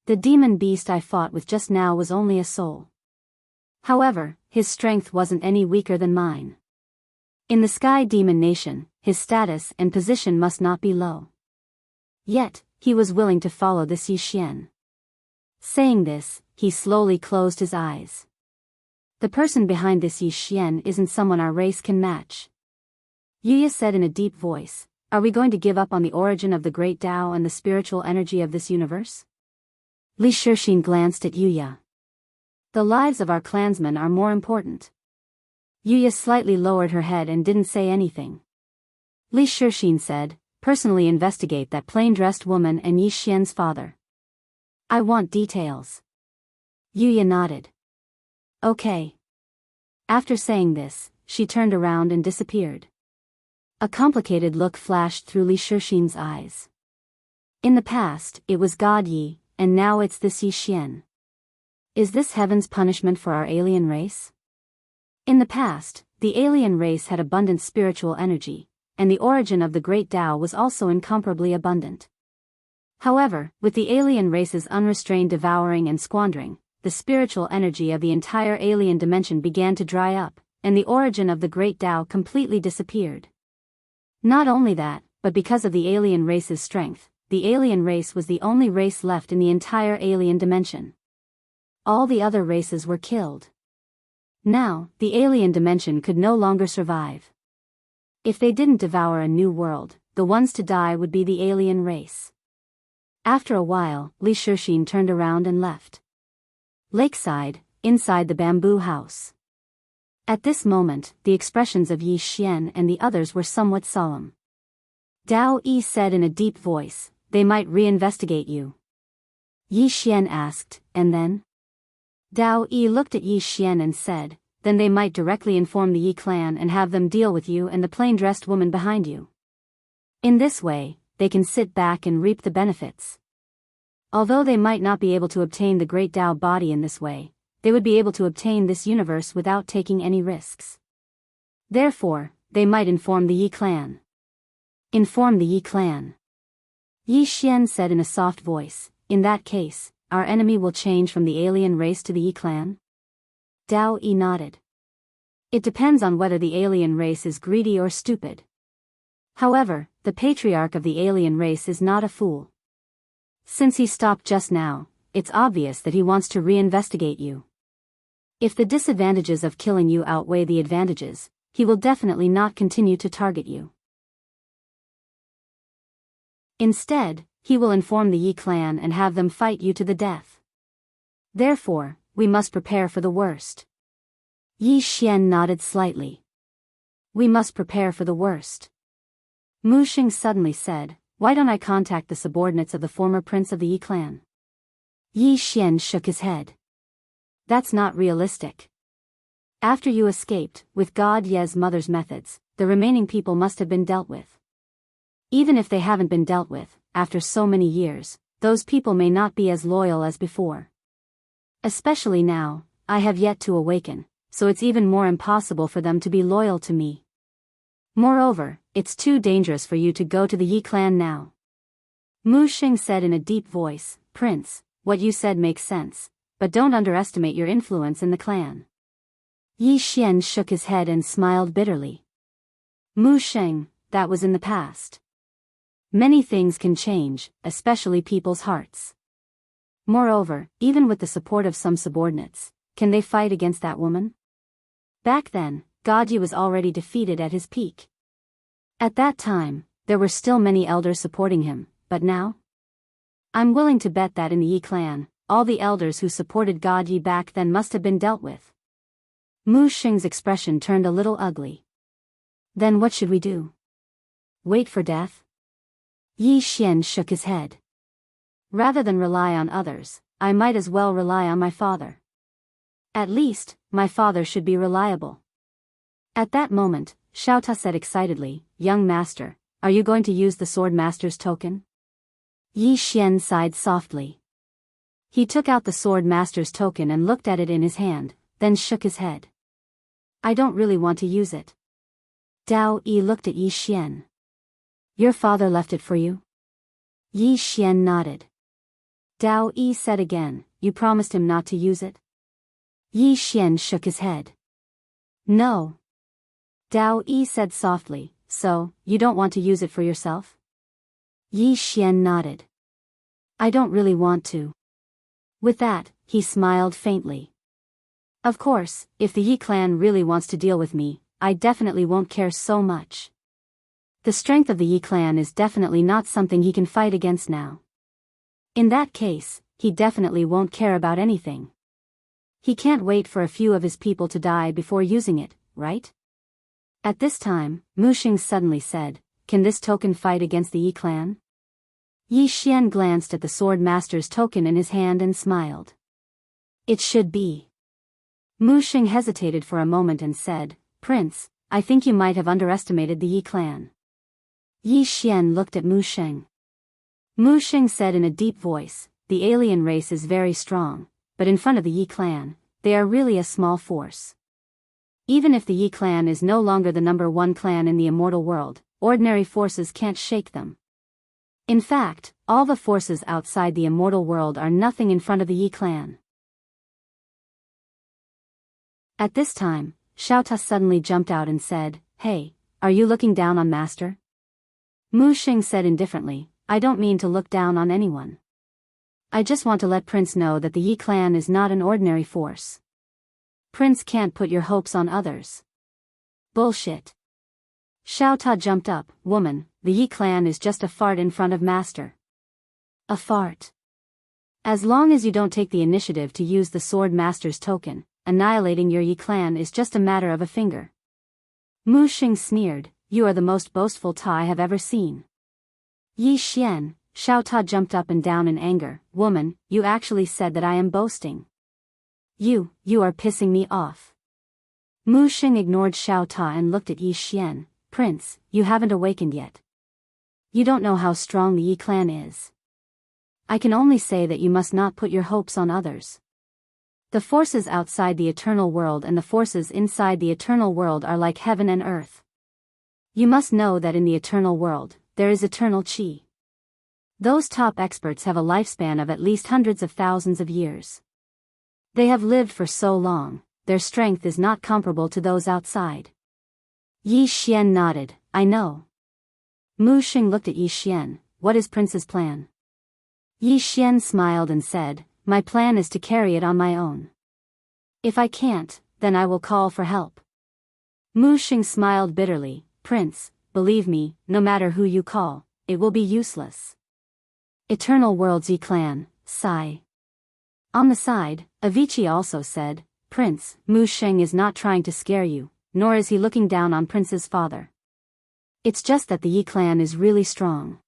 "The demon beast I fought with just now was only a soul. However, his strength wasn't any weaker than mine. In the Sky Demon Nation, his status and position must not be low. Yet, he was willing to follow this Yi Xian." Saying this, he slowly closed his eyes. "The person behind this Yi Xian isn't someone our race can match." Yuya said in a deep voice, "Are we going to give up on the origin of the great Tao and the spiritual energy of this universe?" Li Shixin glanced at Yuya. "The lives of our clansmen are more important." Yuya slightly lowered her head and didn't say anything. Li Shixin said, "Personally investigate that plain-dressed woman and Yi Xian's father. I want details." Yuya nodded. "Okay." After saying this, she turned around and disappeared. A complicated look flashed through Li Shixin's eyes. In the past, it was God Yi, and now it's this Yi Xian. Is this heaven's punishment for our alien race? In the past, the alien race had abundant spiritual energy, and the origin of the great Tao was also incomparably abundant. However, with the alien race's unrestrained devouring and squandering, the spiritual energy of the entire alien dimension began to dry up, and the origin of the great Tao completely disappeared. Not only that, but because of the alien race's strength, the alien race was the only race left in the entire alien dimension. All the other races were killed. Now, the alien dimension could no longer survive. If they didn't devour a new world, the ones to die would be the alien race. After a while, Li Shixin turned around and left. Lakeside, inside the bamboo house. At this moment, the expressions of Yi Xian and the others were somewhat solemn. Dao Yi said in a deep voice, "They might reinvestigate you." Yi Xian asked, "And then?" Dao Yi looked at Yi Xian and said, "Then they might directly inform the Yi clan and have them deal with you and the plain-dressed woman behind you. In this way, they can sit back and reap the benefits. Although they might not be able to obtain the great Tao body in this way, they would be able to obtain this universe without taking any risks. Therefore, they might inform the Yi clan." "Inform the Yi clan." Yi Xian said in a soft voice, "In that case, our enemy will change from the alien race to the Yi clan?" Dao Yi nodded. "It depends on whether the alien race is greedy or stupid. However, the patriarch of the alien race is not a fool. Since he stopped just now, it's obvious that he wants to reinvestigate you. If the disadvantages of killing you outweigh the advantages, he will definitely not continue to target you. Instead, he will inform the Yi clan and have them fight you to the death. Therefore, we must prepare for the worst." Yi Xian nodded slightly. We must prepare for the worst. Mu Xing suddenly said, why don't I contact the subordinates of the former prince of the Yi clan? Yi Xian shook his head. That's not realistic. After you escaped, with God Ye's mother's methods, the remaining people must have been dealt with. Even if they haven't been dealt with, after so many years, those people may not be as loyal as before. Especially now, I have yet to awaken, so it's even more impossible for them to be loyal to me. Moreover, it's too dangerous for you to go to the Yi clan now. Mu Xing said in a deep voice, Prince, what you said makes sense, but don't underestimate your influence in the clan. Yi Xian shook his head and smiled bitterly. Mu Xing, that was in the past. Many things can change, especially people's hearts. Moreover, even with the support of some subordinates, can they fight against that woman? Back then, God Yi was already defeated at his peak. At that time, there were still many elders supporting him, but now? I'm willing to bet that in the Yi clan, all the elders who supported God Yi back then must have been dealt with. Mu Xing's expression turned a little ugly. Then what should we do? Wait for death? Yi Xian shook his head. Rather than rely on others, I might as well rely on my father. At least, my father should be reliable. At that moment, Xiao Ta said excitedly, Young master, are you going to use the sword master's token? Yi Xian sighed softly. He took out the sword master's token and looked at it in his hand, then shook his head. I don't really want to use it. Dao Yi looked at Yi Xian. Your father left it for you? Yi Xian nodded. Dao Yi said again, you promised him not to use it? Yi Xian shook his head. No. Dao Yi said softly, so, you don't want to use it for yourself? Yi Xian nodded. I don't really want to. With that, he smiled faintly. Of course, if the Yi clan really wants to deal with me, I definitely won't care so much. The strength of the Yi clan is definitely not something he can fight against now. In that case, he definitely won't care about anything. He can't wait for a few of his people to die before using it, right? At this time, Mu Xing suddenly said, can this token fight against the Yi clan? Yi Xian glanced at the sword master's token in his hand and smiled. It should be. Mu Xing hesitated for a moment and said, Prince, I think you might have underestimated the Yi clan. Yi Xian looked at Mu Xing. Mu Xing said in a deep voice, the alien race is very strong, but in front of the Yi clan, they are really a small force. Even if the Yi clan is no longer the #1 clan in the immortal world, ordinary forces can't shake them. In fact, all the forces outside the immortal world are nothing in front of the Yi clan. At this time, Xiao Ta suddenly jumped out and said, Hey, are you looking down on Master? Mu Xing said indifferently, I don't mean to look down on anyone. I just want to let Prince know that the Yi clan is not an ordinary force. Prince can't put your hopes on others. Bullshit. Xiao Ta jumped up, woman, the Yi clan is just a fart in front of Master. A fart. As long as you don't take the initiative to use the sword master's token, annihilating your Yi clan is just a matter of a finger. Mu Xing sneered, you are the most boastful Ta I have ever seen. Yi Xian, Xiao Ta jumped up and down in anger, woman, you actually said that I am boasting. You are pissing me off. Mu Xing ignored Xiao Ta and looked at Yi Xian, Prince, you haven't awakened yet. You don't know how strong the Yi clan is. I can only say that you must not put your hopes on others. The forces outside the eternal world and the forces inside the eternal world are like heaven and earth. You must know that in the eternal world, there is eternal qi. Those top experts have a lifespan of at least hundreds of thousands of years. They have lived for so long, their strength is not comparable to those outside. Yi Xian nodded, I know. Mu Xing looked at Yi Xian, what is Prince's plan? Yi Xian smiled and said, my plan is to carry it on my own. If I can't, then I will call for help. Mu Xing smiled bitterly, Prince, believe me, no matter who you call, it will be useless. Eternal World's Yi clan, sigh. On the side, Avicii also said, Prince, Mu Xing is not trying to scare you, nor is he looking down on Prince's father. It's just that the Yi clan is really strong.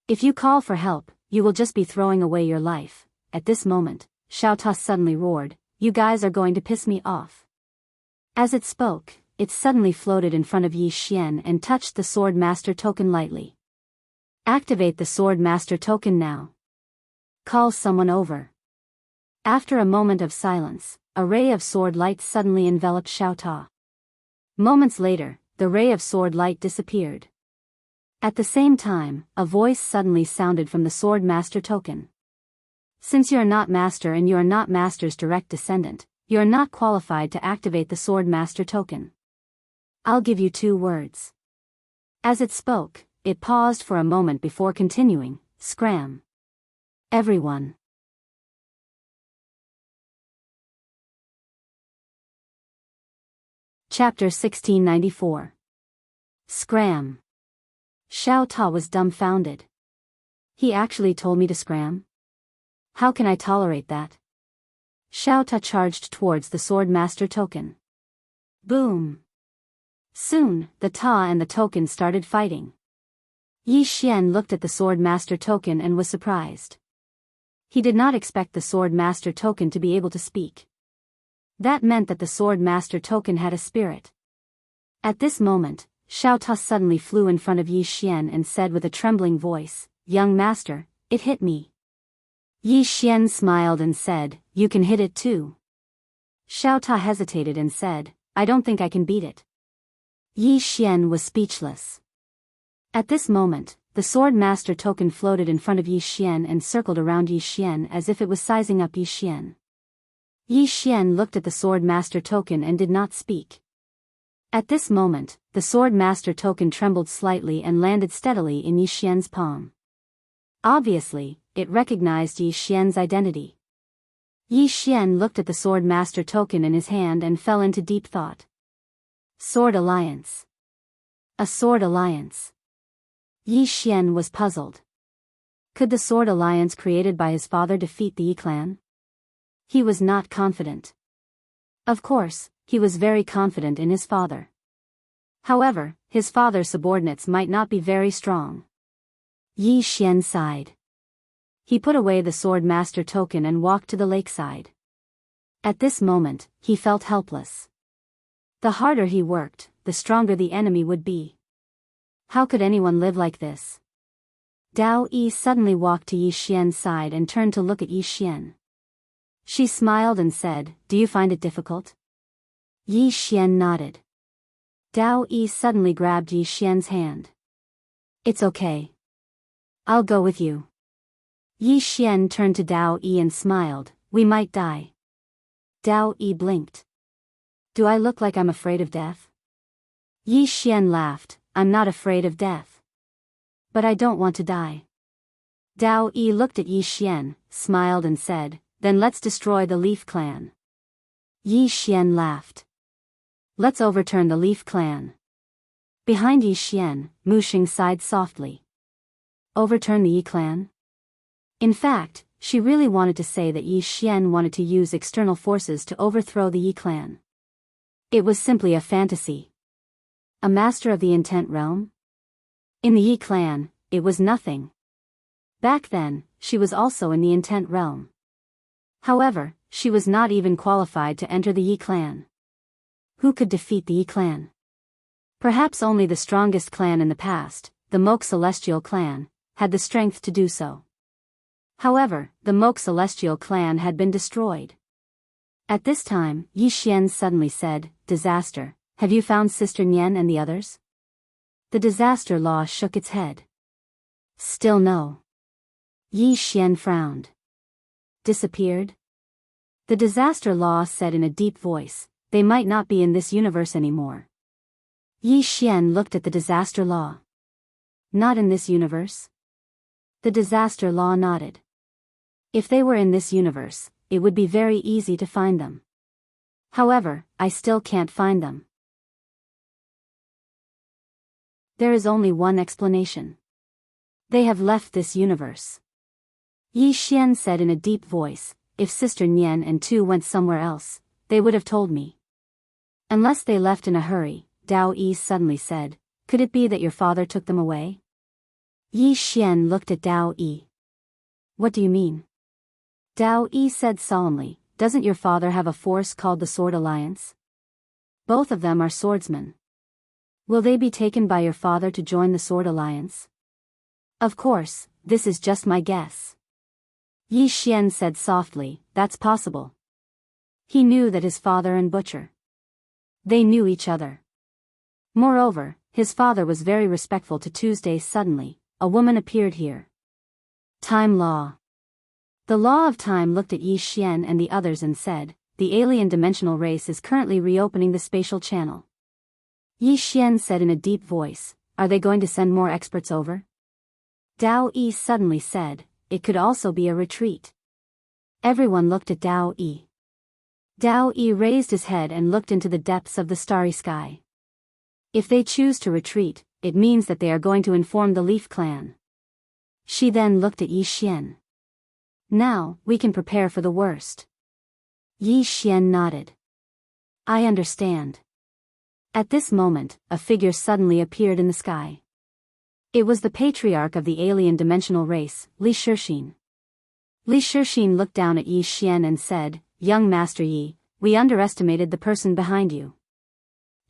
If you call for help, you will just be throwing away your life. At this moment, Xiao Ta suddenly roared, "You guys are going to piss me off." As it spoke, it suddenly floated in front of Yi Xian and touched the Sword Master token lightly. Activate the Sword Master token now. Call someone over. After a moment of silence, a ray of sword light suddenly enveloped Xiao Ta. Moments later, the ray of sword light disappeared. At the same time, a voice suddenly sounded from the Sword Master token. Since you are not Master and you are not Master's direct descendant, you are not qualified to activate the Sword Master token. I'll give you 2 words. As it spoke, it paused for a moment before continuing, "Scram. Everyone." Chapter 1694. Scram. Xiao Ta was dumbfounded. He actually told me to scram? How can I tolerate that? Xiao Ta charged towards the Sword Master token. Boom! Soon, the Ta and the token started fighting. Yi Xian looked at the Sword Master token and was surprised. He did not expect the Sword Master token to be able to speak. That meant that the Sword Master token had a spirit. At this moment, Xiao Ta suddenly flew in front of Yi Xian and said with a trembling voice, "Young Master, it hit me." Yi Xian smiled and said, "You can hit it too." Xiao Ta hesitated and said, "I don't think I can beat it." Yi Xian was speechless. At this moment, the Sword Master token floated in front of Yi Xian and circled around Yi Xian as if it was sizing up Yi Xian. Yi Xian looked at the Sword Master token and did not speak. At this moment, the Sword Master token trembled slightly and landed steadily in Yi Xian's palm. Obviously, it recognized Yi Xian's identity. Yi Xian looked at the Sword Master token in his hand and fell into deep thought. Sword Alliance. A Sword Alliance. Yi Xian was puzzled. Could the Sword Alliance created by his father defeat the Yi clan? He was not confident. Of course, he was very confident in his father. However, his father's subordinates might not be very strong. Yi Xian sighed. He put away the Sword Master token and walked to the lakeside. At this moment, he felt helpless. The harder he worked, the stronger the enemy would be. How could anyone live like this? Dao Yi suddenly walked to Yi Xian's side and turned to look at Yi Xian. She smiled and said, "Do you find it difficult?" Yi Xian nodded. Dao Yi suddenly grabbed Yi Xian's hand. "It's okay. I'll go with you." Yi Xian turned to Dao Yi and smiled, "We might die." Dao Yi blinked. "Do I look like I'm afraid of death?" Yi Xian laughed, "I'm not afraid of death. But I don't want to die." Dao Yi looked at Yi Xian, smiled and said, "Then let's destroy the Leaf Clan." Yi Xian laughed. "Let's overturn the Leaf Clan." Behind Yi Xian, Mu Xing sighed softly. Overturn the Yi Clan? In fact, she really wanted to say that Yi Xian wanted to use external forces to overthrow the Yi Clan. It was simply a fantasy. A master of the Intent Realm? In the Yi Clan, it was nothing. Back then, she was also in the Intent Realm. However, she was not even qualified to enter the Yi Clan. Who could defeat the Yi Clan? Perhaps only the strongest clan in the past, the Moke Celestial Clan, had the strength to do so. However, the Moke Celestial Clan had been destroyed. At this time, Yi Xian suddenly said, "Disaster, have you found Sister Nian and the others?" The Disaster Law shook its head. "Still no." Yi Xian frowned. "Disappeared?" The Disaster Law said in a deep voice, "They might not be in this universe anymore." Yi Xian looked at the Disaster Law. "Not in this universe?" The Disaster Law nodded. "If they were in this universe, it would be very easy to find them. However, I still can't find them. There is only one explanation. They have left this universe." Yi Xian said in a deep voice, "If Sister Nian and Tu went somewhere else, they would have told me." Unless they left in a hurry, Dao Yi suddenly said, could it be that your father took them away? Yi Xian looked at Dao Yi. What do you mean? Dao Yi said solemnly, doesn't your father have a force called the Sword Alliance? Both of them are swordsmen. Will they be taken by your father to join the Sword Alliance? Of course, this is just my guess. Yi Xian said softly, that's possible. He knew that his father and Butcher. They knew each other. Moreover, his father was very respectful to Tuesday. Suddenly, a woman appeared here. Time Law. The Law of Time looked at Yi Xian and the others and said, the alien dimensional race is currently reopening the spatial channel. Yi Xian said in a deep voice, are they going to send more experts over? Dao Yi suddenly said, it could also be a retreat. Everyone looked at Dao Yi. Dao Yi raised his head and looked into the depths of the starry sky. If they choose to retreat, it means that they are going to inform the Leaf Clan. She then looked at Yi Xian. Now, we can prepare for the worst. Yi Xian nodded. I understand. At this moment, a figure suddenly appeared in the sky. It was the patriarch of the alien dimensional race, Li Shixin. Li Shixin looked down at Yi Xian and said, young Master Yi, we underestimated the person behind you.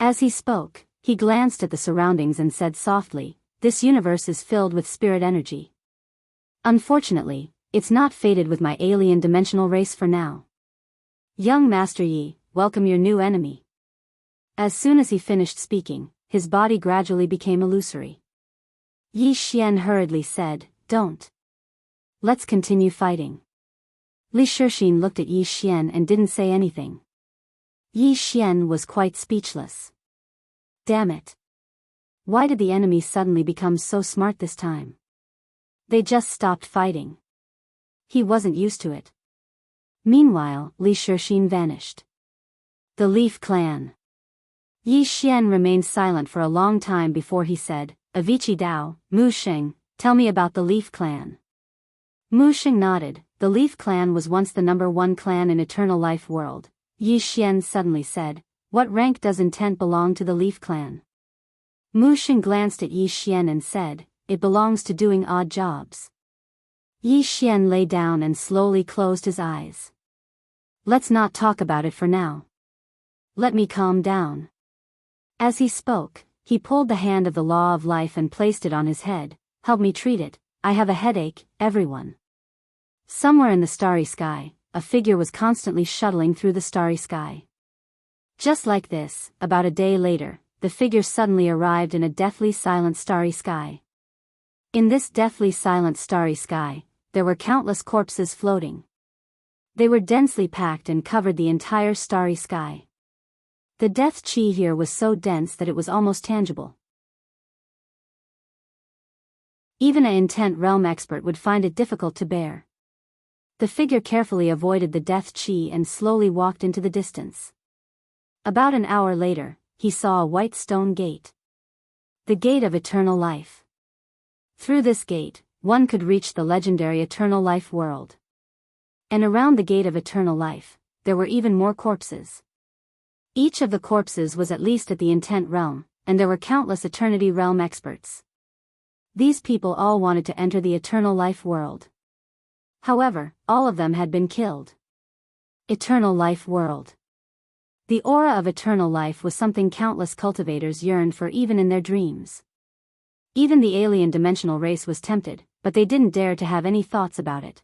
As he spoke, he glanced at the surroundings and said softly, this universe is filled with spirit energy. Unfortunately, it's not fated with my alien dimensional race for now. Young Master Yi, welcome your new enemy. As soon as he finished speaking, his body gradually became illusory. Yi Xian hurriedly said, don't. Let's continue fighting. Li Shixin looked at Yi Xian and didn't say anything. Yi Xian was quite speechless. Damn it. Why did the enemy suddenly become so smart this time? They just stopped fighting. He wasn't used to it. Meanwhile, Li Shixin vanished. The Leaf Clan. Yi Xian remained silent for a long time before he said, Avicii Dao, Mu Sheng, tell me about the Leaf Clan. Mu Sheng nodded. The Leaf Clan was once the #1 clan in Eternal Life World. Yi Xian suddenly said, what rank does intent belong to the Leaf Clan? Mu Sheng glanced at Yi Xian and said, it belongs to doing odd jobs. Yi Xian lay down and slowly closed his eyes. Let's not talk about it for now. Let me calm down. As he spoke, he pulled the hand of the Law of Life and placed it on his head. Help me treat it, I have a headache, everyone. Somewhere in the starry sky, a figure was constantly shuttling through the starry sky. Just like this, about a day later, the figure suddenly arrived in a deathly silent starry sky. In this deathly silent starry sky, there were countless corpses floating. They were densely packed and covered the entire starry sky. The death chi here was so dense that it was almost tangible. Even an intent realm expert would find it difficult to bear. The figure carefully avoided the death chi and slowly walked into the distance. About an hour later, he saw a white stone gate. The Gate of Eternal Life. Through this gate, one could reach the legendary Eternal Life world. And around the Gate of Eternal Life, there were even more corpses. Each of the corpses was at least at the intent realm, and there were countless Eternity realm experts. These people all wanted to enter the Eternal Life world. However, all of them had been killed. Eternal Life world. The aura of eternal life was something countless cultivators yearned for even in their dreams. Even the alien dimensional race was tempted, but they didn't dare to have any thoughts about it.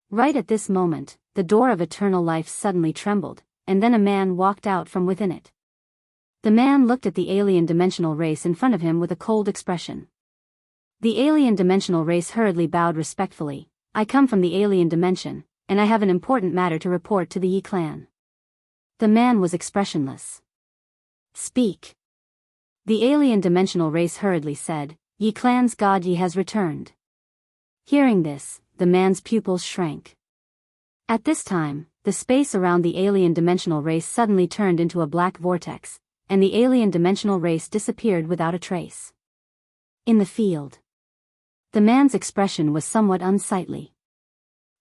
Right at this moment, the door of eternal life suddenly trembled, and then a man walked out from within it. The man looked at the alien dimensional race in front of him with a cold expression. The alien dimensional race hurriedly bowed respectfully. I come from the alien dimension, and I have an important matter to report to the Yi clan. The man was expressionless. Speak. The alien dimensional race hurriedly said, Yi clan's god Yi has returned. Hearing this, the man's pupils shrank. At this time, the space around the alien dimensional race suddenly turned into a black vortex, and the alien dimensional race disappeared without a trace. In the field. The man's expression was somewhat unsightly.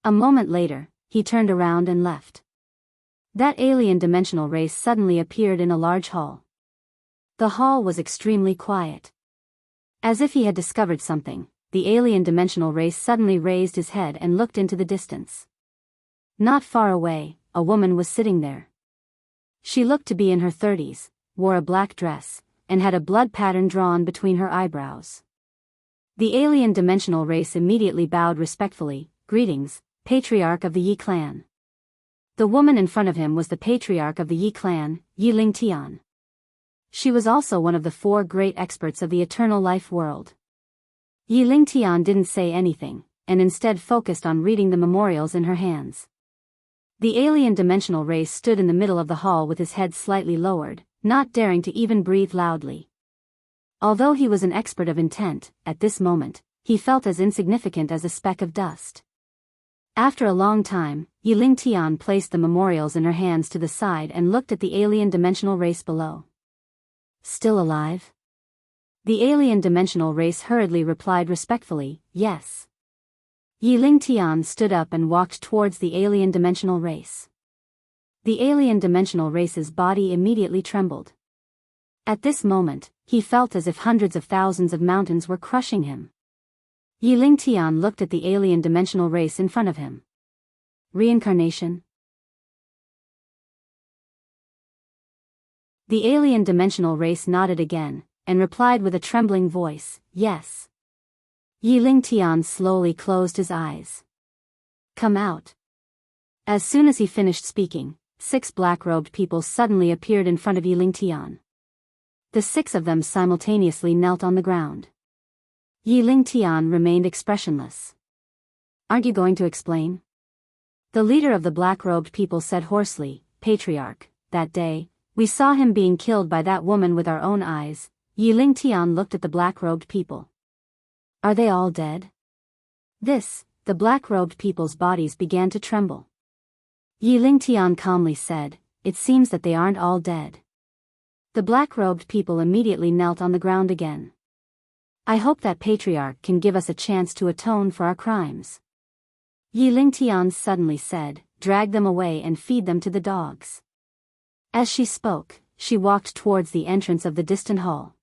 A moment later, he turned around and left. That alien dimensional race suddenly appeared in a large hall. The hall was extremely quiet. As if he had discovered something, the alien dimensional race suddenly raised his head and looked into the distance. Not far away, a woman was sitting there. She looked to be in her 30s, wore a black dress, and had a blood pattern drawn between her eyebrows. The alien dimensional race immediately bowed respectfully. "Greetings, patriarch of the Yi clan." The woman in front of him was the patriarch of the Yi clan, Yi Lingtian. She was also one of the 4 great experts of the eternal life world. Yi Lingtian didn't say anything, and instead focused on reading the memorials in her hands. The alien dimensional race stood in the middle of the hall with his head slightly lowered, not daring to even breathe loudly. Although he was an expert of intent, at this moment, he felt as insignificant as a speck of dust. After a long time, Yi Lingtian placed the memorials in her hands to the side and looked at the alien dimensional race below. "Still alive?" The alien dimensional race hurriedly replied respectfully, "Yes." Yi Lingtian stood up and walked towards the alien dimensional race. The alien dimensional race's body immediately trembled. At this moment, he felt as if hundreds of thousands of mountains were crushing him. Yi Lingtian looked at the alien dimensional race in front of him. Reincarnation? The alien dimensional race nodded again, and replied with a trembling voice, "Yes." Yi Lingtian slowly closed his eyes. "Come out." As soon as he finished speaking, 6 black-robed people suddenly appeared in front of Yi Lingtian. The 6 of them simultaneously knelt on the ground. Yi Lingtian remained expressionless. "Aren't you going to explain?" The leader of the black-robed people said hoarsely, "Patriarch, that day, we saw him being killed by that woman with our own eyes." Yi Lingtian looked at the black-robed people. "Are they all dead?" The black-robed people's bodies began to tremble. Yi Lingtian calmly said, "It seems that they aren't all dead." The black-robed people immediately knelt on the ground again. "I hope that patriarch can give us a chance to atone for our crimes." Yi Lingtian suddenly said, "Drag them away and feed them to the dogs." As she spoke, she walked towards the entrance of the distant hall.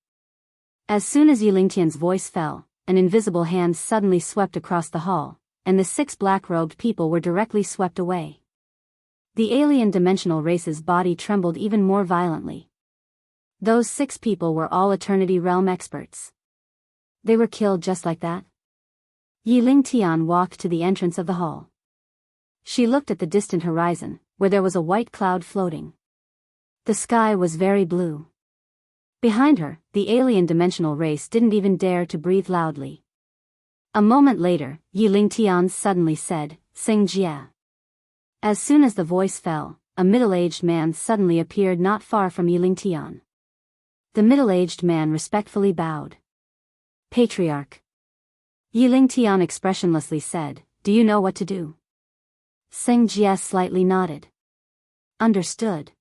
As soon as Yi Lingtian's voice fell, an invisible hand suddenly swept across the hall, and the 6 black-robed people were directly swept away. The alien dimensional race's body trembled even more violently. Those 6 people were all Eternity Realm experts. They were killed just like that? Yi Lingtian walked to the entrance of the hall. She looked at the distant horizon, where there was a white cloud floating. The sky was very blue. Behind her, the alien dimensional race didn't even dare to breathe loudly. A moment later, Yi Lingtian suddenly said, "Sing Jia." As soon as the voice fell, a middle-aged man suddenly appeared not far from Yi Lingtian. The middle-aged man respectfully bowed. "Patriarch." Yi Lingtian expressionlessly said, "Do you know what to do?" Sing Jia slightly nodded. "Understood."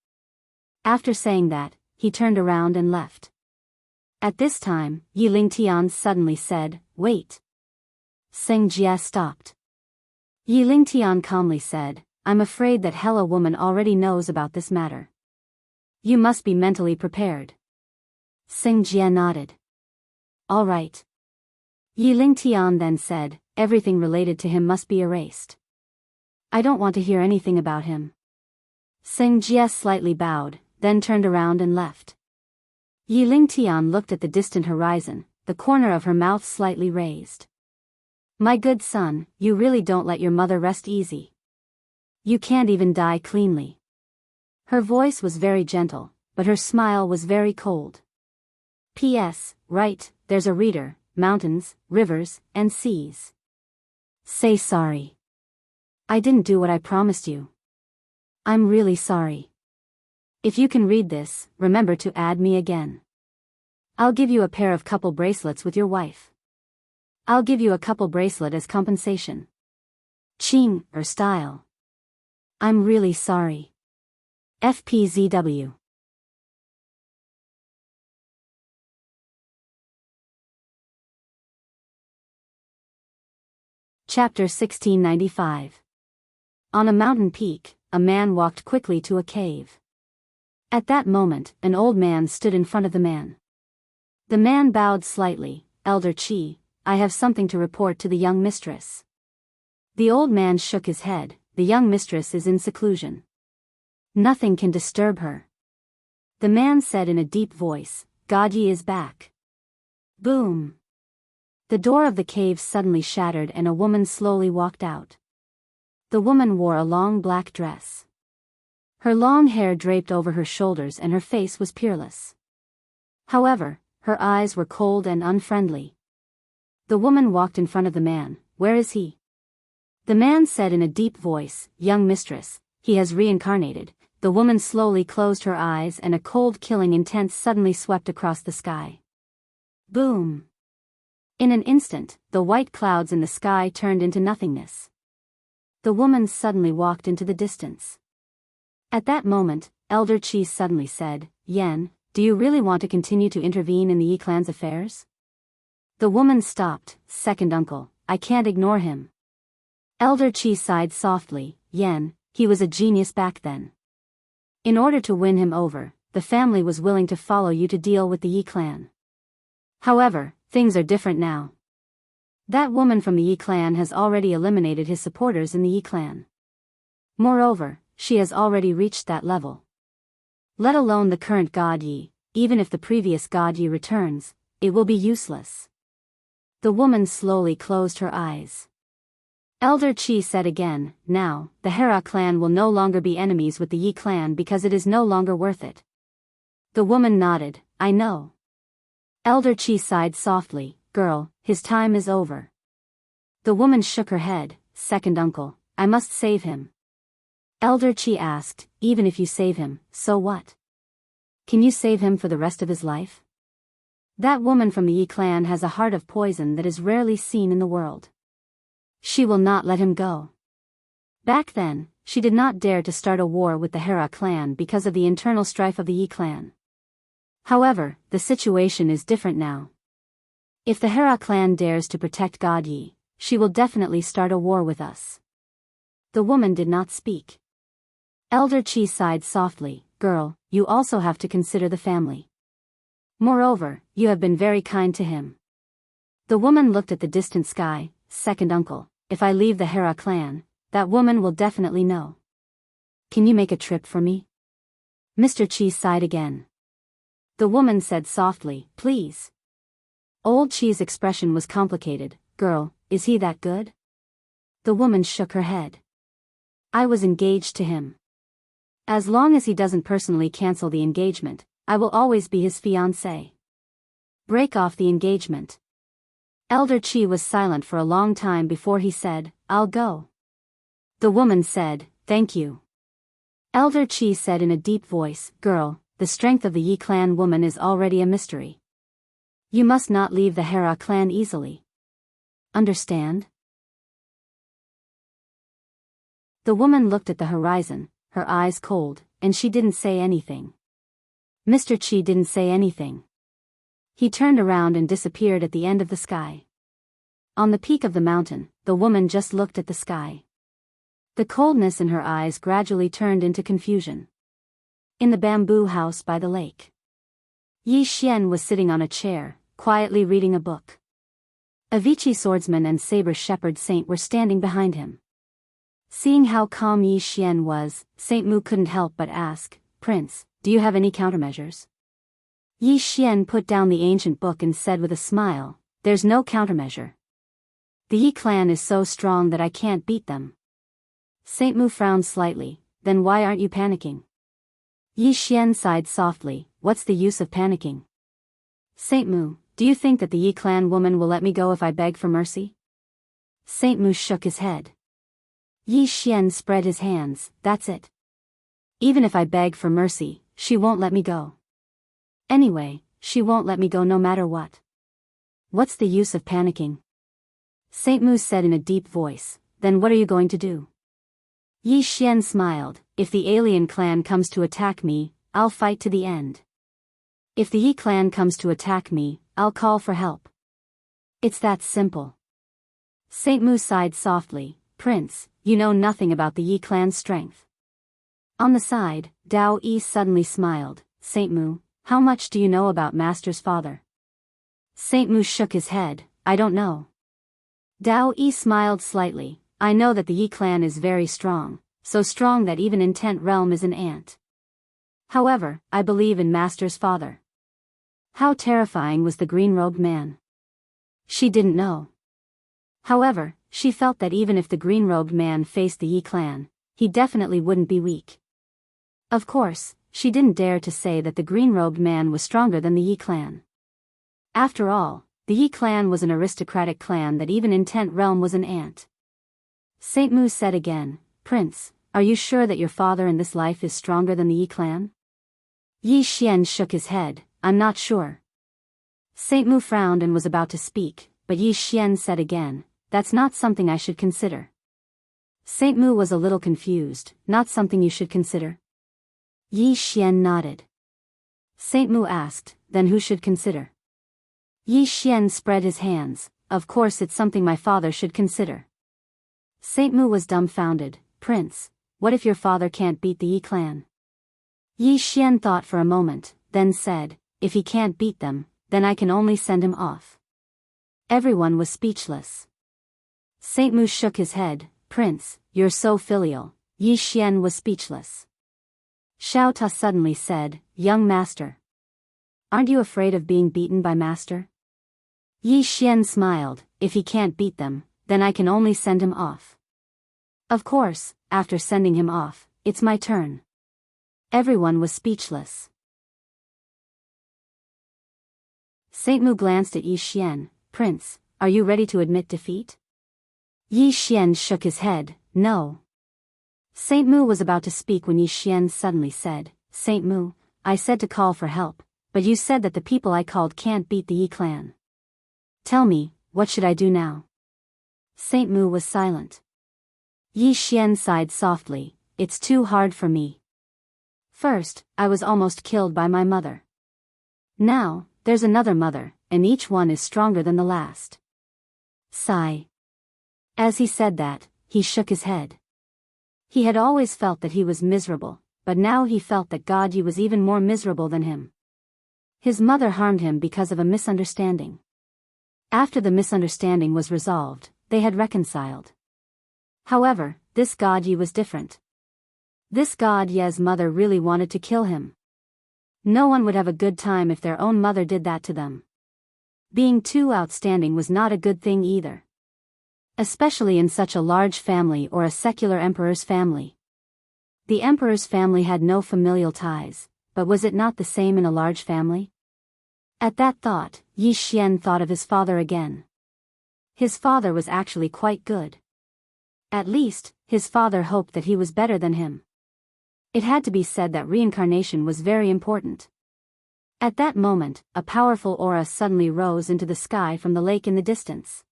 After saying that, he turned around and left. At this time, Yi Lingtian suddenly said, "Wait." Sing Jia stopped. Yi Lingtian calmly said, "I'm afraid that Hella woman already knows about this matter. You must be mentally prepared." Sing Jia nodded. "All right." Yi Lingtian then said, "Everything related to him must be erased. I don't want to hear anything about him." Sing Jia slightly bowed, then turned around and left. Yi Lingtian looked at the distant horizon, the corner of her mouth slightly raised. "My good son, you really don't let your mother rest easy. You can't even die cleanly." Her voice was very gentle, but her smile was very cold. P.S. Right, there's a reader, mountains, rivers, and seas. Say sorry. I didn't do what I promised you. I'm really sorry. If you can read this, remember to add me again. I'll give you a pair of couple bracelets with your wife. I'll give you a couple bracelet as compensation. Ching, or style. I'm really sorry. FPZW. Chapter 1695. On a mountain peak, a man walked quickly to a cave. At that moment, an old man stood in front of the man. The man bowed slightly. "Elder Qi, I have something to report to the young mistress." The old man shook his head. "The young mistress is in seclusion. Nothing can disturb her." The man said in a deep voice, "God Yi is back." Boom! The door of the cave suddenly shattered and a woman slowly walked out. The woman wore a long black dress. Her long hair draped over her shoulders and her face was peerless. However, her eyes were cold and unfriendly. The woman walked in front of the man. "Where is he?" The man said in a deep voice, "Young mistress, he has reincarnated." The woman slowly closed her eyes and a cold killing intent suddenly swept across the sky. Boom! In an instant, the white clouds in the sky turned into nothingness. The woman suddenly walked into the distance. At that moment, Elder Qi suddenly said, "Yan, do you really want to continue to intervene in the Yi clan's affairs?" The woman stopped. "Second uncle, I can't ignore him." Elder Qi sighed softly. "Yan, he was a genius back then. In order to win him over, the family was willing to follow you to deal with the Yi clan. However, things are different now. That woman from the Yi clan has already eliminated his supporters in the Yi clan. Moreover, she has already reached that level. Let alone the current God Yi, even if the previous God Yi returns, it will be useless." The woman slowly closed her eyes. Elder Qi said again, "Now, the Hera clan will no longer be enemies with the Yi clan because it is no longer worth it." The woman nodded, "I know." Elder Qi sighed softly, "Girl, his time is over." The woman shook her head. "Second uncle, I must save him." Elder Qi asked, "Even if you save him, so what? Can you save him for the rest of his life? That woman from the Yi clan has a heart of poison that is rarely seen in the world. She will not let him go." Back then, she did not dare to start a war with the Hera clan because of the internal strife of the Yi clan. However, the situation is different now. If the Hera clan dares to protect God Yi, she will definitely start a war with us. The woman did not speak. Elder Qi sighed softly, "Girl, you also have to consider the family. Moreover, you have been very kind to him." The woman looked at the distant sky. "Second uncle, if I leave the Hera clan, that woman will definitely know. Can you make a trip for me?" Mr. Qi sighed again. The woman said softly, "Please." Old Qi's expression was complicated. "Girl, is he that good?" The woman shook her head. "I was engaged to him. As long as he doesn't personally cancel the engagement, I will always be his fiancé." "Break off the engagement." Elder Qi was silent for a long time before he said, "I'll go." The woman said, "Thank you." Elder Qi said in a deep voice, "Girl, the strength of the Yi clan woman is already a mystery. You must not leave the Hera clan easily. Understand?" The woman looked at the horizon, her eyes cold, and she didn't say anything. Mr. Qi didn't say anything. He turned around and disappeared at the end of the sky. On the peak of the mountain, the woman just looked at the sky. The coldness in her eyes gradually turned into confusion. In the bamboo house by the lake, Yi Xian was sitting on a chair, quietly reading a book. A Vichy swordsman and saber shepherd saint were standing behind him. Seeing how calm Yi Xian was, Saint Mu couldn't help but ask, "Prince, do you have any countermeasures?" Yi Xian put down the ancient book and said with a smile, "There's no countermeasure. The Yi clan is so strong that I can't beat them." Saint Mu frowned slightly. "Then why aren't you panicking?" Yi Xian sighed softly, "What's the use of panicking? Saint Mu, do you think that the Yi clan woman will let me go if I beg for mercy?" Saint Mu shook his head. Yi Xian spread his hands. "That's it. Even if I beg for mercy, she won't let me go. Anyway, she won't let me go no matter what. What's the use of panicking?" Saint Mu said in a deep voice, "Then what are you going to do?" Yi Xian smiled, "If the alien clan comes to attack me, I'll fight to the end. If the Yi clan comes to attack me, I'll call for help. It's that simple." Saint Mu sighed softly, "Prince, you know nothing about the Yi clan's strength. On the side, Dao Yi suddenly smiled. Saint Mu, how much do you know about Master's father? Saint Mu shook his head. I don't know. Dao Yi smiled slightly. I know that the Yi clan is very strong, so strong that even in 10th realm is an ant. However, I believe in Master's father. How terrifying was the green-robed man? She didn't know. However, she felt that even if the green-robed man faced the Yi clan, he definitely wouldn't be weak. Of course, she didn't dare to say that the green-robed man was stronger than the Yi clan. After all, the Yi clan was an aristocratic clan that even in 10th realm was an ant. Saint Mu said again, Prince, are you sure that your father in this life is stronger than the Yi clan? Yi Xian shook his head. I'm not sure. Saint Mu frowned and was about to speak, but Yi Xian said again, that's not something I should consider. Saint Mu was a little confused. Not something you should consider? Yi Xian nodded. Saint Mu asked, then who should consider? Yi Xian spread his hands. Of course it's something my father should consider. Saint Mu was dumbfounded. Prince, what if your father can't beat the Yi clan? Yi Xian thought for a moment, then said, if he can't beat them, then I can only send him off. Everyone was speechless. Saint Mu shook his head. Prince, you're so filial. Yi Xian was speechless. Xiao Ta suddenly said, young master. Aren't you afraid of being beaten by master? Yi Xian smiled. If he can't beat them, then I can only send him off. Of course, after sending him off, it's my turn. Everyone was speechless. Saint Mu glanced at Yi Xian. Prince, are you ready to admit defeat? Yi Xian shook his head. No. Saint Mu was about to speak when Yi Xian suddenly said, Saint Mu, I said to call for help, but you said that the people I called can't beat the Yi clan. Tell me, what should I do now? Saint Mu was silent. Yi Xian sighed softly. It's too hard for me. First, I was almost killed by my mother. Now, there's another mother, and each one is stronger than the last. Sigh. As he said that, he shook his head. He had always felt that he was miserable, but now he felt that God Yi was even more miserable than him. His mother harmed him because of a misunderstanding. After the misunderstanding was resolved, they had reconciled. However, this God Yi was different. This God Ye's mother really wanted to kill him. No one would have a good time if their own mother did that to them. Being too outstanding was not a good thing either. Especially in such a large family or a secular emperor's family. The emperor's family had no familial ties, but was it not the same in a large family? At that thought, Yi Xian thought of his father again. His father was actually quite good. At least, his father hoped that he was better than him. It had to be said that reincarnation was very important. At that moment, a powerful aura suddenly rose into the sky from the lake in the distance.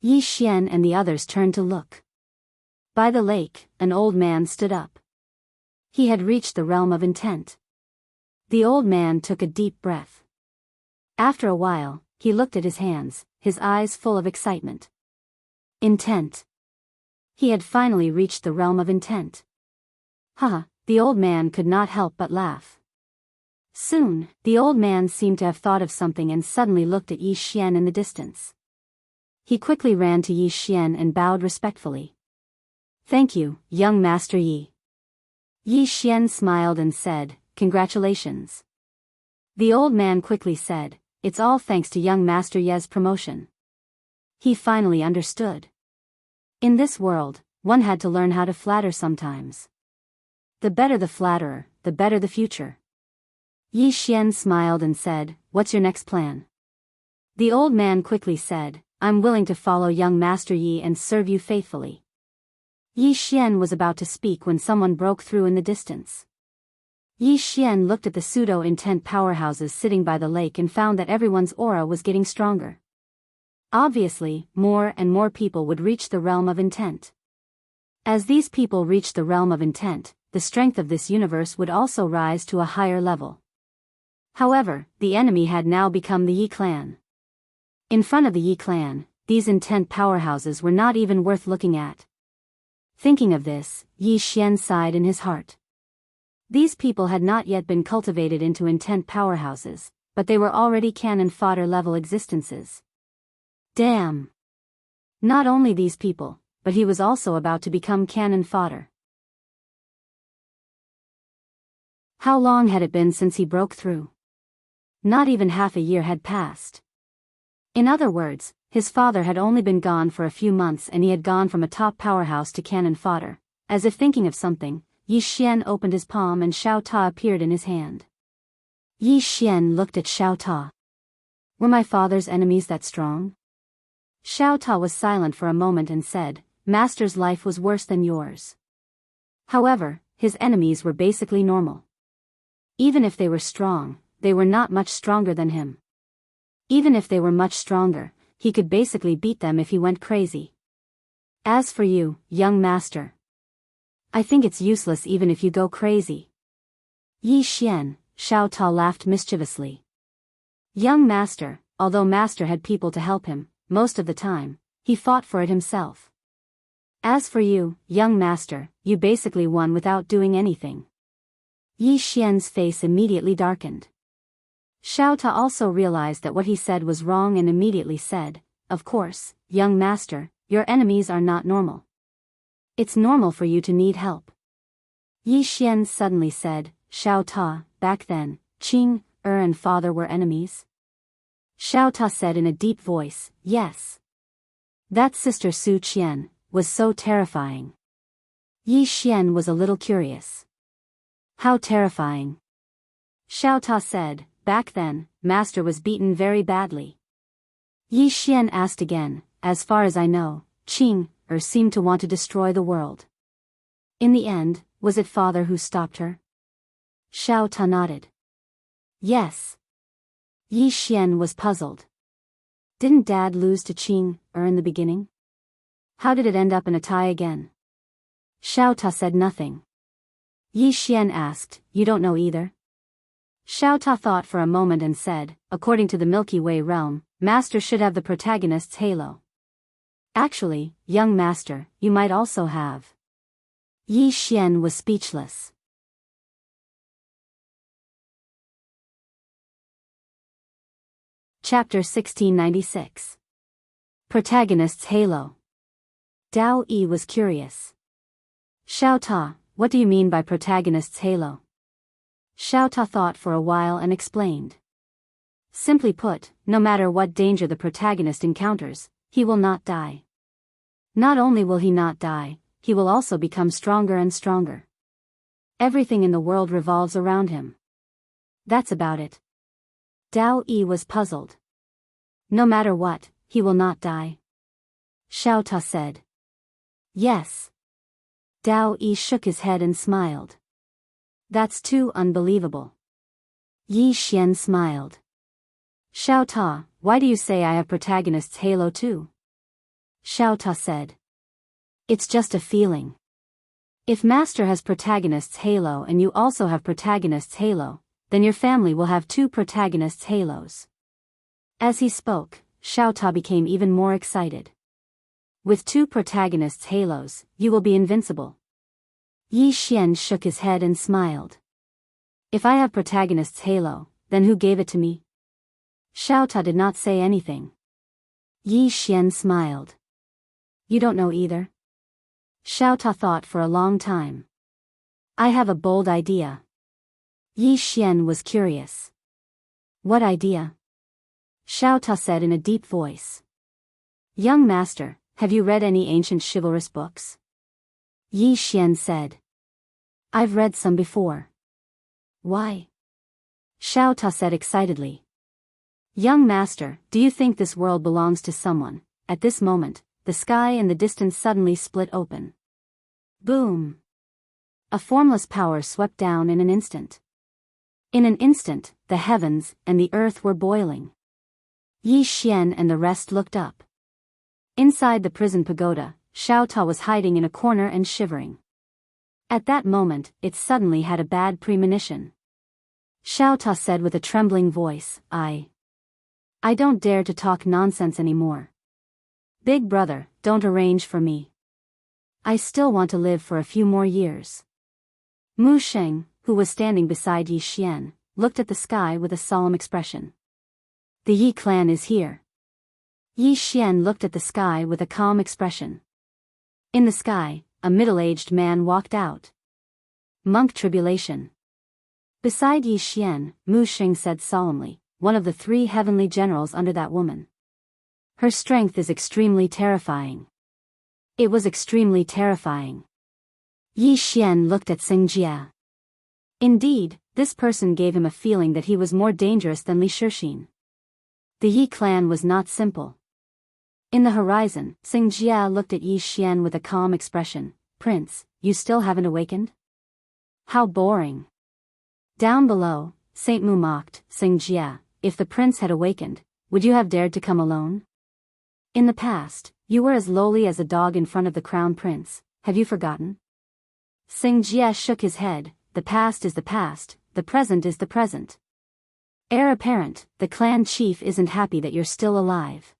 Yi Xian and the others turned to look. By the lake, an old man stood up. He had reached the realm of intent. The old man took a deep breath. After a while, he looked at his hands, his eyes full of excitement. Intent. He had finally reached the realm of intent. Haha, the old man could not help but laugh. Soon, the old man seemed to have thought of something and suddenly looked at Yi Xian in the distance. He quickly ran to Yi Xian and bowed respectfully. Thank you, young Master Yi. Yi Xian smiled and said, congratulations. The old man quickly said, it's all thanks to young Master Ye's promotion. He finally understood. In this world, one had to learn how to flatter sometimes. The better the flatterer, the better the future. Yi Xian smiled and said, what's your next plan? The old man quickly said, I'm willing to follow young Master Yi and serve you faithfully. Yi Xian was about to speak when someone broke through in the distance. Yi Xian looked at the pseudo-intent powerhouses sitting by the lake and found that everyone's aura was getting stronger. Obviously, more and more people would reach the realm of intent. As these people reached the realm of intent, the strength of this universe would also rise to a higher level. However, the enemy had now become the Yi clan. In front of the Yi clan, these intent powerhouses were not even worth looking at. Thinking of this, Yi Xian sighed in his heart. These people had not yet been cultivated into intent powerhouses, but they were already cannon fodder level existences. Damn! Not only these people, but he was also about to become cannon fodder. How long had it been since he broke through? Not even half a year had passed. In other words, his father had only been gone for a few months and he had gone from a top powerhouse to cannon fodder. As if thinking of something, Yi Xian opened his palm and Xiao Ta appeared in his hand. Yi Xian looked at Xiao Ta. Were my father's enemies that strong? Xiao Ta was silent for a moment and said, Master's life was worse than yours. However, his enemies were basically normal. Even if they were strong, they were not much stronger than him. Even if they were much stronger, he could basically beat them if he went crazy. As for you, young master, I think it's useless even if you go crazy. Yi Xian, Xiao Ta laughed mischievously. Young master, although master had people to help him, most of the time, he fought for it himself. As for you, young master, you basically won without doing anything. Yi Xian's face immediately darkened. Xiao Ta also realized that what he said was wrong and immediately said, Of course, young master, your enemies are not normal. It's normal for you to need help. Yi Xian suddenly said, Xiao Ta, back then, Qing, and father were enemies? Xiao Ta said in a deep voice, Yes. That sister Su Qian was so terrifying. Yi Xian was a little curious. How terrifying? Xiao Ta said, Back then, master was beaten very badly. Yi Xian asked again, As far as I know, Qing, seemed to want to destroy the world. In the end, was it father who stopped her? Xiao Ta nodded. Yes. Yi Xian was puzzled. Didn't dad lose to Qing, in the beginning? How did it end up in a tie again? Xiao Ta said nothing. Yi Xian asked, You don't know either? Xiao Ta thought for a moment and said, According to the Milky Way realm, master should have the protagonist's halo. Actually, young master, you might also have. Yi Xian was speechless. Chapter 1696. Protagonist's Halo. Dao Yi was curious. Xiao Ta, what do you mean by protagonist's halo? Xiao Ta thought for a while and explained. Simply put, no matter what danger the protagonist encounters, he will not die. Not only will he not die, he will also become stronger and stronger. Everything in the world revolves around him. That's about it. Dao Yi was puzzled. No matter what, he will not die. Xiao Ta said. Yes. Dao Yi shook his head and smiled. That's too unbelievable. Yi Xian smiled. Xiao Ta, why do you say I have protagonist's halo too? Xiao Ta said. It's just a feeling. If master has protagonist's halo and you also have protagonist's halo, then your family will have two protagonists' halos. As he spoke, Xiao Ta became even more excited. With two protagonists' halos, you will be invincible. Yi Xian shook his head and smiled. If I have protagonist's halo, then who gave it to me? Xiao Ta did not say anything. Yi Xian smiled. You don't know either? Xiao Ta thought for a long time. I have a bold idea. Yi Xian was curious. What idea? Xiao Ta said in a deep voice. Young master, have you read any ancient chivalrous books? Yi Xian said. I've read some before. Why? Xiao Ta said excitedly. Young master, do you think this world belongs to someone? At this moment, the sky in the distance suddenly split open. Boom! A formless power swept down in an instant. In an instant, the heavens and the earth were boiling. Yi Xian and the rest looked up. Inside the prison pagoda, Xiao Ta was hiding in a corner and shivering. At that moment, it suddenly had a bad premonition. Xiao Ta said with a trembling voice, I don't dare to talk nonsense anymore. Big brother, don't arrange for me. I still want to live for a few more years. Mu Sheng, who was standing beside Yi Xian, looked at the sky with a solemn expression. The Yi clan is here. Yi Xian looked at the sky with a calm expression. In the sky, a middle-aged man walked out. Monk tribulation. Beside Yi Xian, Mu Xing said solemnly, one of the 3 heavenly generals under that woman. Her strength is extremely terrifying. It was extremely terrifying. Yi Xian looked at Xingjia. Indeed, this person gave him a feeling that he was more dangerous than Li Shixin. The Yi clan was not simple. In the horizon, Xingjia looked at Yi Xian with a calm expression. Prince, you still haven't awakened? How boring. Down below, Saint Mu mocked, Xingjia, if the prince had awakened, would you have dared to come alone? In the past, you were as lowly as a dog in front of the crown prince, have you forgotten? Xingjia shook his head, the past is the past, the present is the present. Heir apparent, the clan chief isn't happy that you're still alive.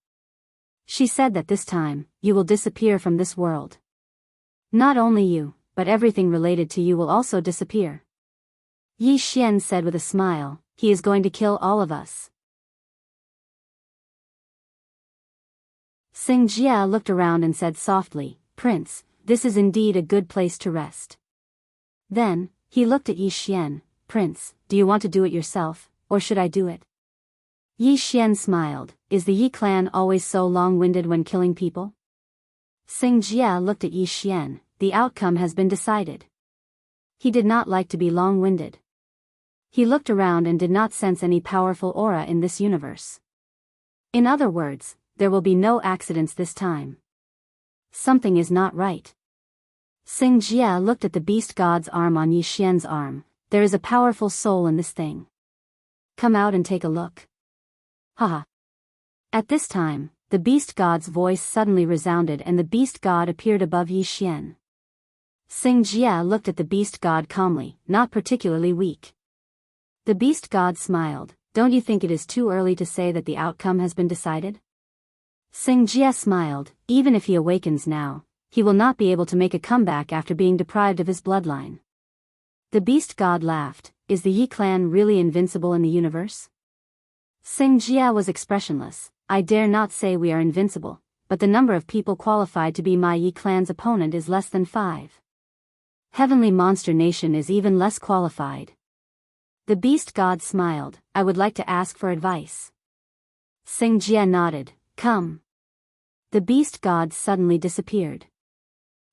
She said that this time, you will disappear from this world. Not only you, but everything related to you will also disappear. Yi Xian said with a smile, he is going to kill all of us. Xingjia looked around and said softly, Prince, this is indeed a good place to rest. Then, he looked at Yi Xian, Prince, do you want to do it yourself, or should I do it? Yi Xian smiled, is the Yi clan always so long-winded when killing people? Xingjia looked at Yi Xian, the outcome has been decided. He did not like to be long-winded. He looked around and did not sense any powerful aura in this universe. In other words, there will be no accidents this time. Something is not right. Xingjia looked at the beast god's arm on Yi Xian's arm. There is a powerful soul in this thing. Come out and take a look. Haha. At this time, the beast god's voice suddenly resounded and the beast god appeared above Yi Xian. Xingjia looked at the beast god calmly, not particularly weak. The beast god smiled, don't you think it is too early to say that the outcome has been decided? Xingjia smiled, even if he awakens now, he will not be able to make a comeback after being deprived of his bloodline. The beast god laughed, is the Yi clan really invincible in the universe? Xingjia was expressionless, I dare not say we are invincible, but the number of people qualified to be my Yi clan's opponent is less than 5. Heavenly Monster Nation is even less qualified. The beast god smiled, I would like to ask for advice. Xingjia nodded, come. The beast god suddenly disappeared.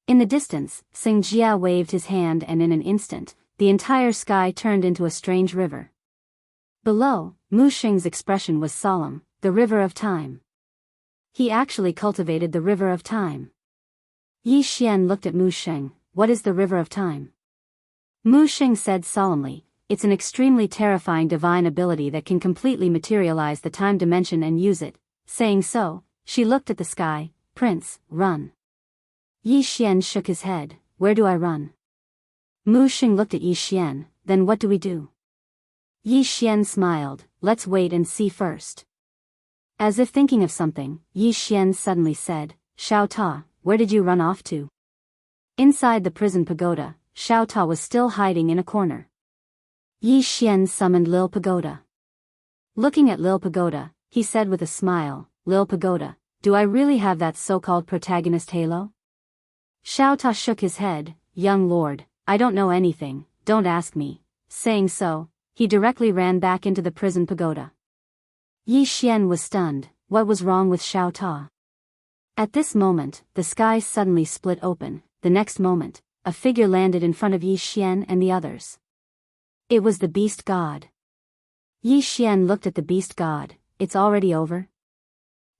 In the distance, Xingjia waved his hand and in an instant, the entire sky turned into a strange river. Below, Mu Xing's expression was solemn, the river of time. He actually cultivated the river of time. Yi Xian looked at Mu Xing, what is the river of time? Mu Xing said solemnly, it's an extremely terrifying divine ability that can completely materialize the time dimension and use it. Saying so, she looked at the sky, Prince, run. Yi Xian shook his head, where do I run? Mu Xing looked at Yi Xian, then what do we do? Yi Xian smiled, let's wait and see first. As if thinking of something, Yi Xian suddenly said, Xiao Ta, where did you run off to? Inside the prison pagoda, Xiao Ta was still hiding in a corner. Yi Xian summoned Lil Pagoda. Looking at Lil Pagoda, he said with a smile, Lil Pagoda, do I really have that so-called protagonist halo? Xiao Ta shook his head, young lord, I don't know anything, don't ask me. Saying so, he directly ran back into the prison pagoda. Yi Xian was stunned, what was wrong with Xiao Ta? At this moment, the sky suddenly split open, the next moment, a figure landed in front of Yi Xian and the others. It was the beast god. Yi Xian looked at the beast god, it's already over?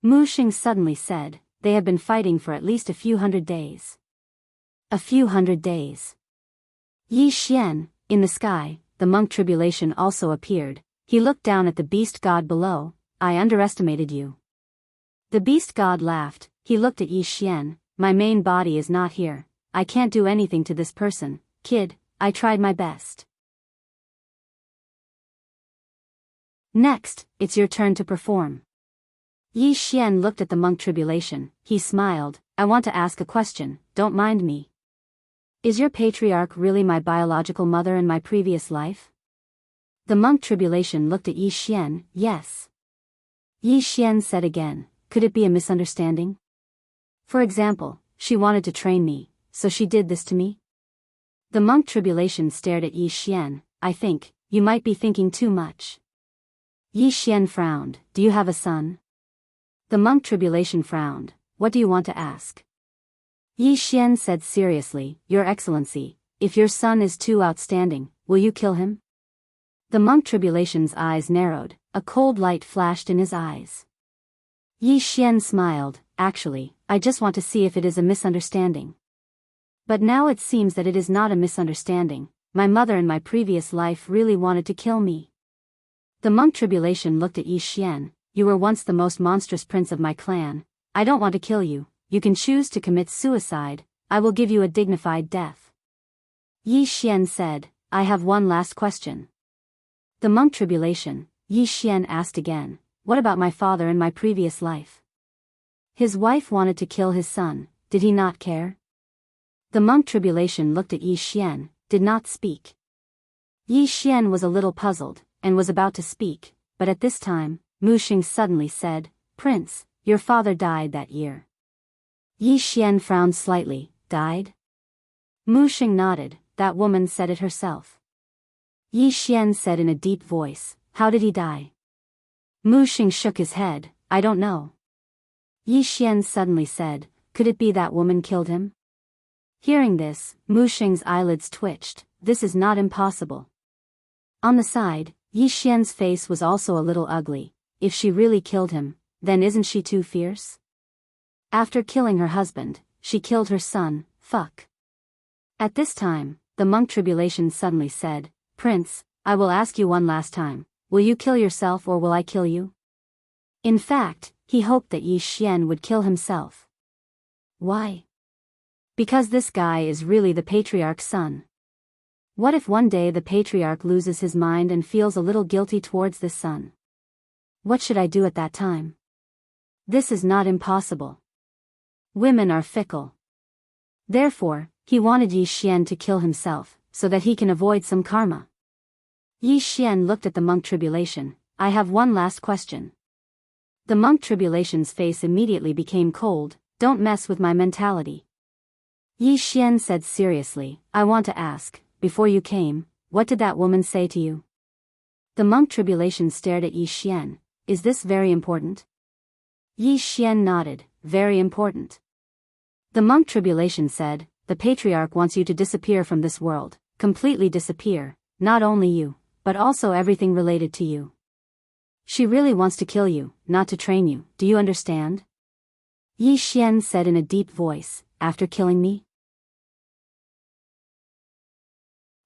Mu Xing suddenly said, they have been fighting for at least a few hundred days. A few hundred days. Yi Xian, in the sky, the monk tribulation also appeared, he looked down at the beast god below, I underestimated you. The beast god laughed, he looked at Yi Xian, my main body is not here, I can't do anything to this person, kid, I tried my best. Next, it's your turn to perform. Yi Xian looked at the monk tribulation, he smiled, I want to ask a question, don't mind me. Is your patriarch really my biological mother in my previous life? The monk tribulation looked at Yi Xian. Yes. Yi Xian said again, could it be a misunderstanding? For example, she wanted to train me, so she did this to me? The monk tribulation stared at Yi Xian. I think, you might be thinking too much. Yi Xian frowned. Do you have a son? The monk tribulation frowned. What do you want to ask? Yi Xian said seriously, Your Excellency, if your son is too outstanding, will you kill him? The monk tribulation's eyes narrowed, a cold light flashed in his eyes. Yi Xian smiled, actually, I just want to see if it is a misunderstanding. But now it seems that it is not a misunderstanding. My mother in my previous life really wanted to kill me. The monk tribulation looked at Yi Xian. You were once the most monstrous prince of my clan. I don't want to kill you. You can choose to commit suicide. I will give you a dignified death. Yi Xian said, I have one last question. The monk tribulation, Yi Xian asked again, what about my father in my previous life? His wife wanted to kill his son, did he not care? The monk tribulation looked at Yi Xian, did not speak. Yi Xian was a little puzzled, and was about to speak, but at this time, Mu Xing suddenly said, Prince, your father died that year. Yi Xian frowned slightly, died? Mu Xing nodded, that woman said it herself. Yi Xian said in a deep voice, how did he die? Mu Xing shook his head, I don't know. Yi Xian suddenly said, could it be that woman killed him? Hearing this, Mu Xing's eyelids twitched, this is not impossible. On the side, Yi Xian's face was also a little ugly, if she really killed him, then isn't she too fierce? After killing her husband, she killed her son, fuck. At this time, the monk tribulation suddenly said, Prince, I will ask you one last time, will you kill yourself or will I kill you? In fact, he hoped that Yi Xian would kill himself. Why? Because this guy is really the patriarch's son. What if one day the patriarch loses his mind and feels a little guilty towards this son? What should I do at that time? This is not impossible. Women are fickle. Therefore, he wanted Yi Xian to kill himself, so that he can avoid some karma. Yi Xian looked at the monk tribulation, I have one last question. The monk tribulation's face immediately became cold, don't mess with my mentality. Yi Xian said seriously, I want to ask, before you came, what did that woman say to you? The monk tribulation stared at Yi Xian, is this very important? Yi Xian nodded, very important. The monk tribulation said, the patriarch wants you to disappear from this world, completely disappear, not only you, but also everything related to you. She really wants to kill you, not to train you, do you understand? Yi Xian said in a deep voice, after killing me?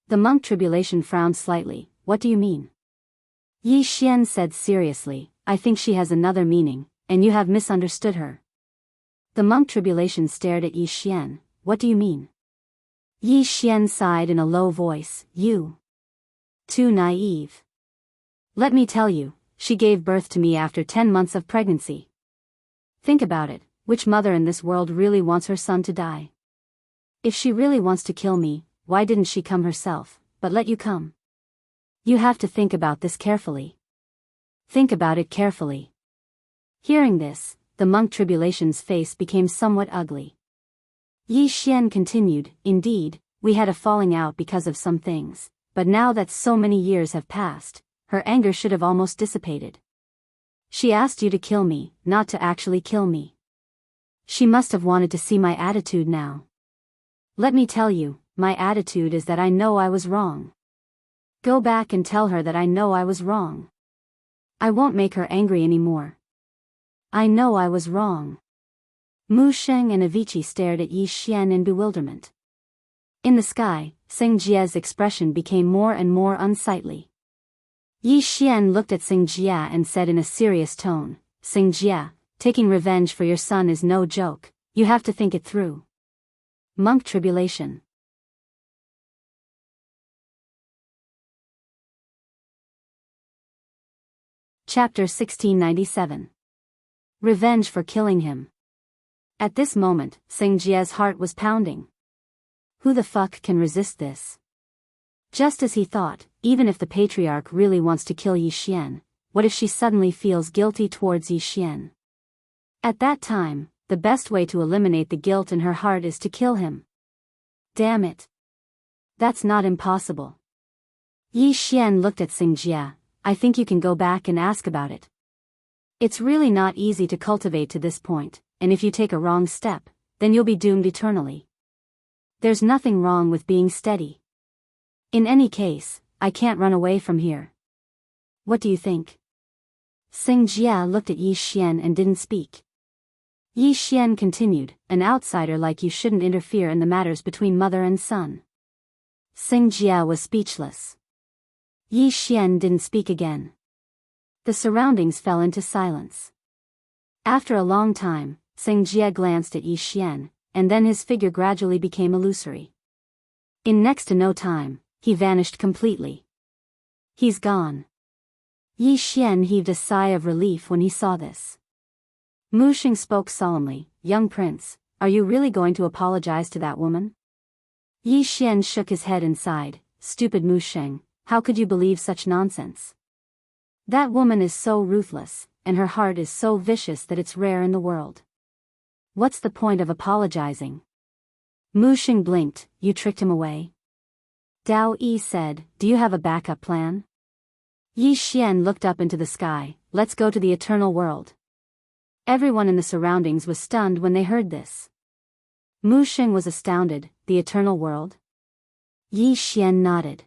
The monk tribulation frowned slightly, what do you mean? Yi Xian said seriously, I think she has another meaning, and you have misunderstood her. The monk tribulation stared at Yi Xian, what do you mean? Yi Xian sighed in a low voice, you. Too naive. Let me tell you, she gave birth to me after 10 months of pregnancy. Think about it, which mother in this world really wants her son to die? If she really wants to kill me, why didn't she come herself, but let you come? You have to think about this carefully. Think about it carefully. Hearing this, the monk tribulation's face became somewhat ugly. Yi Xian continued, indeed, we had a falling out because of some things, but now that so many years have passed, her anger should have almost dissipated. She asked you to kill me, not to actually kill me. She must have wanted to see my attitude now. Let me tell you, my attitude is that I know I was wrong. Go back and tell her that I know I was wrong. I won't make her angry anymore. I know I was wrong. Mu Sheng and Avicii stared at Yi Xian in bewilderment. In the sky, Sing Jie's expression became more and more unsightly. Yi Xian looked at Sing Jie and said in a serious tone, Sing Jie, taking revenge for your son is no joke, you have to think it through. Monk tribulation. Chapter 1697. Revenge for killing him. At this moment, Sing Jie's heart was pounding. Who the fuck can resist this? Just as he thought, even if the patriarch really wants to kill Yi Xian, what if she suddenly feels guilty towards Yi Xian? At that time, the best way to eliminate the guilt in her heart is to kill him. Damn it. That's not impossible. Yi Xian looked at Xingjie. I think you can go back and ask about it. It's really not easy to cultivate to this point, and if you take a wrong step, then you'll be doomed eternally. There's nothing wrong with being steady. In any case, I can't run away from here. What do you think? Xingjie looked at Yi Xian and didn't speak. Yi Xian continued, an outsider like you shouldn't interfere in the matters between mother and son. Xingjie was speechless. Yi Xian didn't speak again. The surroundings fell into silence. After a long time, Xingjie glanced at Yi Xian, and then his figure gradually became illusory. In next to no time, he vanished completely. He's gone. Yi Xian heaved a sigh of relief when he saw this. Mu Xing spoke solemnly, young prince, are you really going to apologize to that woman? Yi Xian shook his head and sighed, stupid Mu Xing, how could you believe such nonsense? That woman is so ruthless, and her heart is so vicious that it's rare in the world. What's the point of apologizing? Mu Xing blinked, you tricked him away? Dao Yi said, do you have a backup plan? Yi Xian looked up into the sky, let's go to the eternal world. Everyone in the surroundings was stunned when they heard this. Mu Xing was astounded, the eternal world? Yi Xian nodded.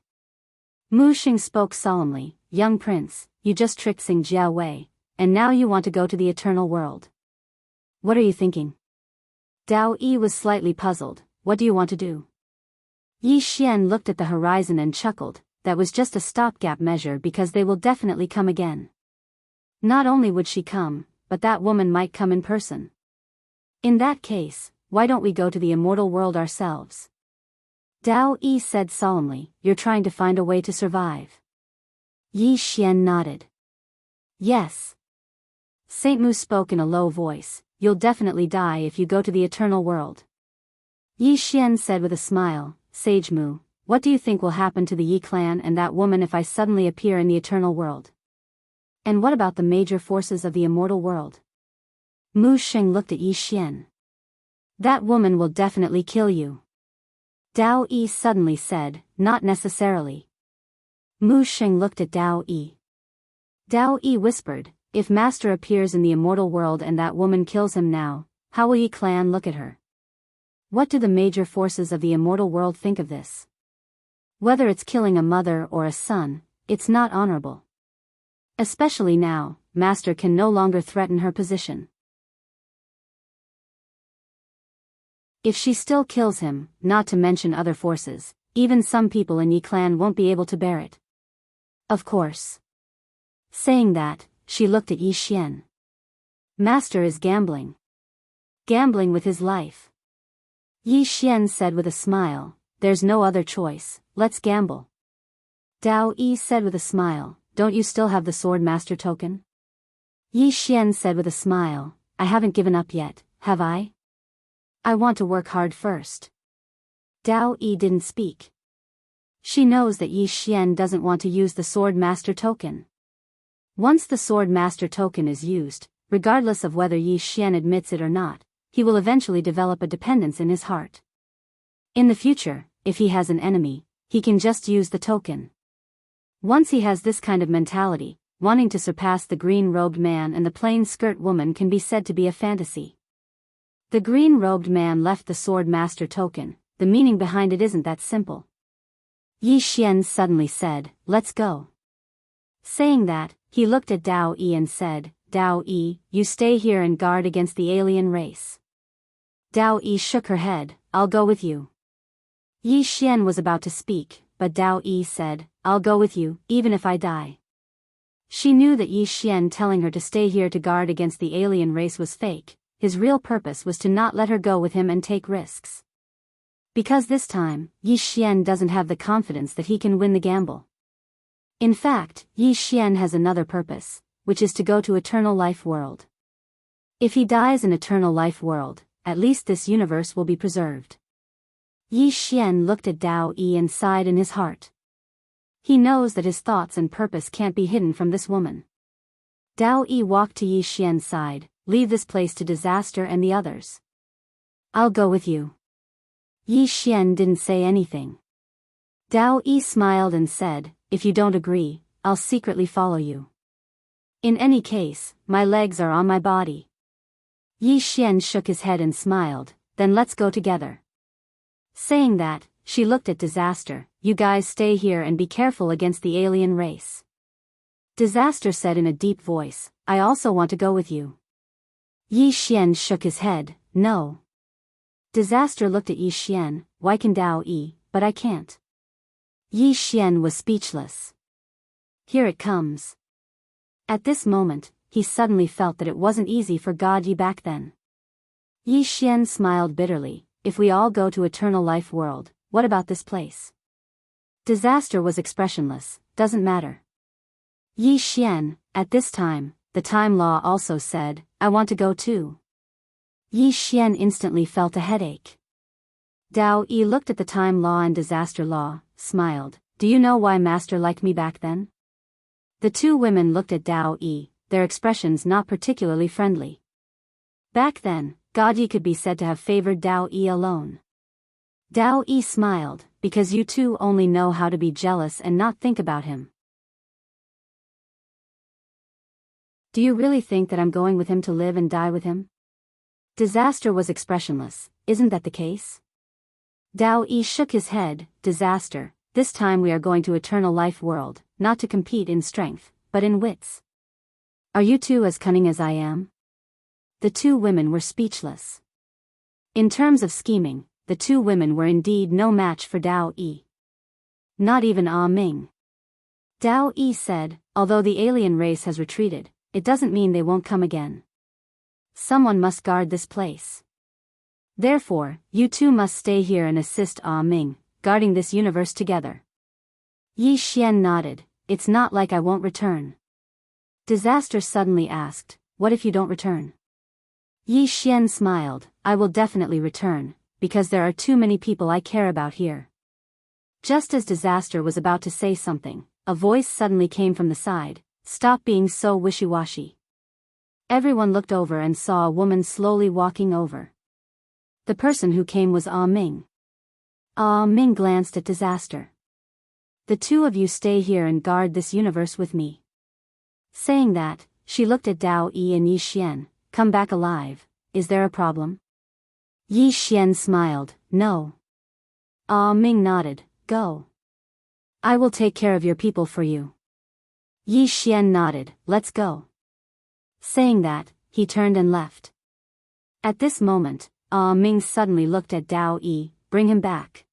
Mu Xing spoke solemnly, young prince, you just tricked Xingjie away, and now you want to go to the eternal world. What are you thinking? Dao Yi was slightly puzzled, what do you want to do? Yi Xian looked at the horizon and chuckled, that was just a stopgap measure because they will definitely come again. Not only would she come, but that woman might come in person. In that case, why don't we go to the immortal world ourselves? Dao Yi said solemnly, you're trying to find a way to survive. Yi Xian nodded. Yes. Saint Mu spoke in a low voice, you'll definitely die if you go to the eternal world. Yi Xian said with a smile, Sage Mu, what do you think will happen to the Yi clan and that woman if I suddenly appear in the eternal world? And what about the major forces of the immortal world? Mu Xing looked at Yi Xian. That woman will definitely kill you. Dao Yi suddenly said, not necessarily. Mu Xing looked at Dao Yi. Dao Yi whispered, if Master appears in the immortal world and that woman kills him now, how will Yi clan look at her? What do the major forces of the immortal world think of this? Whether it's killing a mother or a son, it's not honorable. Especially now, Master can no longer threaten her position. If she still kills him, not to mention other forces, even some people in Yi clan won't be able to bear it. Of course. Saying that, she looked at Yi Xian. Master is gambling. Gambling with his life. Yi Xian said with a smile, there's no other choice, let's gamble. Dao Yi said with a smile, don't you still have the sword master token? Yi Xian said with a smile, I haven't given up yet, have I? I want to work hard first. Dao Yi didn't speak. She knows that Yi Xian doesn't want to use the sword master token. Once the sword master token is used, regardless of whether Yi Xian admits it or not, he will eventually develop a dependence in his heart. In the future, if he has an enemy, he can just use the token. Once he has this kind of mentality, wanting to surpass the green-robed man and the plain-skirt woman can be said to be a fantasy. The green-robed man left the sword master token, the meaning behind it isn't that simple. Yi Xian suddenly said, let's go. Saying that, he looked at Dao Yi and said, Dao Yi, you stay here and guard against the alien race. Dao Yi shook her head, I'll go with you. Yi Xian was about to speak, but Dao Yi said, I'll go with you, even if I die. She knew that Yi Xian telling her to stay here to guard against the alien race was fake. His real purpose was to not let her go with him and take risks. Because this time, Yi Xian doesn't have the confidence that he can win the gamble. In fact, Yi Xian has another purpose, which is to go to Eternal Life World. If he dies in Eternal Life World, at least this universe will be preserved. Yi Xian looked at Dao Yi and sighed in his heart. He knows that his thoughts and purpose can't be hidden from this woman. Dao Yi walked to Yi Xian's side. Leave this place to Disaster and the others. I'll go with you. Yi Xian didn't say anything. Dao Yi smiled and said, if you don't agree, I'll secretly follow you. In any case, my legs are on my body. Yi Xian shook his head and smiled, then let's go together. Saying that, she looked at Disaster. You guys stay here and be careful against the alien race. Disaster said in a deep voice, I also want to go with you. Yi Xian shook his head, no. Disaster looked at Yi Xian, why can Dao Yi, but I can't. Yi Xian was speechless. Here it comes. At this moment, he suddenly felt that it wasn't easy for God Yi back then. Yi Xian smiled bitterly, if we all go to Eternal Life World, what about this place? Disaster was expressionless, doesn't matter. Yi Xian, at this time, the time law also said, I want to go too. Yi Xian instantly felt a headache. Dao Yi looked at the time law and disaster law, smiled, do you know why Master liked me back then? The two women looked at Dao Yi, their expressions not particularly friendly. Back then, God Yi could be said to have favored Dao Yi alone. Dao Yi smiled, because you two only know how to be jealous and not think about him. Do you really think that I'm going with him to live and die with him? Disaster was expressionless, isn't that the case? Dao Yi shook his head, Disaster, this time we are going to Eternal Life World, not to compete in strength, but in wits. Are you two as cunning as I am? The two women were speechless. In terms of scheming, the two women were indeed no match for Dao Yi. Not even Ah Ming. Dao Yi said, although the alien race has retreated, it doesn't mean they won't come again. Someone must guard this place. Therefore, you two must stay here and assist Ah Ming, guarding this universe together. Yi Xian nodded, it's not like I won't return. Disaster suddenly asked, what if you don't return? Yi Xian smiled, I will definitely return, because there are too many people I care about here. Just as Disaster was about to say something, a voice suddenly came from the side, stop being so wishy-washy. Everyone looked over and saw a woman slowly walking over. The person who came was Ah Ming. Ah Ming glanced at Disaster. The two of you stay here and guard this universe with me. Saying that, she looked at Dao Yi and Yi Xian, come back alive, is there a problem? Yi Xian smiled, no. Ah Ming nodded, go. I will take care of your people for you. Yi Xian nodded, let's go. Saying that, he turned and left. At this moment, Ah Ming suddenly looked at Dao Yi, bring him back.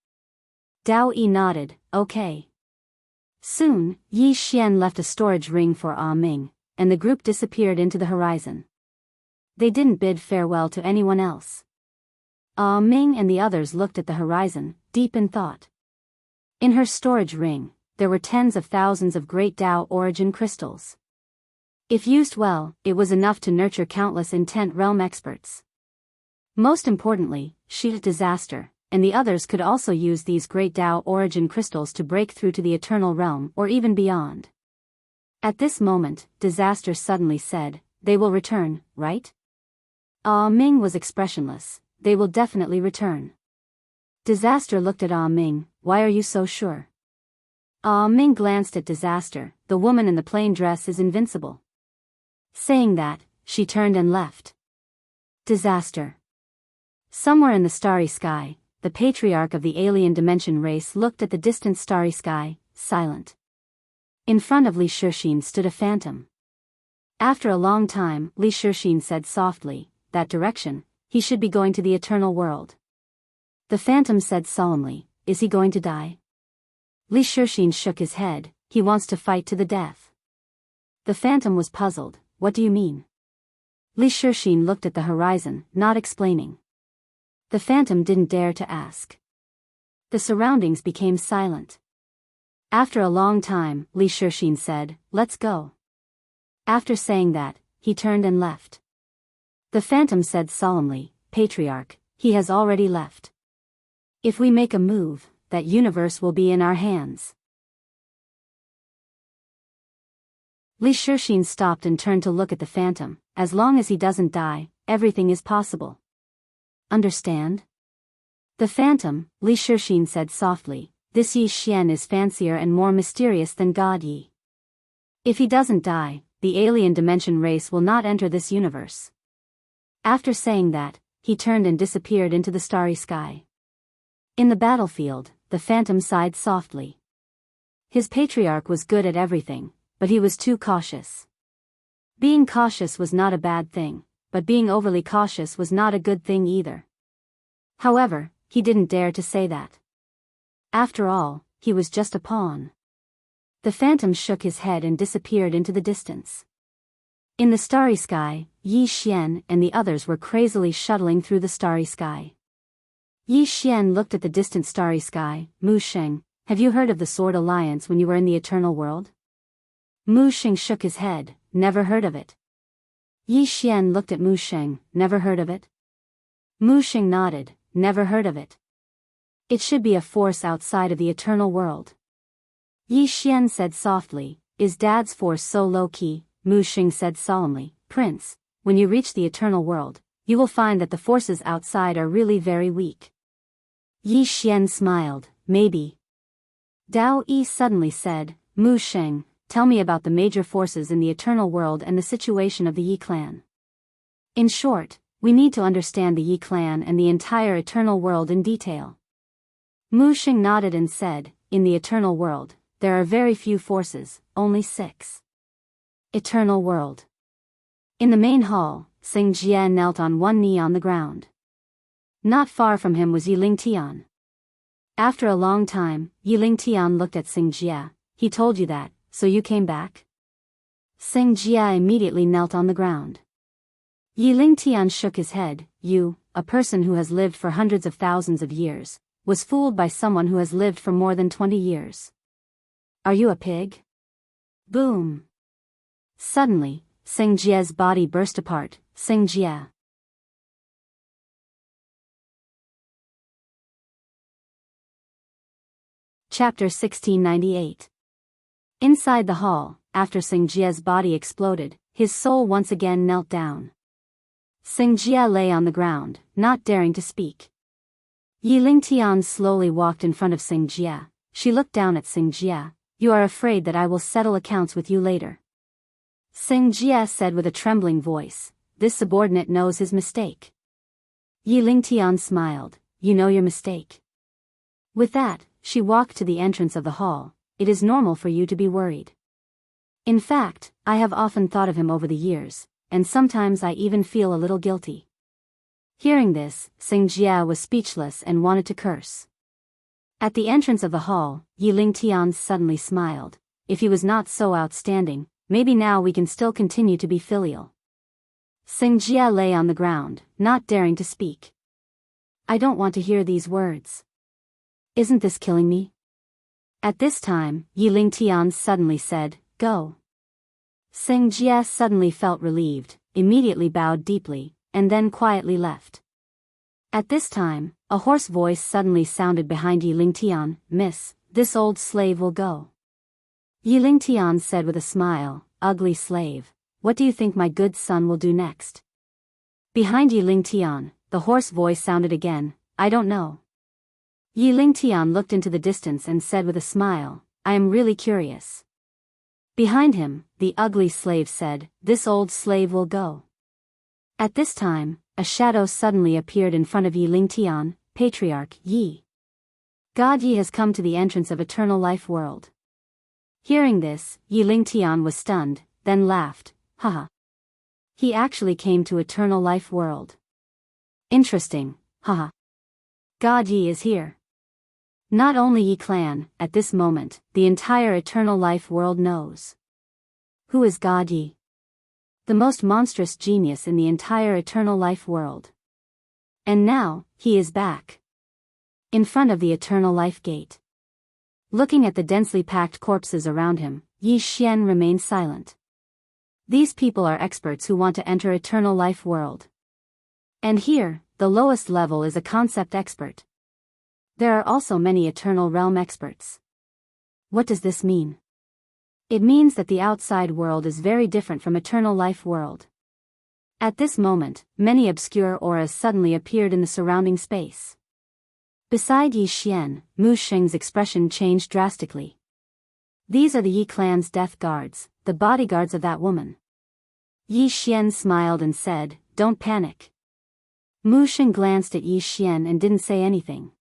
Dao Yi nodded, okay. Soon, Yi Xian left a storage ring for Ah Ming, and the group disappeared into the horizon. They didn't bid farewell to anyone else. Ah Ming and the others looked at the horizon, deep in thought. In her storage ring, there were tens of thousands of great Dao origin crystals. If used well, it was enough to nurture countless intent realm experts. Most importantly, she, Disaster, and the others could also use these great Dao origin crystals to break through to the eternal realm or even beyond. At this moment, Disaster suddenly said, they will return, right? Ah Ming was expressionless, they will definitely return. Disaster looked at Ah Ming, why are you so sure? Ah Ming glanced at Disaster, the woman in the plain dress is invincible. Saying that, she turned and left. Disaster. Somewhere in the starry sky, the patriarch of the alien dimension race looked at the distant starry sky, silent. In front of Li Shixin stood a phantom. After a long time, Li Shixin said softly, that direction, he should be going to the eternal world. The phantom said solemnly, is he going to die? Li Shixin shook his head, he wants to fight to the death. The phantom was puzzled, what do you mean? Li Shixin looked at the horizon, not explaining. The phantom didn't dare to ask. The surroundings became silent. After a long time, Li Shixin said, let's go. After saying that, he turned and left. The phantom said solemnly, Patriarch, he has already left. If we make a move, that universe will be in our hands. Li Shixin stopped and turned to look at the phantom. As long as he doesn't die, everything is possible. Understand? The phantom, Li Shixin said softly, this Yi Xian is fancier and more mysterious than God Yi. If he doesn't die, the alien dimension race will not enter this universe. After saying that, he turned and disappeared into the starry sky. In the battlefield, the phantom sighed softly. His patriarch was good at everything, but he was too cautious. Being cautious was not a bad thing, but being overly cautious was not a good thing either. However, he didn't dare to say that. After all, he was just a pawn. The phantom shook his head and disappeared into the distance. In the starry sky, Yi Xian and the others were crazily shuttling through the starry sky. Yi Xian looked at the distant starry sky. Mu Sheng, have you heard of the Sword Alliance when you were in the Eternal World? Mu Sheng shook his head, never heard of it. Yi Xian looked at Mu Sheng, never heard of it? Mu Sheng nodded, never heard of it. It should be a force outside of the Eternal World. Yi Xian said softly, is Dad's force so low-key? Mu Sheng said solemnly, Prince, when you reach the Eternal World, you will find that the forces outside are really very weak. Yi Xian smiled, maybe. Dao Yi suddenly said, Mu Sheng, tell me about the major forces in the Eternal World and the situation of the Yi clan. In short, we need to understand the Yi clan and the entire Eternal World in detail. Mu Sheng nodded and said, in the Eternal World, there are very few forces, only 6. Eternal World. In the main hall, Xing Jie knelt on one knee on the ground. Not far from him was Yiling Tian. After a long time, Yiling Tian looked at Xing Jie. He told you that, so you came back? Xing Jie immediately knelt on the ground. Yiling Tian shook his head. You, a person who has lived for hundreds of thousands of years, was fooled by someone who has lived for more than 20 years. Are you a pig? Boom. Suddenly, Xing Jie's body burst apart. Xing Jie. Chapter 1698. Inside the hall, after Xing Jie's body exploded, his soul once again knelt down. Xing Jie lay on the ground, not daring to speak. Yiling Tian slowly walked in front of Xing Jie. She looked down at Xing Jie. You are afraid that I will settle accounts with you later. Xing Jie said with a trembling voice. This subordinate knows his mistake. Yiling Tian smiled. You know your mistake. With that, she walked to the entrance of the hall. It is normal for you to be worried. In fact, I have often thought of him over the years, and sometimes I even feel a little guilty. Hearing this, Xing Jie was speechless and wanted to curse. At the entrance of the hall, Yiling Tian suddenly smiled. If he was not so outstanding, maybe now we can still continue to be filial. Xing Jie lay on the ground, not daring to speak. I don't want to hear these words. Isn't this killing me? At this time, Yiling Tian suddenly said, Go. Xing Jie suddenly felt relieved, immediately bowed deeply, and then quietly left. At this time, a hoarse voice suddenly sounded behind Yiling Tian. Miss, this old slave will go. Yiling Tian said with a smile, Ugly slave, what do you think my good son will do next? Behind Yiling Tian, the hoarse voice sounded again, I don't know. Yiling Tian looked into the distance and said with a smile, I am really curious. Behind him, the ugly slave said, This old slave will go. At this time, a shadow suddenly appeared in front of Yiling Tian. Patriarch Yi. God Yi has come to the entrance of Eternal Life World. Hearing this, Yiling Tian was stunned, then laughed, haha. He actually came to Eternal Life World. Interesting, haha. God Yi is here. Not only Yi clan, at this moment, the entire Eternal Life World knows. Who is God Yi? The most monstrous genius in the entire Eternal Life World. And now, he is back. In front of the Eternal Life Gate. Looking at the densely packed corpses around him, Yi Xian remained silent. These people are experts who want to enter Eternal Life World. And here, the lowest level is a concept expert. There are also many Eternal Realm experts. What does this mean? It means that the outside world is very different from Eternal Life world. At this moment, many obscure auras suddenly appeared in the surrounding space. Beside Yi Xian, Mu Sheng's expression changed drastically. These are the Yi clan's death guards, the bodyguards of that woman. Yi Xian smiled and said, "Don't panic." Mu Sheng glanced at Yi Xian and didn't say anything.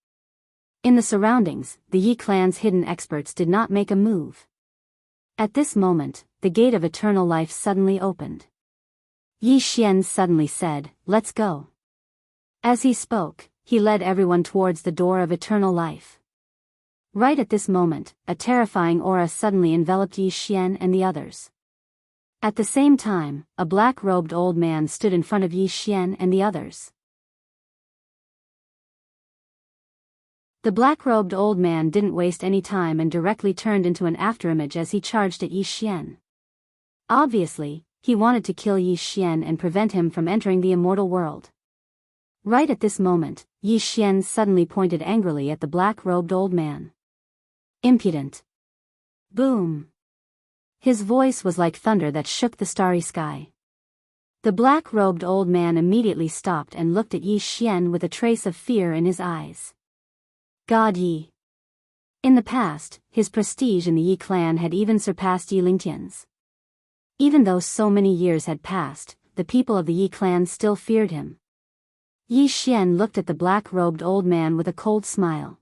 In the surroundings, the Yi clan's hidden experts did not make a move. At this moment, the gate of eternal life suddenly opened. Yi Xian suddenly said, "Let's go." As he spoke, he led everyone towards the door of eternal life. Right at this moment, a terrifying aura suddenly enveloped Yi Xian and the others. At the same time, a black-robed old man stood in front of Yi Xian and the others. The black-robed old man didn't waste any time and directly turned into an afterimage as he charged at Yi Xian. Obviously, he wanted to kill Yi Xian and prevent him from entering the immortal world. Right at this moment, Yi Xian suddenly pointed angrily at the black-robed old man. "Impudent!" Boom! His voice was like thunder that shook the starry sky. The black-robed old man immediately stopped and looked at Yi Xian with a trace of fear in his eyes. God Yi. In the past, his prestige in the Yi clan had even surpassed Yi Lingtian's. Even though so many years had passed, the people of the Yi clan still feared him. Yi Xian looked at the black-robed old man with a cold smile.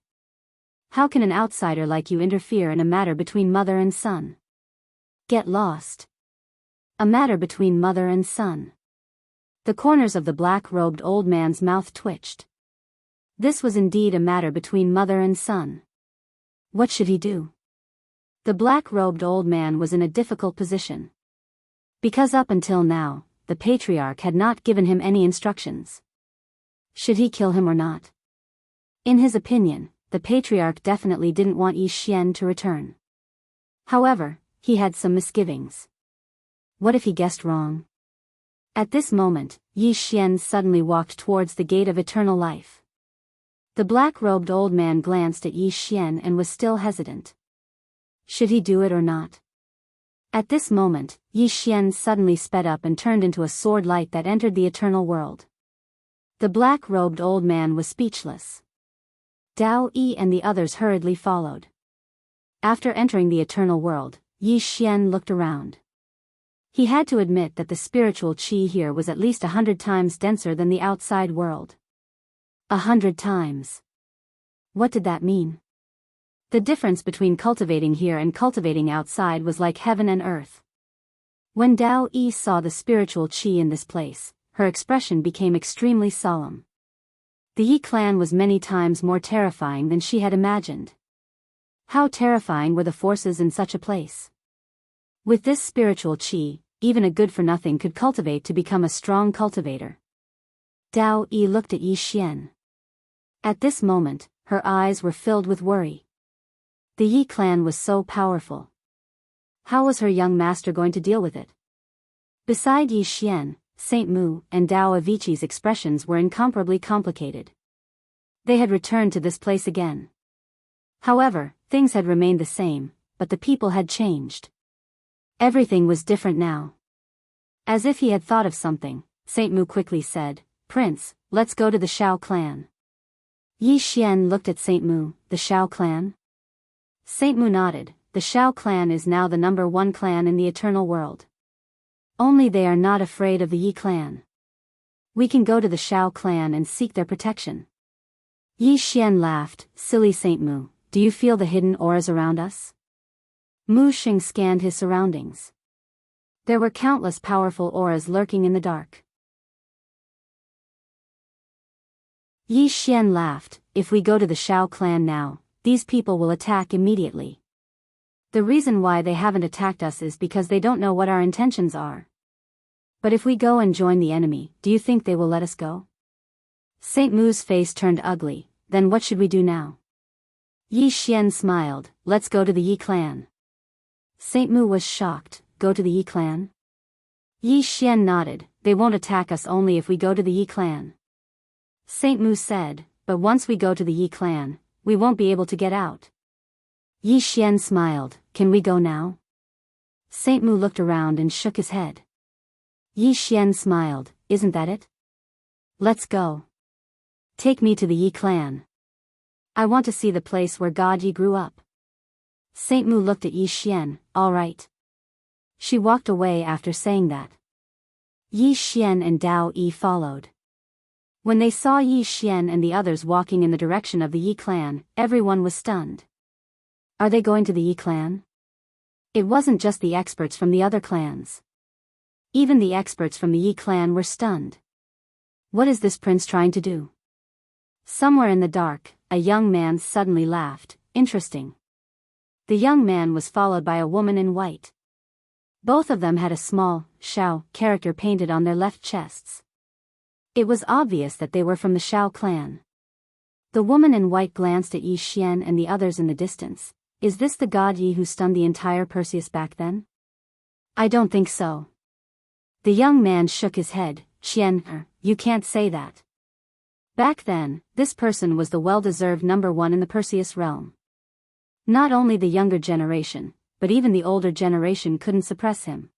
"How can an outsider like you interfere in a matter between mother and son?" "Get lost." A matter between mother and son. The corners of the black-robed old man's mouth twitched. This was indeed a matter between mother and son. What should he do? The black-robed old man was in a difficult position. Because up until now, the patriarch had not given him any instructions. Should he kill him or not? In his opinion, the patriarch definitely didn't want Yi Xian to return. However, he had some misgivings. What if he guessed wrong? At this moment, Yi Xian suddenly walked towards the gate of eternal life. The black-robed old man glanced at Yi Xian and was still hesitant. Should he do it or not? At this moment, Yi Xian suddenly sped up and turned into a sword light that entered the eternal world. The black-robed old man was speechless. Dao Yi and the others hurriedly followed. After entering the eternal world, Yi Xian looked around. He had to admit that the spiritual qi here was at least 100 times denser than the outside world. 100 times. What did that mean? The difference between cultivating here and cultivating outside was like heaven and earth. When Dao Yi saw the spiritual qi in this place, her expression became extremely solemn. The Yi clan was many times more terrifying than she had imagined. How terrifying were the forces in such a place? With this spiritual qi, even a good-for-nothing could cultivate to become a strong cultivator. Dao Yi looked at Yi Xian. At this moment, her eyes were filled with worry. The Yi clan was so powerful. How was her young master going to deal with it? Beside Yi Xian, Saint Mu and Dao Avicii's expressions were incomparably complicated. They had returned to this place again. However, things had remained the same, but the people had changed. Everything was different now. As if he had thought of something, Saint Mu quickly said, "Prince, let's go to the Shao clan." Yi Xian looked at Saint Mu. "The Shao clan?" Saint Mu nodded. "The Shao clan is now the #1 clan in the eternal world. Only they are not afraid of the Yi clan. We can go to the Shao clan and seek their protection." Yi Xian laughed. "Silly Saint Mu, do you feel the hidden auras around us?" Mu Sheng scanned his surroundings. There were countless powerful auras lurking in the dark. Yi Xian laughed. "If we go to the Shao clan now, these people will attack immediately. The reason why they haven't attacked us is because they don't know what our intentions are. But if we go and join the enemy, do you think they will let us go?" Saint Mu's face turned ugly. "Then what should we do now?" Yi Xian smiled. "Let's go to the Yi clan." Saint Mu was shocked. "Go to the Yi clan?" Yi Xian nodded. "They won't attack us only if we go to the Yi clan." Saint Mu said, "But once we go to the Yi clan, we won't be able to get out. Yi Xian smiled, can we go now? Saint Mu looked around and shook his head. Yi Xian smiled, isn't that it? Let's go. Take me to the Yi clan. I want to see the place where God Yi grew up. Saint Mu looked at Yi Xian, all right. She walked away after saying that. Yi Xian and Dao Yi followed. When they saw Yi Xian and the others walking in the direction of the Yi clan, everyone was stunned. Are they going to the Yi clan? It wasn't just the experts from the other clans. Even the experts from the Yi clan were stunned. What is this prince trying to do? Somewhere in the dark, a young man suddenly laughed, interesting. The young man was followed by a woman in white. Both of them had a small, Shao, character painted on their left chests. It was obvious that they were from the Shao clan. The woman in white glanced at Yi Xian and the others in the distance. Is this the god Yi who stunned the entire Perseus back then? I don't think so. The young man shook his head. Xian, you can't say that. Back then, this person was the well-deserved number one in the Perseus realm. Not only the younger generation, but even the older generation couldn't suppress him.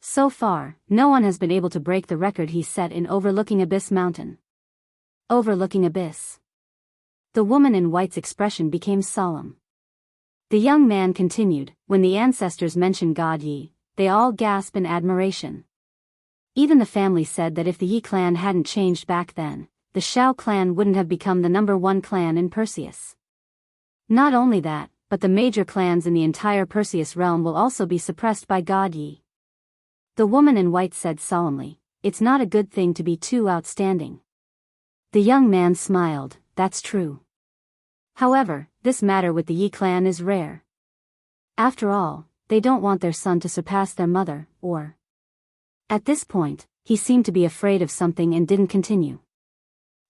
So far, no one has been able to break the record he set in Overlooking Abyss Mountain. Overlooking Abyss. The woman in white's expression became solemn. The young man continued, when the ancestors mentioned God Yi, they all gasped in admiration. Even the family said that if the Yi clan hadn't changed back then, the Shao clan wouldn't have become the number one clan in Perseus. Not only that, but the major clans in the entire Perseus realm will also be suppressed by God Yi. The woman in white said solemnly, it's not a good thing to be too outstanding. The young man smiled, that's true. However, this matter with the Yi clan is rare. After all, they don't want their son to surpass their mother, or... At this point, he seemed to be afraid of something and didn't continue.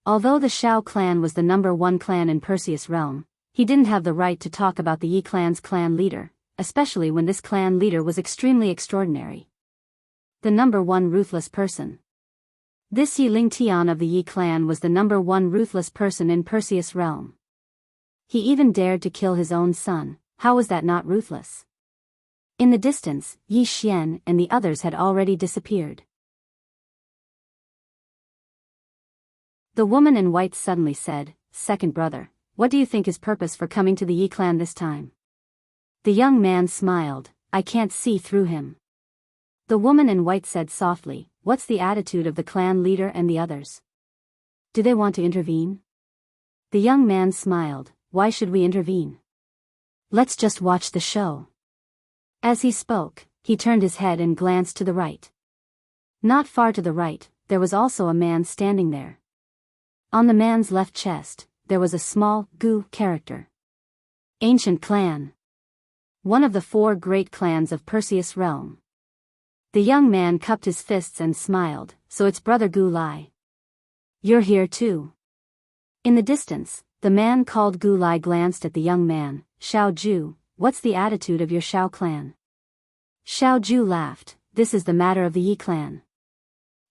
Although the Shao clan was the number one clan in Perseus realm, he didn't have the right to talk about the Yi clan's clan leader, especially when this clan leader was extremely extraordinary. The number one ruthless person. This Yi Ling Tian of the Yi clan was the number one ruthless person in Perseus realm. He even dared to kill his own son. How was that not ruthless? In the distance, Yi Xian and the others had already disappeared. The woman in white suddenly said, second brother, what do you think his purpose for coming to the Yi clan this time? The young man smiled, I can't see through him. The woman in white said softly, what's the attitude of the clan leader and the others? Do they want to intervene? The young man smiled, why should we intervene? Let's just watch the show. As he spoke, he turned his head and glanced to the right. Not far to the right, there was also a man standing there. On the man's left chest, there was a small, Gu character. Ancient clan. One of the 4 great clans of Perseus realm. The young man cupped his fists and smiled, so it's brother Gu Lai. You're here too. In the distance, the man called Gu Lai glanced at the young man, Xiao Ju, what's the attitude of your Shao clan? Xiao Ju laughed, this is the matter of the Yi clan.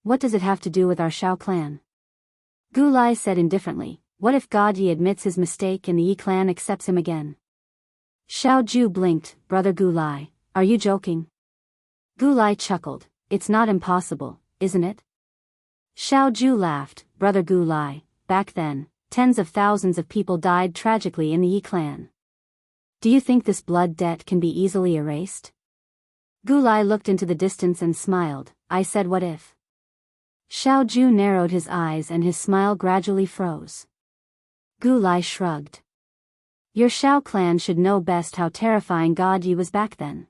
What does it have to do with our Shao clan? Gu Lai said indifferently, what if God Yi admits his mistake and the Yi clan accepts him again? Xiao Ju blinked, brother Gu Lai, are you joking? Gu Lai chuckled, it's not impossible, isn't it? Xiao Ju laughed, brother Gu Lai, back then, tens of thousands of people died tragically in the Yi clan. Do you think this blood debt can be easily erased? Gu Lai looked into the distance and smiled, I said what if? Xiao Ju narrowed his eyes and his smile gradually froze. Gu Lai shrugged. Your Shao clan should know best how terrifying God Yi was back then.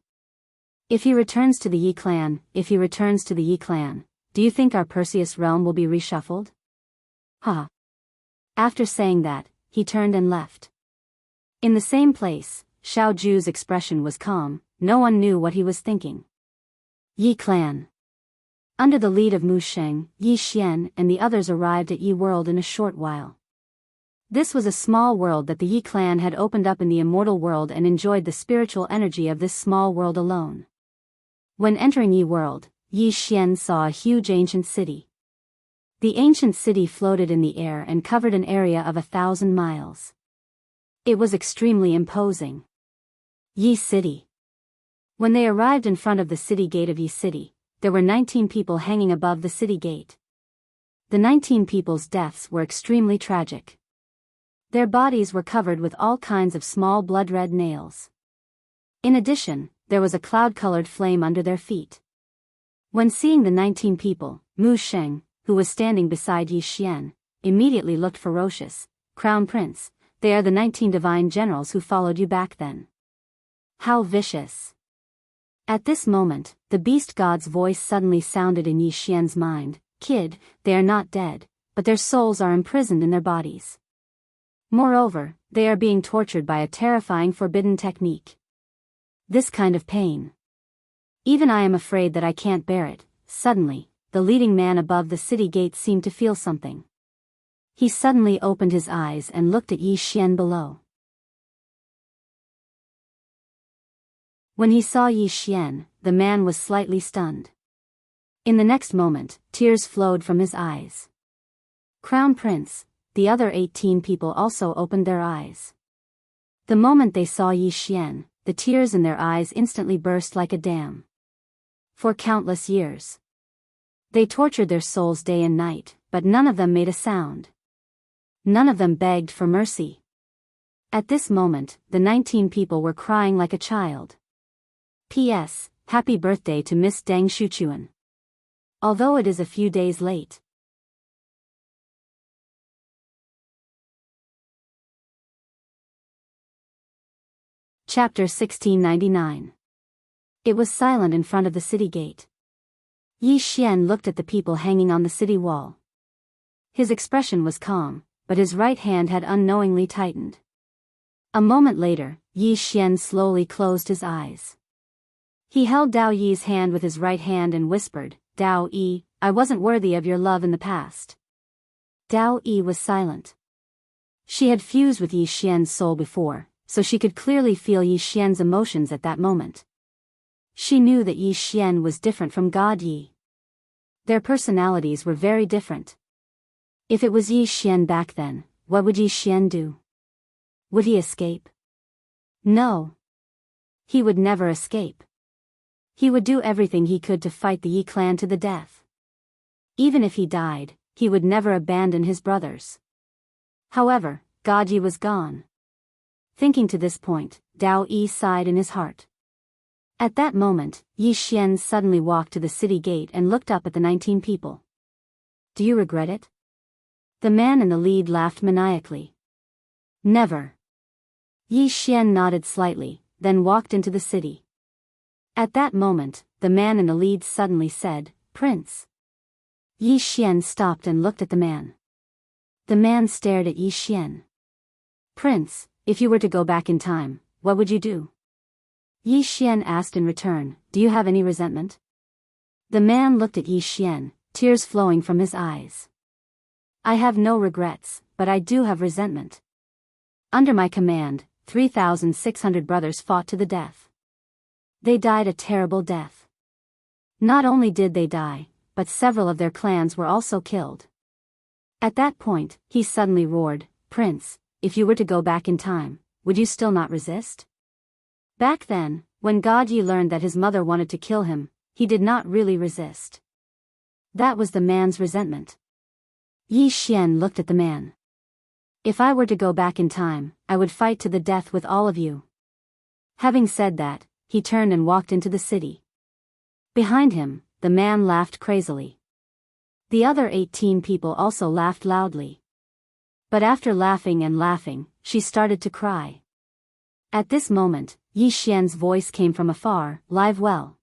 If he returns to the Yi clan, do you think our Perseus realm will be reshuffled? Huh. After saying that, he turned and left. In the same place, Xiao Ju's expression was calm, no one knew what he was thinking. Yi clan. Under the lead of Mu Sheng, Yi Xian and the others arrived at Yi World in a short while. This was a small world that the Yi clan had opened up in the Immortal world and enjoyed the spiritual energy of this small world alone. When entering Yi World, Yi Xian saw a huge ancient city. The ancient city floated in the air and covered an area of 1,000 miles. It was extremely imposing. Yi City. When they arrived in front of the city gate of Yi City, there were 19 people hanging above the city gate. The 19 people's deaths were extremely tragic. Their bodies were covered with all kinds of small blood-red nails. In addition, there was a cloud-colored flame under their feet. When seeing the 19 people, Mu Sheng, who was standing beside Yi Xian, immediately looked ferocious. "Crown Prince, they are the 19 divine generals who followed you back then. How vicious." At this moment, the beast god's voice suddenly sounded in Yi Xian's mind. "Kid, they are not dead, but their souls are imprisoned in their bodies. Moreover, they are being tortured by a terrifying forbidden technique. This kind of pain. Even I am afraid that I can't bear it." Suddenly, the leading man above the city gate seemed to feel something. He suddenly opened his eyes and looked at Yi Xian below. When he saw Yi Xian, the man was slightly stunned. In the next moment, tears flowed from his eyes. "Crown Prince," the other 18 people also opened their eyes. The moment they saw Yi Xian, the tears in their eyes instantly burst like a dam. For countless years, they tortured their souls day and night, but none of them made a sound. None of them begged for mercy. At this moment, the 19 people were crying like a child. P.S. Happy birthday to Miss Deng Shuchuan. Although it is a few days late. Chapter 1699. It was silent in front of the city gate. Yi Xian looked at the people hanging on the city wall. His expression was calm, but his right hand had unknowingly tightened. A moment later, Yi Xian slowly closed his eyes. He held Dao Yi's hand with his right hand and whispered, "Dao Yi, I wasn't worthy of your love in the past." Dao Yi was silent. She had fused with Yi Xian's soul before, so she could clearly feel Yi Xian's emotions at that moment. She knew that Yi Xian was different from God Yi. Their personalities were very different. If it was Yi Xian back then, what would Yi Xian do? Would he escape? No. He would never escape. He would do everything he could to fight the Yi clan to the death. Even if he died, he would never abandon his brothers. However, God Yi was gone. Thinking to this point, Dao Yi sighed in his heart. At that moment, Yi Xian suddenly walked to the city gate and looked up at the 19 people. "Do you regret it?" The man in the lead laughed maniacally. "Never." Yi Xian nodded slightly, then walked into the city. At that moment, the man in the lead suddenly said, "Prince." Yi Xian stopped and looked at the man. The man stared at Yi Xian. "Prince, if you were to go back in time, what would you do?" Yi Xian asked in return, "Do you have any resentment?" The man looked at Yi Xian, tears flowing from his eyes. "I have no regrets, but I do have resentment. Under my command, 3,600 brothers fought to the death. They died a terrible death. Not only did they die, but several of their clans were also killed." At that point, he suddenly roared, "Prince, if you were to go back in time, would you still not resist?" Back then, when God Yi learned that his mother wanted to kill him, he did not really resist. That was the man's resentment. Yi Xian looked at the man. "If I were to go back in time, I would fight to the death with all of you." Having said that, he turned and walked into the city. Behind him, the man laughed crazily. The other 18 people also laughed loudly. But after laughing and laughing, she started to cry. At this moment, Yi Xian's voice came from afar, "Live well.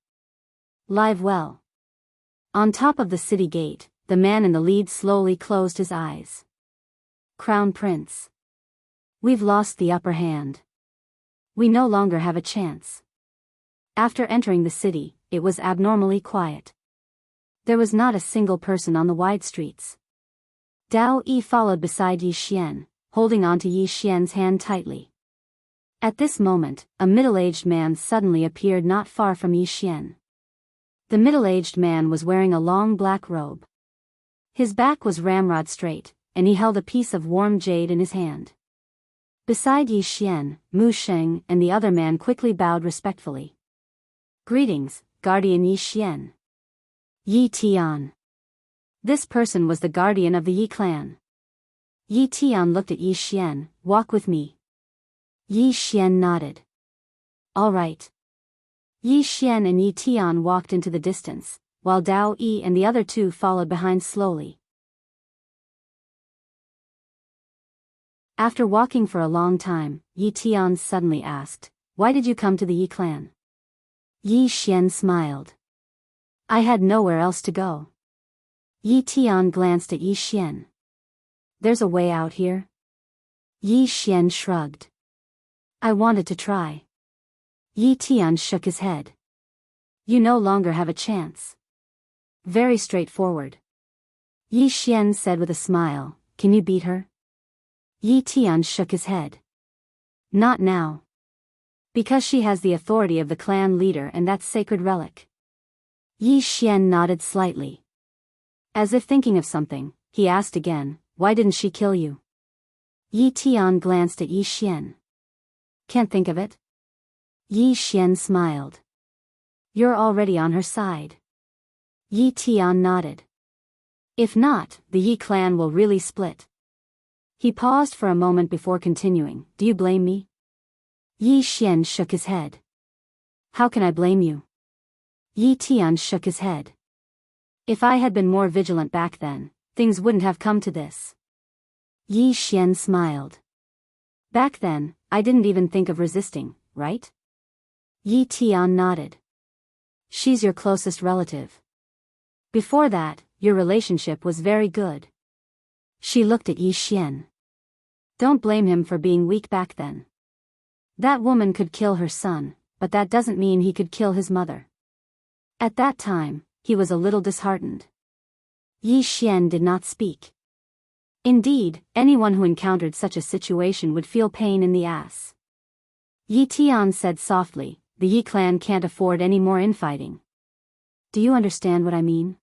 Live well." On top of the city gate, the man in the lead slowly closed his eyes. "Crown Prince. We've lost the upper hand. We no longer have a chance." After entering the city, it was abnormally quiet. There was not a single person on the wide streets. Dao Yi followed beside Yi Xian, holding onto Yi Xian's hand tightly. At this moment, a middle-aged man suddenly appeared not far from Yi Xian. The middle-aged man was wearing a long black robe. His back was ramrod straight, and he held a piece of warm jade in his hand. Beside Yi Xian, Mu Sheng and the other man quickly bowed respectfully. Greetings, Guardian Yi Xian. Yi Tian. This person was the guardian of the Yi clan. Yi Tian looked at Yi Xian. Walk with me. Yi Xian nodded. All right. Yi Xian and Yi Tian walked into the distance, while Dao Yi and the other two followed behind slowly. After walking for a long time, Yi Tian suddenly asked, "Why did you come to the Yi clan?" Yi Xian smiled. "I had nowhere else to go." Yi Tian glanced at Yi Xian. "There's a way out here?" Yi Xian shrugged. "I wanted to try." Yi Tian shook his head. "You no longer have a chance." "Very straightforward." Yi Xian said with a smile, "Can you beat her?" Yi Tian shook his head. "Not now. Because she has the authority of the clan leader and that sacred relic." Yi Xian nodded slightly. As if thinking of something, he asked again, "Why didn't she kill you?" Yi Tian glanced at Yi Xian. "Can't think of it." Yi Xian smiled. "You're already on her side." Yi Tian nodded. "If not, the Yi clan will really split." He paused for a moment before continuing, "Do you blame me?" Yi Xian shook his head. "How can I blame you?" Yi Tian shook his head. "If I had been more vigilant back then, things wouldn't have come to this." Yi Xian smiled. "Back then, I didn't even think of resisting, right?" Yi Tian nodded. "She's your closest relative. Before that, your relationship was very good." She looked at Yi Xian. "Don't blame him for being weak back then. That woman could kill her son, but that doesn't mean he could kill his mother." At that time, he was a little disheartened. Yi Xian did not speak. Indeed, anyone who encountered such a situation would feel pain in the ass. Yi Tian said softly, "The Yi clan can't afford any more infighting." "Do you understand what I mean?"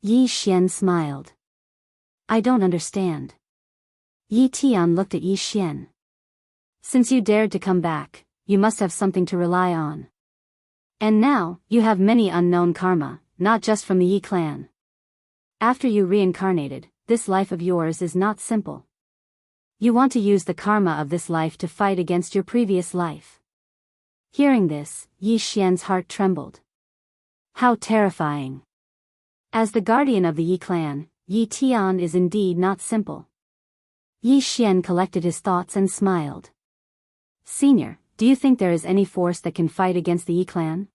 Yi Xian smiled. "I don't understand." Yi Tian looked at Yi Xian. "Since you dared to come back, you must have something to rely on. And now, you have many unknown karma, not just from the Yi clan. After you reincarnated, this life of yours is not simple. You want to use the karma of this life to fight against your previous life." Hearing this, Yi Xian's heart trembled. How terrifying. As the guardian of the Yi clan, Yi Tian is indeed not simple. Yi Xian collected his thoughts and smiled. "Senior, do you think there is any force that can fight against the Yi clan?"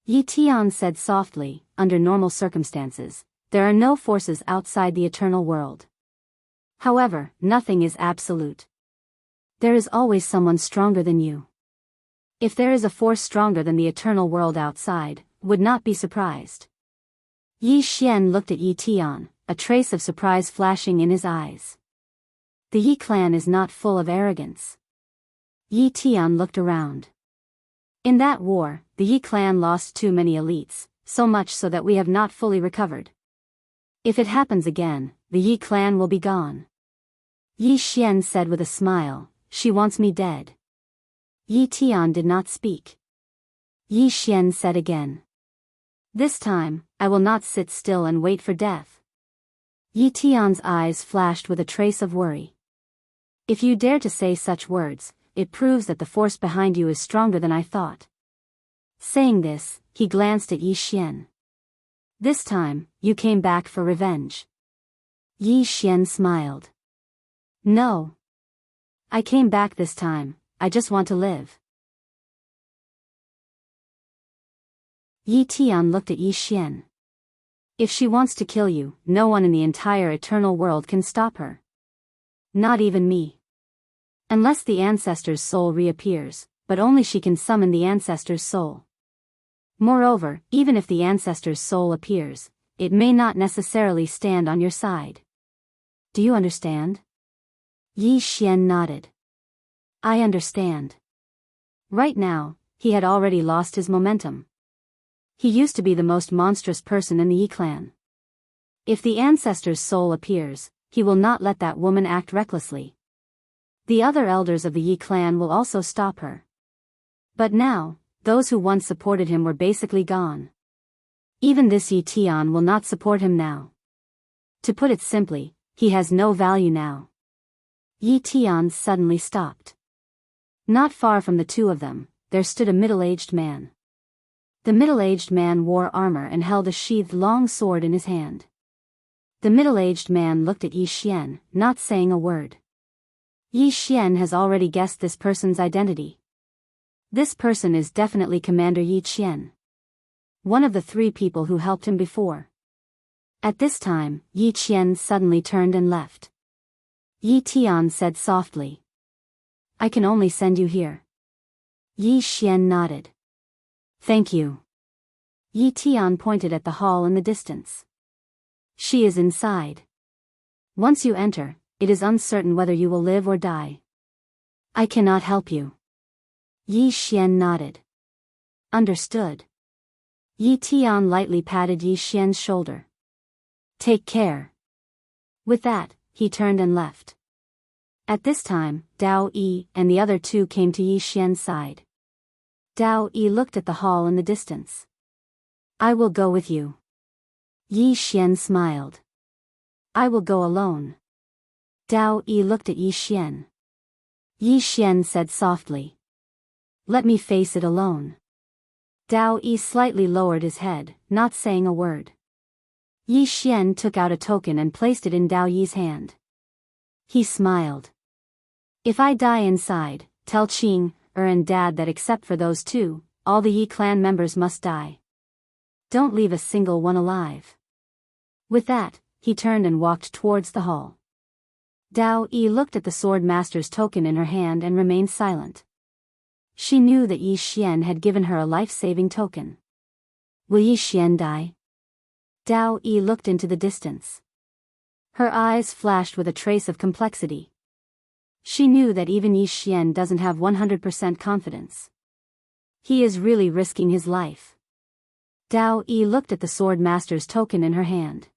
Yi Tian said softly, "Under normal circumstances, there are no forces outside the eternal world. However, nothing is absolute. There is always someone stronger than you. If there is a force stronger than the eternal world outside, would not be surprised." Yi Xian looked at Yi Tian, a trace of surprise flashing in his eyes. The Yi clan is not full of arrogance. Yi Tian looked around. "In that war, the Yi clan lost too many elites, so much so that we have not fully recovered. If it happens again, the Yi clan will be gone." Yi Xian said with a smile, "She wants me dead." Yi Tian did not speak. Yi Xian said again, "This time, I will not sit still and wait for death." Yi Tian's eyes flashed with a trace of worry. "If you dare to say such words, it proves that the force behind you is stronger than I thought." Saying this, he glanced at Yi Xian. "This time, you came back for revenge." Yi Xian smiled. "No. I came back this time, I just want to live." Yi Tian looked at Yi Xian. "If she wants to kill you, no one in the entire eternal world can stop her. Not even me. Unless the ancestor's soul reappears, but only she can summon the ancestor's soul. Moreover, even if the ancestor's soul appears, it may not necessarily stand on your side. Do you understand?" Yi Xian nodded. "I understand." Right now, he had already lost his momentum. He used to be the most monstrous person in the Yi clan. If the ancestor's soul appears, he will not let that woman act recklessly. The other elders of the Yi clan will also stop her. But now, those who once supported him were basically gone. Even this Yi Tian will not support him now. To put it simply, he has no value now. Yi Tian suddenly stopped. Not far from the two of them, there stood a middle-aged man. The middle-aged man wore armor and held a sheathed long sword in his hand. The middle-aged man looked at Yi Xian, not saying a word. Yi Xian has already guessed this person's identity. This person is definitely Commander Yi Qian. One of the three people who helped him before. At this time, Yi Qian suddenly turned and left. Yi Tian said softly, "I can only send you here." Yi Xian nodded. "Thank you." Yi Tian pointed at the hall in the distance. "She is inside. Once you enter, it is uncertain whether you will live or die. I cannot help you." Yi Xian nodded. "Understood." Yi Tian lightly patted Yi Xian's shoulder. "Take care." With that, he turned and left. At this time, Dao Yi and the other two came to Yi Xian's side. Dao Yi looked at the hall in the distance. "I will go with you." Yi Xian smiled. "I will go alone." Dao Yi looked at Yi Xian. Yi Xian said softly, "Let me face it alone." Dao Yi slightly lowered his head, not saying a word. Yi Xian took out a token and placed it in Dao Yi's hand. He smiled. "If I die inside, tell Qing, and Dad that except for those two, all the Yi clan members must die. Don't leave a single one alive." With that, he turned and walked towards the hall. Dao Yi looked at the sword master's token in her hand and remained silent. She knew that Yi Xian had given her a life-saving token. Will Yi Xian die? Dao Yi looked into the distance. Her eyes flashed with a trace of complexity. She knew that even Yi Xian doesn't have 100% confidence. He is really risking his life. Dao Yi looked at the sword master's token in her hand.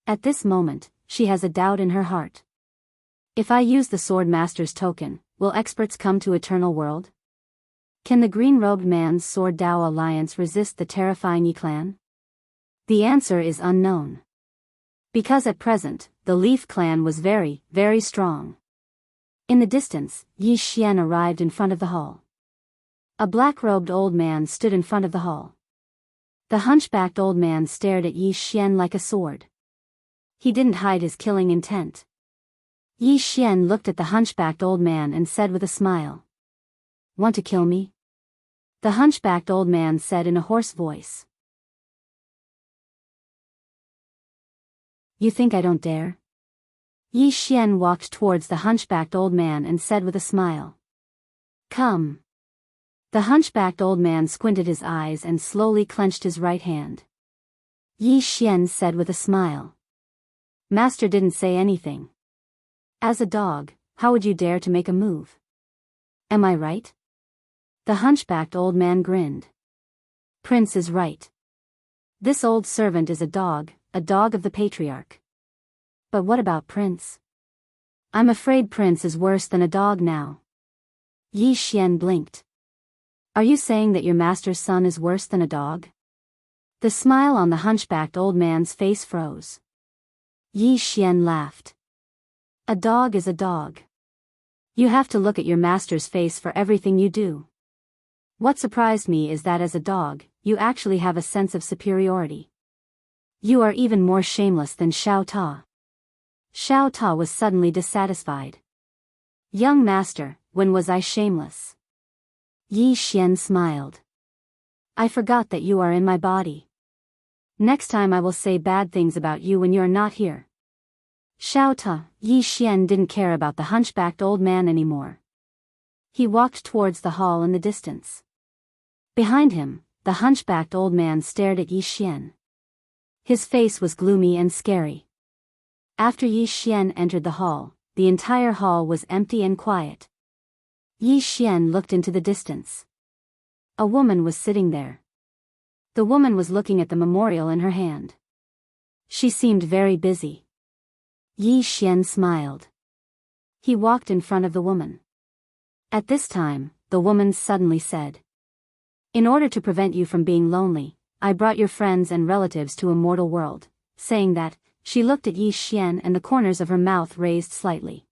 At this moment, she has a doubt in her heart. If I use the sword master's token, will experts come to Eternal World? Can the green-robed man's sword Dao alliance resist the terrifying Yi clan? The answer is unknown. Because at present, the Leaf clan was very, very strong. In the distance, Yi Xian arrived in front of the hall. A black-robed old man stood in front of the hall. The hunchbacked old man stared at Yi Xian like a sword. He didn't hide his killing intent. Yi Xian looked at the hunchbacked old man and said with a smile, "Want to kill me?" The hunchbacked old man said in a hoarse voice. "You think I don't dare?" Yi Xian walked towards the hunchbacked old man and said with a smile, "Come." The hunchbacked old man squinted his eyes and slowly clenched his right hand. Yi Xian said with a smile, "Master didn't say anything. As a dog, how would you dare to make a move? Am I right?" The hunchbacked old man grinned. "Prince is right. This old servant is a dog of the patriarch. But what about Prince? I'm afraid Prince is worse than a dog now." Yi Xian blinked. "Are you saying that your master's son is worse than a dog?" The smile on the hunchbacked old man's face froze. Yi Xian laughed. "A dog is a dog. You have to look at your master's face for everything you do. What surprised me is that as a dog, you actually have a sense of superiority. You are even more shameless than Xiao Ta." Xiao Ta was suddenly dissatisfied. "Young master, when was I shameless?" Yi Xian smiled. "I forgot that you are in my body. Next time I will say bad things about you when you are not here." Xiao Ta, Yi Xian didn't care about the hunchbacked old man anymore. He walked towards the hall in the distance. Behind him, the hunchbacked old man stared at Yi Xian. His face was gloomy and scary. After Yi Xian entered the hall, the entire hall was empty and quiet. Yi Xian looked into the distance. A woman was sitting there. The woman was looking at the memorial in her hand. She seemed very busy. Yi Xian smiled. He walked in front of the woman. At this time, the woman suddenly said, "In order to prevent you from being lonely, I brought your friends and relatives to Immortal World." Saying that, she looked at Yi Xian and the corners of her mouth raised slightly.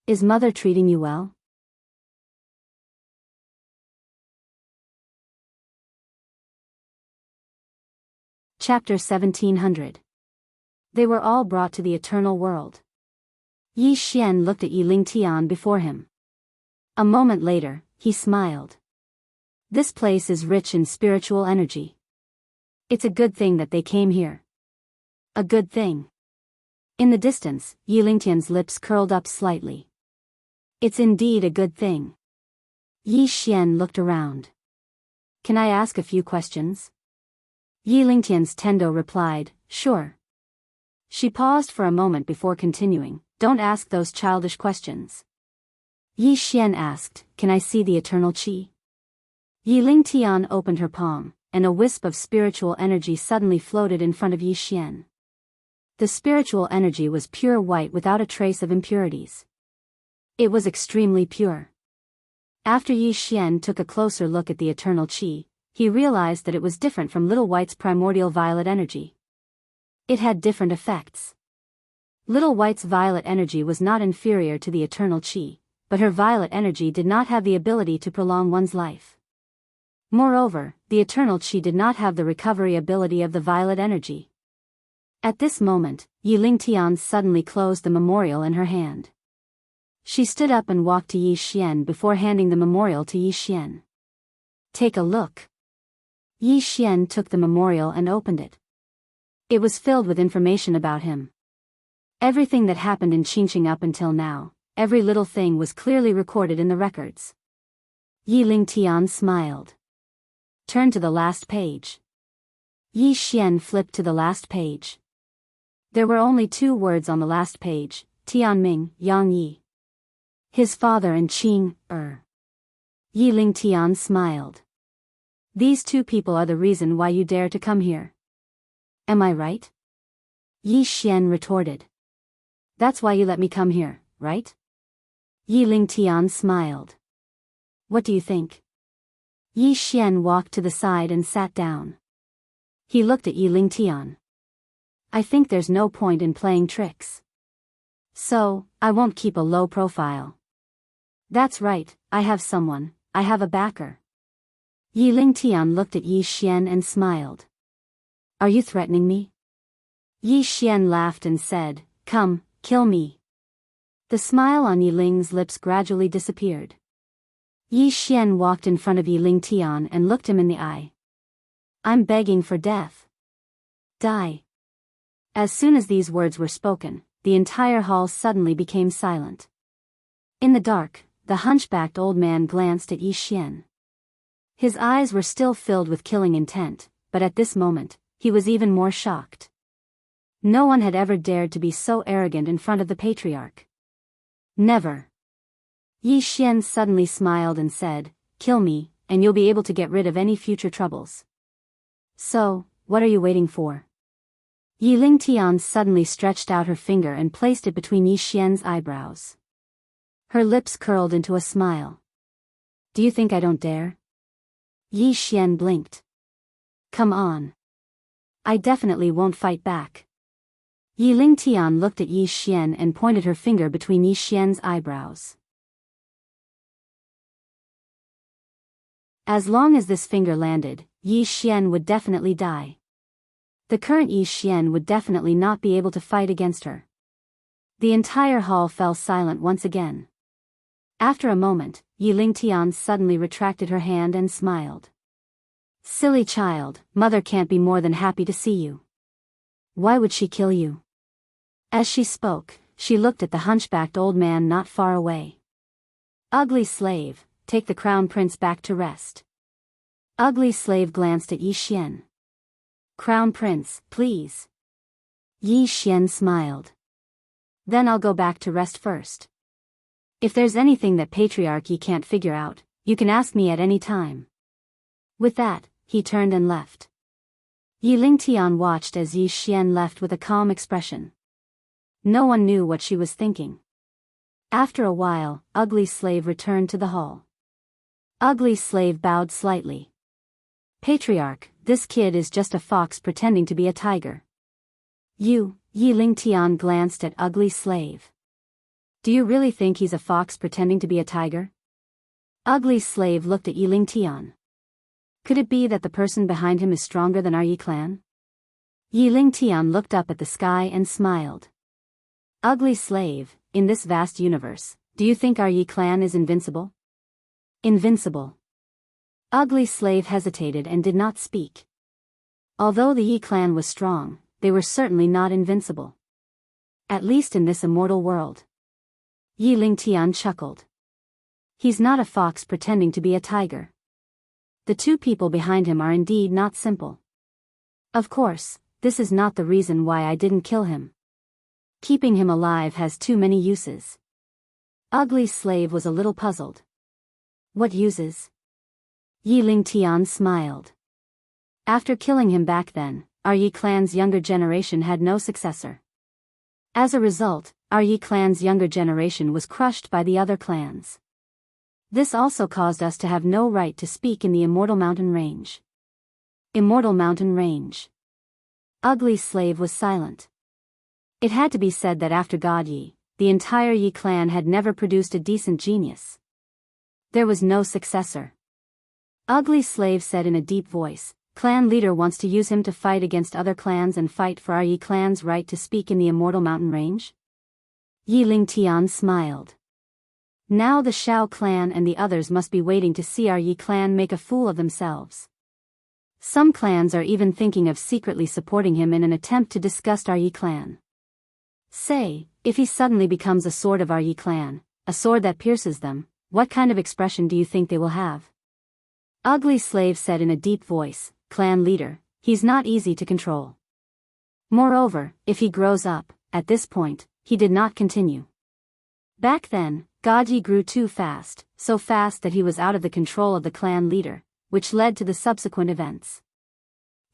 "Is mother treating you well?" Chapter 1700. They were all brought to the Eternal World. Yi Xian looked at Yi Lingtian before him. A moment later, he smiled. "This place is rich in spiritual energy. It's a good thing that they came here." "A good thing." In the distance, Yi Lingtian's lips curled up slightly. "It's indeed a good thing." Yi Xian looked around. "Can I ask a few questions?" Yi Lingtian's Tendo replied, "Sure." She paused for a moment before continuing, "Don't ask those childish questions." Yi Xian asked, "Can I see the eternal qi?" Yi Lingtian opened her palm, and a wisp of spiritual energy suddenly floated in front of Yi Xian. The spiritual energy was pure white without a trace of impurities. It was extremely pure. After Yi Xian took a closer look at the eternal qi, he realized that it was different from Little White's primordial violet energy. It had different effects. Little White's violet energy was not inferior to the eternal qi, but her violet energy did not have the ability to prolong one's life. Moreover, the eternal qi did not have the recovery ability of the violet energy. At this moment, Yi Lingtian suddenly closed the memorial in her hand. She stood up and walked to Yi Xian before handing the memorial to Yi Xian. "Take a look." Yi Xian took the memorial and opened it. It was filled with information about him. Everything that happened in Qingqing up until now, every little thing was clearly recorded in the records. Yi Lingtian smiled. "Turn to the last page." Yi Xian flipped to the last page. There were only 2 words on the last page, Tianming, Yang Yi. His father and Qing, Yi Lingtian smiled. "These 2 people are the reason why you dare to come here. Am I right?" Yi Xian retorted. "That's why you let me come here, right?" Yi Lingtian smiled. "What do you think?" Yi Xian walked to the side and sat down. He looked at Yi Lingtian. "I think there's no point in playing tricks. So, I won't keep a low profile." "That's right, I have someone, I have a backer." Yi Lingtian looked at Yi Xian and smiled. "Are you threatening me?" Yi Xian laughed and said, "Come, kill me." The smile on Yi Ling's lips gradually disappeared. Yi Xian walked in front of Yi Lingtian and looked him in the eye. "I'm begging for death. Die." As soon as these words were spoken, the entire hall suddenly became silent. In the dark, the hunchbacked old man glanced at Yi Xian. His eyes were still filled with killing intent, but at this moment, he was even more shocked. No one had ever dared to be so arrogant in front of the patriarch. Never. Yi Xian suddenly smiled and said, "Kill me, and you'll be able to get rid of any future troubles." "So, what are you waiting for?" Yi Lingtian suddenly stretched out her finger and placed it between Yi Xian's eyebrows. Her lips curled into a smile. "Do you think I don't dare?" Yi Xian blinked. "Come on. I definitely won't fight back." Yi Lingtian looked at Yi Xian and pointed her finger between Yi Xian's eyebrows. As long as this finger landed, Yi Xian would definitely die. The current Yi Xian would definitely not be able to fight against her. The entire hall fell silent once again. After a moment, Yi Lingtian suddenly retracted her hand and smiled. "Silly child, mother can't be more than happy to see you. Why would she kill you?" As she spoke, she looked at the hunchbacked old man not far away. "Ugly slave, take the crown prince back to rest." Ugly slave glanced at Yi Xian. "Crown prince, please." Yi Xian smiled. "Then I'll go back to rest first. If there's anything that patriarchy can't figure out, you can ask me at any time." With that, he turned and left. Yi Lingtian watched as Yi Xian left with a calm expression. No one knew what she was thinking. After a while, Ugly Slave returned to the hall. Ugly Slave bowed slightly. Patriarch, this kid is just a fox pretending to be a tiger. Yi Lingtian glanced at Ugly Slave. Do you really think he's a fox pretending to be a tiger? Ugly Slave looked at Yi Lingtian. Could it be that the person behind him is stronger than our Yi clan? Yi Lingtian looked up at the sky and smiled. Ugly Slave, in this vast universe, do you think our Yi clan is invincible? Invincible. Ugly Slave hesitated and did not speak. Although the Yi clan was strong, they were certainly not invincible. At least in this immortal world. Yi Lingtian chuckled. He's not a fox pretending to be a tiger. The two people behind him are indeed not simple. Of course, this is not the reason why I didn't kill him. Keeping him alive has too many uses. Ugly Slave was a little puzzled. What uses? Yi Lingtian smiled. After killing him back then, our Yi clan's younger generation had no successor. As a result, our Yi clan's younger generation was crushed by the other clans. This also caused us to have no right to speak in the Immortal Mountain Range. Immortal Mountain Range. Ugly Slave was silent. It had to be said that after God Yi, the entire Yi clan had never produced a decent genius. There was no successor. Ugly Slave said in a deep voice, Clan leader wants to use him to fight against other clans and fight for our Yi clan's right to speak in the Immortal Mountain Range? Yi Lingtian smiled. Now the Shao clan and the others must be waiting to see our Yi clan make a fool of themselves. Some clans are even thinking of secretly supporting him in an attempt to disgust our Yi clan. Say, if he suddenly becomes a sword of our Yi clan, a sword that pierces them, what kind of expression do you think they will have? Ugly Slave said in a deep voice, Clan leader, he's not easy to control. Moreover, if he grows up, at this point, he did not continue. Back then, Gaji grew too fast, so fast that he was out of the control of the clan leader, which led to the subsequent events.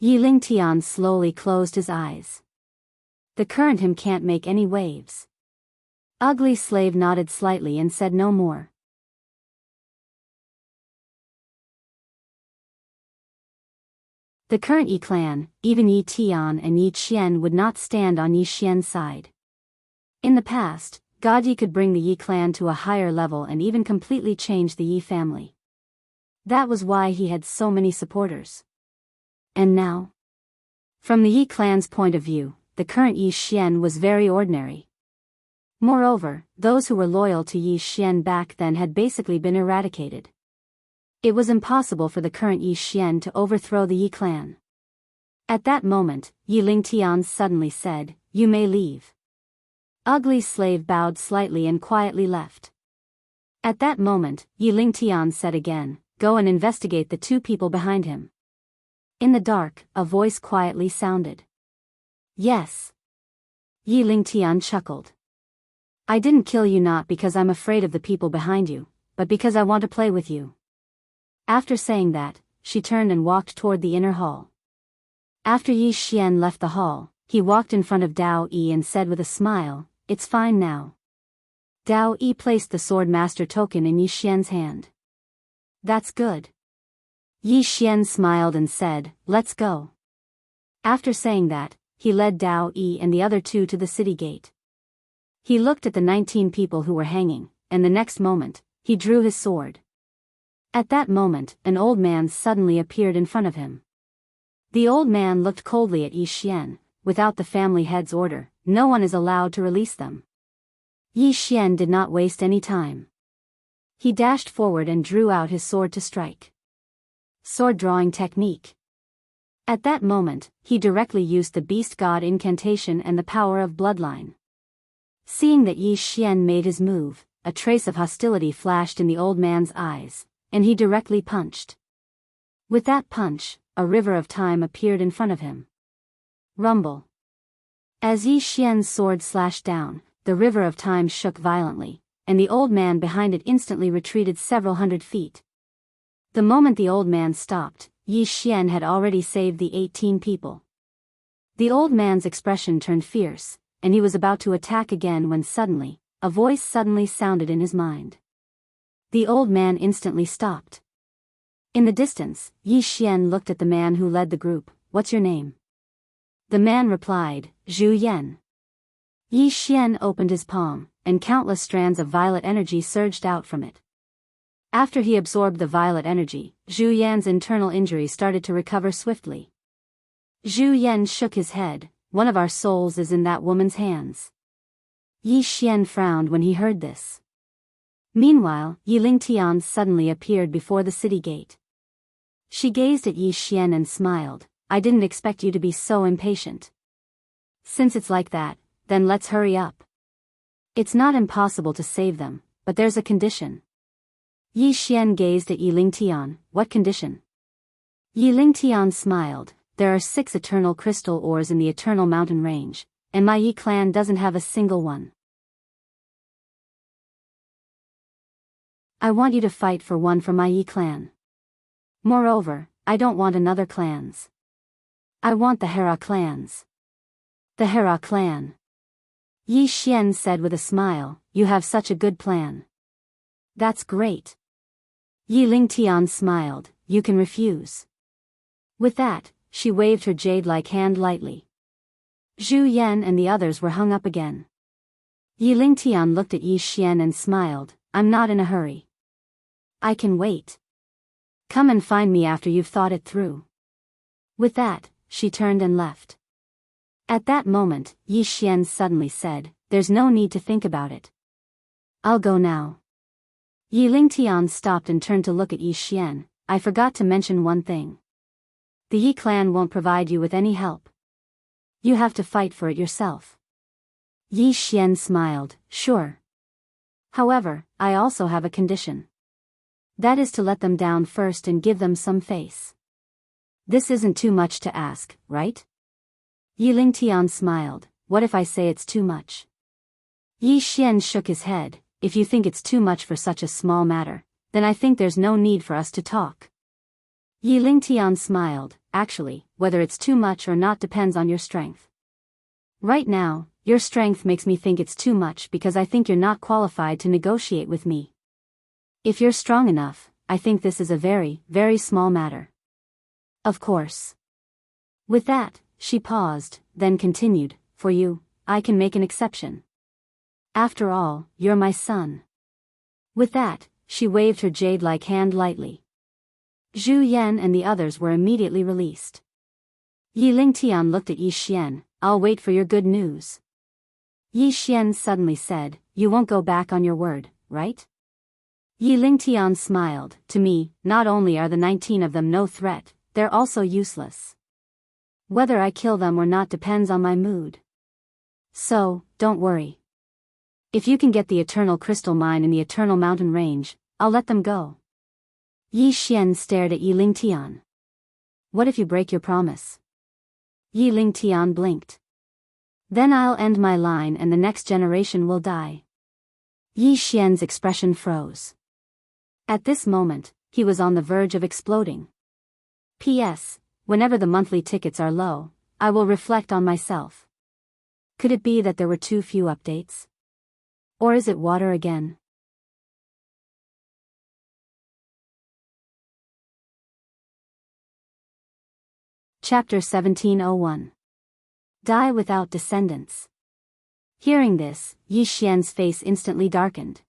Yi Lingtian slowly closed his eyes. The current him can't make any waves. Ugly Slave nodded slightly and said no more. The current Yi clan, even Yi Tian and Yi Qian would not stand on Yi Xian's side. In the past, Gaji could bring the Yi clan to a higher level and even completely change the Yi family. That was why he had so many supporters. And now? From the Yi clan's point of view, the current Yi Xian was very ordinary. Moreover, those who were loyal to Yi Xian back then had basically been eradicated. It was impossible for the current Yi Xian to overthrow the Yi clan. At that moment, Yi Lingtian suddenly said, You may leave. Ugly Slave bowed slightly and quietly left. At that moment, Yi Lingtian said again, Go and investigate the two people behind him. In the dark, a voice quietly sounded. Yes. Yi Lingtian chuckled. I didn't kill you not because I'm afraid of the people behind you, but because I want to play with you. After saying that, she turned and walked toward the inner hall. After Yi Xian left the hall, he walked in front of Dao Yi and said with a smile, It's fine now. Dao Yi placed the Sword Master token in Yi Xian's hand. That's good. Yi Xian smiled and said, Let's go. After saying that, he led Dao Yi and the other two to the city gate. He looked at the 19 people who were hanging, and the next moment, he drew his sword. At that moment, an old man suddenly appeared in front of him. The old man looked coldly at Yi Xian. Without the family head's order, no one is allowed to release them. Yi Xian did not waste any time. He dashed forward and drew out his sword to strike. Sword drawing technique. At that moment, he directly used the Beast God incantation and the power of bloodline. Seeing that Yi Xian made his move, a trace of hostility flashed in the old man's eyes, and he directly punched. With that punch, a river of time appeared in front of him. Rumble. As Yi Xian's sword slashed down, the river of time shook violently, and the old man behind it instantly retreated several hundred feet. The moment the old man stopped, Yi Xian had already saved the 18 people. The old man's expression turned fierce, and he was about to attack again when suddenly, a voice suddenly sounded in his mind. The old man instantly stopped. In the distance, Yi Xian looked at the man who led the group. What's your name? The man replied, Zhu Yan. Yi Xian opened his palm, and countless strands of violet energy surged out from it. After he absorbed the violet energy, Zhu Yan's internal injury started to recover swiftly. Zhu Yan shook his head. One of our souls is in that woman's hands. Yi Xian frowned when he heard this. Meanwhile, Yiling Tian suddenly appeared before the city gate. She gazed at Yi Xian and smiled. I didn't expect you to be so impatient. Since it's like that, then let's hurry up. It's not impossible to save them, but there's a condition. Yi Xian gazed at Yiling Tian. What condition? Yiling Tian smiled. There are 6 eternal crystal ores in the Eternal Mountain Range, and my Yi clan doesn't have a single one. I want you to fight for one for my Yi clan. Moreover, I don't want another clans. I want the Hera clans. The Hera clan. Yi Xian said with a smile, you have such a good plan. That's great. Yiling Tian smiled, you can refuse. With that, she waved her jade-like hand lightly. Zhu Yan and the others were hung up again. Yiling Tian looked at Yi Xian and smiled, I'm not in a hurry. I can wait. Come and find me after you've thought it through. With that, she turned and left. At that moment, Yi Xian suddenly said, there's no need to think about it. I'll go now. Yiling Tian stopped and turned to look at Yi Xian. I forgot to mention one thing. The Yi clan won't provide you with any help. You have to fight for it yourself. Yi Xian smiled, sure. However, I also have a condition. That is to let them down first and give them some face. This isn't too much to ask, right? Yiling Tian smiled, what if I say it's too much? Yi Xian shook his head, if you think it's too much for such a small matter, then I think there's no need for us to talk. Yiling Tian smiled, actually, whether it's too much or not depends on your strength. Right now, your strength makes me think it's too much because I think you're not qualified to negotiate with me. If you're strong enough, I think this is a very, very small matter. Of course. With that, she paused, then continued, for you, I can make an exception. After all, you're my son. With that, she waved her jade-like hand lightly. Zhu Yan and the others were immediately released. Yiling Tian looked at Yi Xian, I'll wait for your good news. Yi Xian suddenly said, you won't go back on your word, right? Yiling Tian smiled, to me, not only are the 19 of them no threat, they're also useless. Whether I kill them or not depends on my mood. So, don't worry. If you can get the Eternal Crystal Mine in the Eternal Mountain Range, I'll let them go. Yi Xian stared at Yiling Tian. What if you break your promise? Yiling Tian blinked. Then I'll end my line and the next generation will die. Yi Xian's expression froze. At this moment, he was on the verge of exploding. P.S. Whenever the monthly tickets are low, I will reflect on myself. Could it be that there were too few updates? Or is it water again? Chapter 1701. Die without descendants. Hearing this, Yi Xian's face instantly darkened.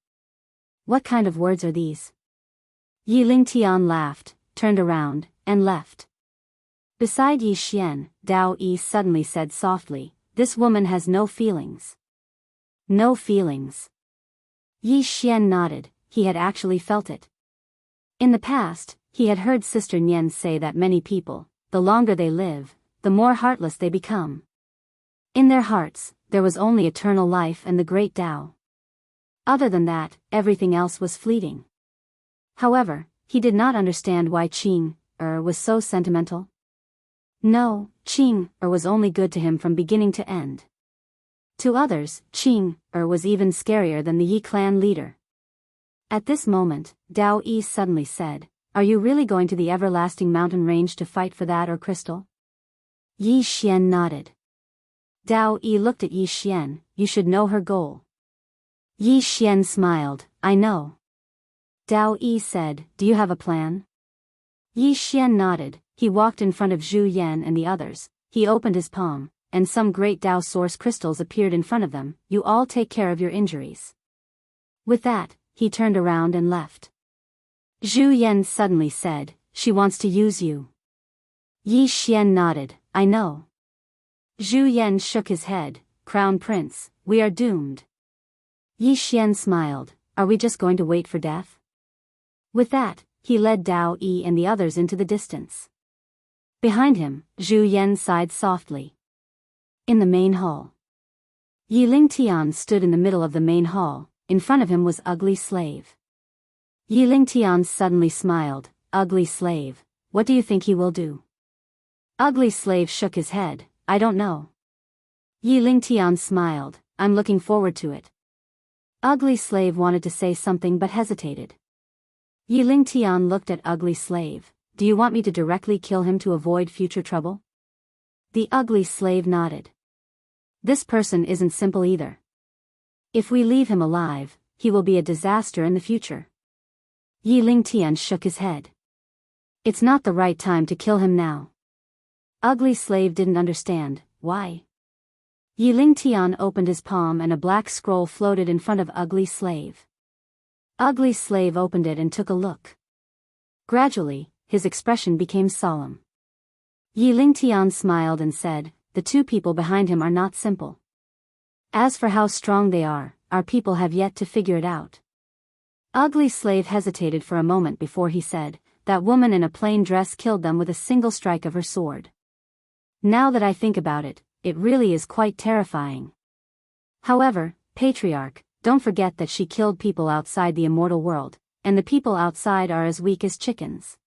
What kind of words are these? Yiling Tian laughed, turned around, and left. Beside Yi Xian, Dao Yi suddenly said softly, this woman has no feelings. No feelings. Yi Xian nodded, he had actually felt it. In the past, he had heard Sister Nian say that many people, the longer they live, the more heartless they become. In their hearts, there was only eternal life and the great Tao. Other than that, everything else was fleeting. However, he did not understand why Qing was so sentimental. No, Qing was only good to him from beginning to end. To others, Qing was even scarier than the Yi clan leader. At this moment, Dao Yi suddenly said, are you really going to the everlasting mountain range to fight for that or crystal? Yi Xian nodded. Dao Yi looked at Yi Xian, you should know her goal. Yi Xian smiled. I know. Dao Yi said, do you have a plan? Yi Xian nodded. He walked in front of Zhu Yan and the others. He opened his palm, and some great Dao source crystals appeared in front of them. You all take care of your injuries. With that, he turned around and left. Zhu Yan suddenly said, she wants to use you. Yi Xian nodded. I know. Zhu Yan shook his head. Crown Prince, we are doomed. Yi Xian smiled. Are we just going to wait for death? With that, he led Dao Yi and the others into the distance. Behind him, Zhu Yan sighed softly. In the main hall. Yi Lingtian stood in the middle of the main hall. In front of him was Ugly Slave. Yi Lingtian suddenly smiled. Ugly Slave, what do you think he will do? Ugly Slave shook his head. I don't know. Yi Lingtian smiled. I'm looking forward to it. Ugly Slave wanted to say something but hesitated. Yi Lingtian looked at Ugly Slave. Do you want me to directly kill him to avoid future trouble? The Ugly Slave nodded. This person isn't simple either. If we leave him alive, he will be a disaster in the future. Yi Lingtian shook his head. It's not the right time to kill him now. Ugly Slave didn't understand. Why? Yi Lingtian opened his palm and a black scroll floated in front of Ugly Slave. Ugly Slave opened it and took a look. Gradually, his expression became solemn. Yi Lingtian smiled and said, the two people behind him are not simple. As for how strong they are, our people have yet to figure it out. Ugly Slave hesitated for a moment before he said, that woman in a plain dress killed them with a single strike of her sword. Now that I think about it, it really is quite terrifying. However, Patriarch, don't forget that she killed people outside the immortal world, and the people outside are as weak as chickens.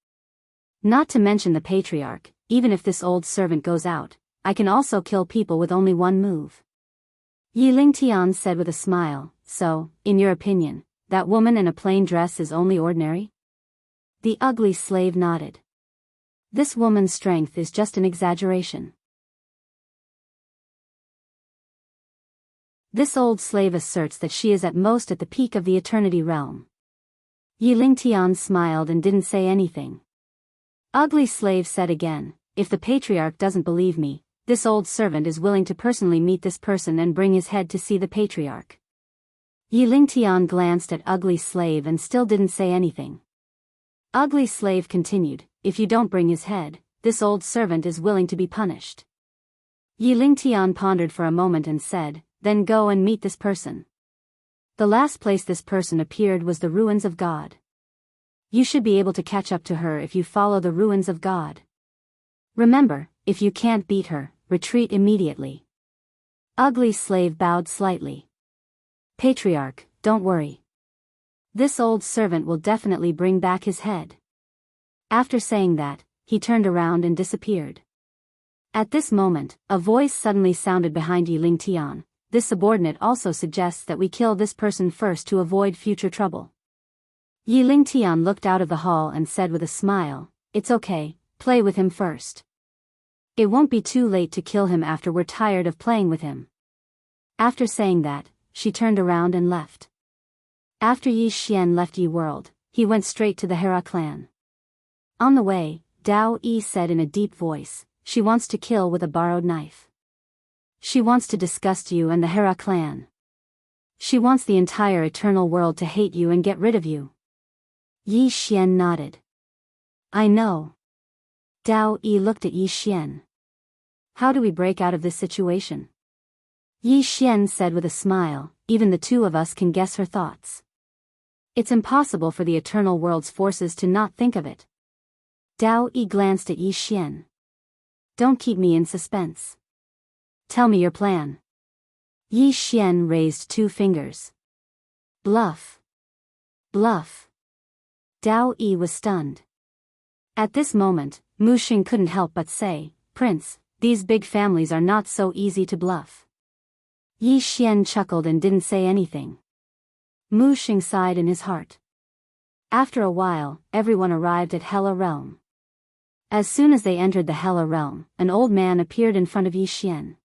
Not to mention the Patriarch, even if this old servant goes out, I can also kill people with only one move. Yi Lingtian said with a smile, so, in your opinion, that woman in a plain dress is only ordinary? The Ugly Slave nodded. This woman's strength is just an exaggeration. This old slave asserts that she is at most at the peak of the eternity realm. Yi Lingtian smiled and didn't say anything. Ugly Slave said again, if the Patriarch doesn't believe me, this old servant is willing to personally meet this person and bring his head to see the Patriarch. Yi Lingtian glanced at Ugly Slave and still didn't say anything. Ugly Slave continued, if you don't bring his head, this old servant is willing to be punished. Yi Lingtian pondered for a moment and said, then go and meet this person. The last place this person appeared was the ruins of God. You should be able to catch up to her if you follow the ruins of God. Remember, if you can't beat her, retreat immediately. Ugly Slave bowed slightly. Patriarch, don't worry. This old servant will definitely bring back his head. After saying that, he turned around and disappeared. At this moment, a voice suddenly sounded behind Yi Lingtian. This subordinate also suggests that we kill this person first to avoid future trouble. Yi Lingtian looked out of the hall and said with a smile, it's okay, play with him first. It won't be too late to kill him after we're tired of playing with him. After saying that, she turned around and left. After Yi Xian left Yi World, he went straight to the Hera clan. On the way, Dao Yi said in a deep voice, she wants to kill with a borrowed knife. She wants to disgust you and the Hera clan. She wants the entire eternal world to hate you and get rid of you. Yi Xian nodded. I know. Dao Yi looked at Yi Xian. How do we break out of this situation? Yi Xian said with a smile, even the two of us can guess her thoughts. It's impossible for the eternal world's forces to not think of it. Dao Yi glanced at Yi Xian. Don't keep me in suspense. Tell me your plan. Yi Xian raised 2 fingers. Bluff. Bluff. Dao Yi was stunned. At this moment, Mu Xing couldn't help but say, Prince, these big families are not so easy to bluff. Yi Xian chuckled and didn't say anything. Mu Xing sighed in his heart. After a while, everyone arrived at Hela Realm. As soon as they entered the Hela Realm, an old man appeared in front of Yi Xian.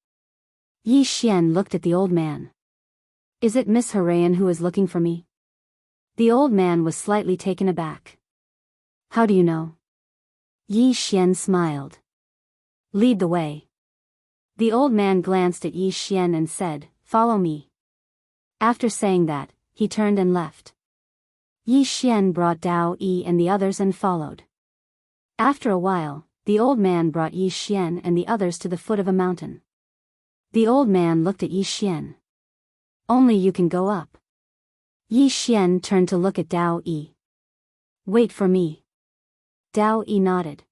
Yi Xian looked at the old man. Is it Miss Harayan who is looking for me? The old man was slightly taken aback. How do you know? Yi Xian smiled. Lead the way. The old man glanced at Yi Xian and said, follow me. After saying that, he turned and left. Yi Xian brought Dao Yi and the others and followed. After a while, the old man brought Yi Xian and the others to the foot of a mountain. The old man looked at Yi Xian. Only you can go up. Yi Xian turned to look at Dao Yi. Wait for me. Dao Yi nodded.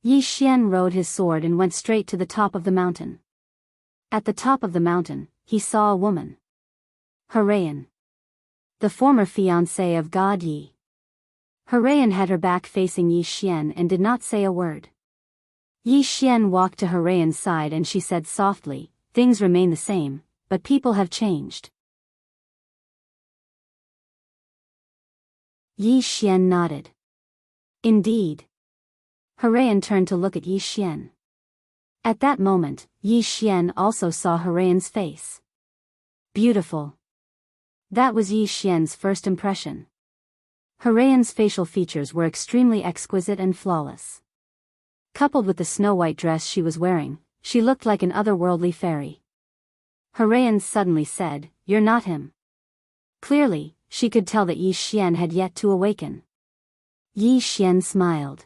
Yi Xian rode his sword and went straight to the top of the mountain. At the top of the mountain, he saw a woman. Harayan. The former fiancée of God Yi. Harayan had her back facing Yi Xian and did not say a word. Yi Xian walked to Harayan's side and she said softly, things remain the same, but people have changed. Yi Xian nodded. Indeed. Harayan turned to look at Yi Xian. At that moment, Yi Xian also saw Harayan's face. Beautiful. That was Yi Xian's first impression. Harayan's facial features were extremely exquisite and flawless. Coupled with the snow-white dress she was wearing, she looked like an otherworldly fairy. Harayan suddenly said, "You're not him." Clearly, she could tell that Yi Xian had yet to awaken. Yi Xian smiled.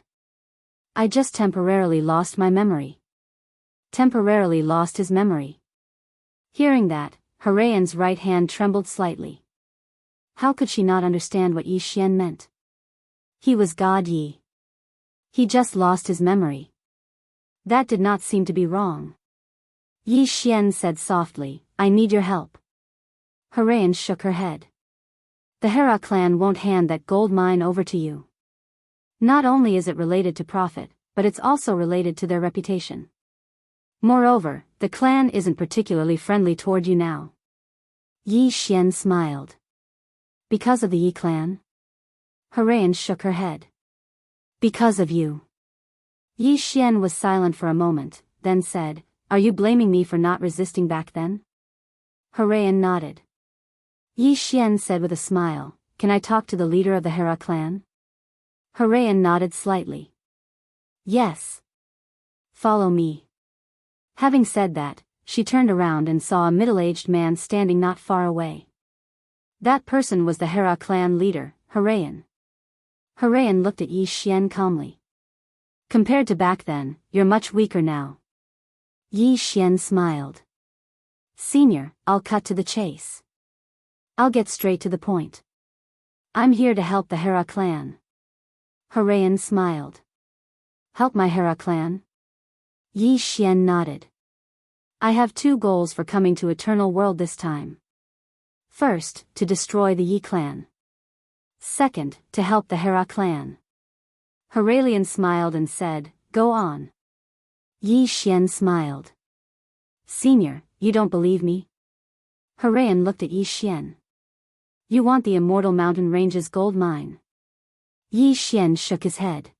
"I just temporarily lost my memory." Temporarily lost his memory. Hearing that, Harayan's right hand trembled slightly. How could she not understand what Yi Xian meant? He was God Yi. He just lost his memory. That did not seem to be wrong. Yi Xian said softly, "I need your help." Harayan shook her head. "The Hera clan won't hand that gold mine over to you. Not only is it related to profit, but it's also related to their reputation. Moreover, the clan isn't particularly friendly toward you now." Yi Xian smiled. "Because of the Yi clan?" Harayan shook her head. "Because of you." Yi Xian was silent for a moment, then said, "Are you blaming me for not resisting back then?" Harayan nodded. Yi Xian said with a smile, "Can I talk to the leader of the Hera clan?" Harayan nodded slightly. "Yes. Follow me." Having said that, she turned around and saw a middle-aged man standing not far away. That person was the Hera clan leader, Harayan. Harayan looked at Yi Xian calmly. "Compared to back then, you're much weaker now." Yi Xian smiled. "Senior, I'll cut to the chase. I'll get straight to the point. I'm here to help the Hera clan." Harayan smiled. "Help my Hera clan?" Yi Xian nodded. "I have two goals for coming to Eternal World this time. First, to destroy the Yi clan. Second, to help the Hera clan." Harayan smiled and said, "Go on." Yi Xian smiled. "Senior, you don't believe me?" Harayan looked at Yi Xian. "You want the Immortal Mountain Range's gold mine?" Yi Xian shook his head.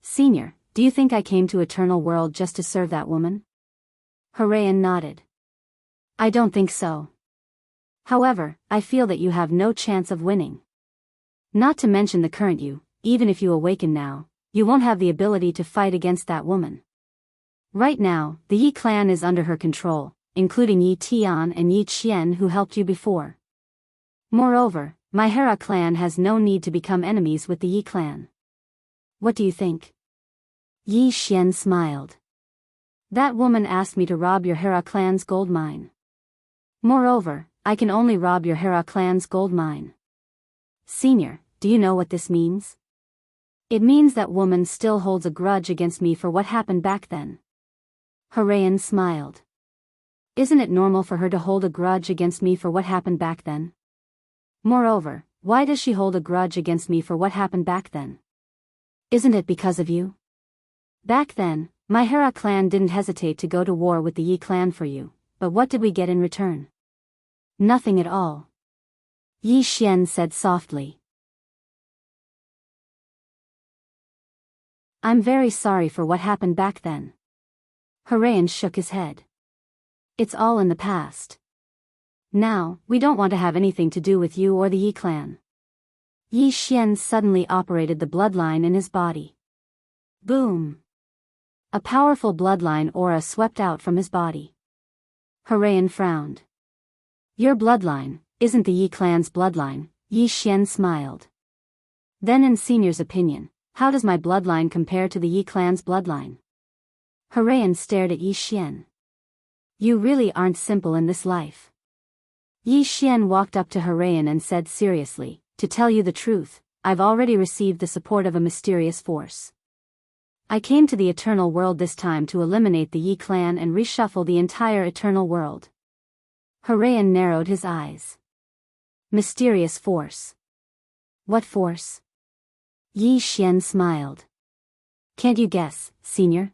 "Senior, do you think I came to Eternal World just to serve that woman?" Harayan nodded. "I don't think so. However, I feel that you have no chance of winning. Not to mention the current you, even if you awaken now, you won't have the ability to fight against that woman. Right now, the Yi clan is under her control, including Yi Tian and Yi Qian who helped you before. Moreover, my Hera clan has no need to become enemies with the Yi clan. What do you think?" Yi Xian smiled. "That woman asked me to rob your Hera clan's gold mine. Moreover, I can only rob your Hera clan's gold mine. Senior, do you know what this means?" "It means that woman still holds a grudge against me for what happened back then." Harayan smiled. "Isn't it normal for her to hold a grudge against me for what happened back then? Moreover, why does she hold a grudge against me for what happened back then? Isn't it because of you? Back then, my Hera clan didn't hesitate to go to war with the Yi clan for you, but what did we get in return?" "Nothing at all." Yi Xian said softly. "I'm very sorry for what happened back then." Harayan shook his head. "It's all in the past. Now, we don't want to have anything to do with you or the Yi clan. Yi Xian suddenly operated the bloodline in his body. Boom! A powerful bloodline aura swept out from his body. Harayan frowned. Your bloodline isn't the Yi clan's bloodline, Yi Xian smiled. Then in Senior's opinion, how does my bloodline compare to the Yi clan's bloodline? Harayan stared at Yi Xian. You really aren't simple in this life. Yi Xian walked up to Harayan and said seriously, to tell you the truth, I've already received the support of a mysterious force. I came to the Eternal World this time to eliminate the Yi clan and reshuffle the entire Eternal World. Harayan narrowed his eyes. Mysterious force. What force? Yi Xian smiled. Can't you guess, Senior?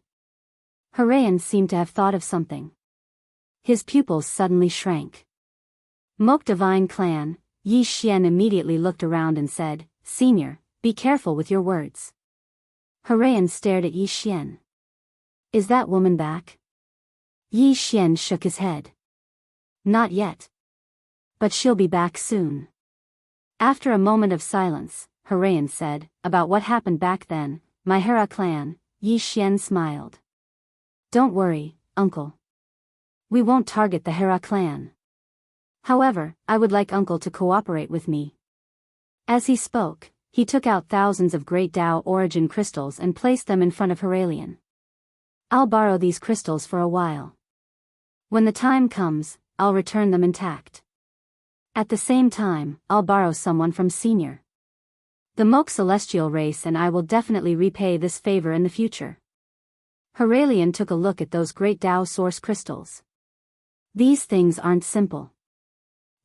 Harayan seemed to have thought of something. His pupils suddenly shrank. Moke Divine Clan. Yi Xian immediately looked around and said, Senior, be careful with your words. Harayan stared at Yi Xian. Is that woman back? Yi Xian shook his head. Not yet. But she'll be back soon. After a moment of silence, Harayan said, about what happened back then, my Hera clan. Yi Xian smiled. Don't worry, uncle. We won't target the Hera clan. However, I would like uncle to cooperate with me. As he spoke, he took out thousands of great Tao origin crystals and placed them in front of Harayan. I'll borrow these crystals for a while. When the time comes, I'll return them intact. At the same time, I'll borrow someone from Senior. The Moke celestial race and I will definitely repay this favor in the future. Harayan took a look at those great Tao source crystals. These things aren't simple.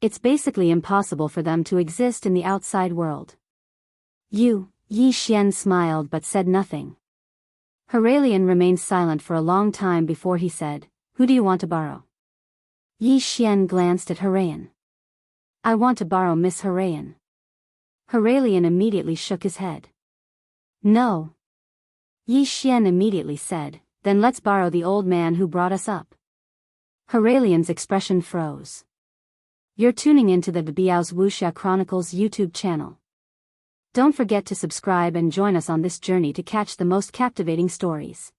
It's basically impossible for them to exist in the outside world. Yi Xian smiled but said nothing. Harayan remained silent for a long time before he said, Who do you want to borrow? Yi Xian glanced at Harayan. I want to borrow Miss Harayan. Harayan immediately shook his head. No. Yi Xian immediately said, Then let's borrow the old man who brought us up. Harayan's expression froze. You're tuning into the Biyao's Wuxia Chronicles YouTube channel. Don't forget to subscribe and join us on this journey to catch the most captivating stories.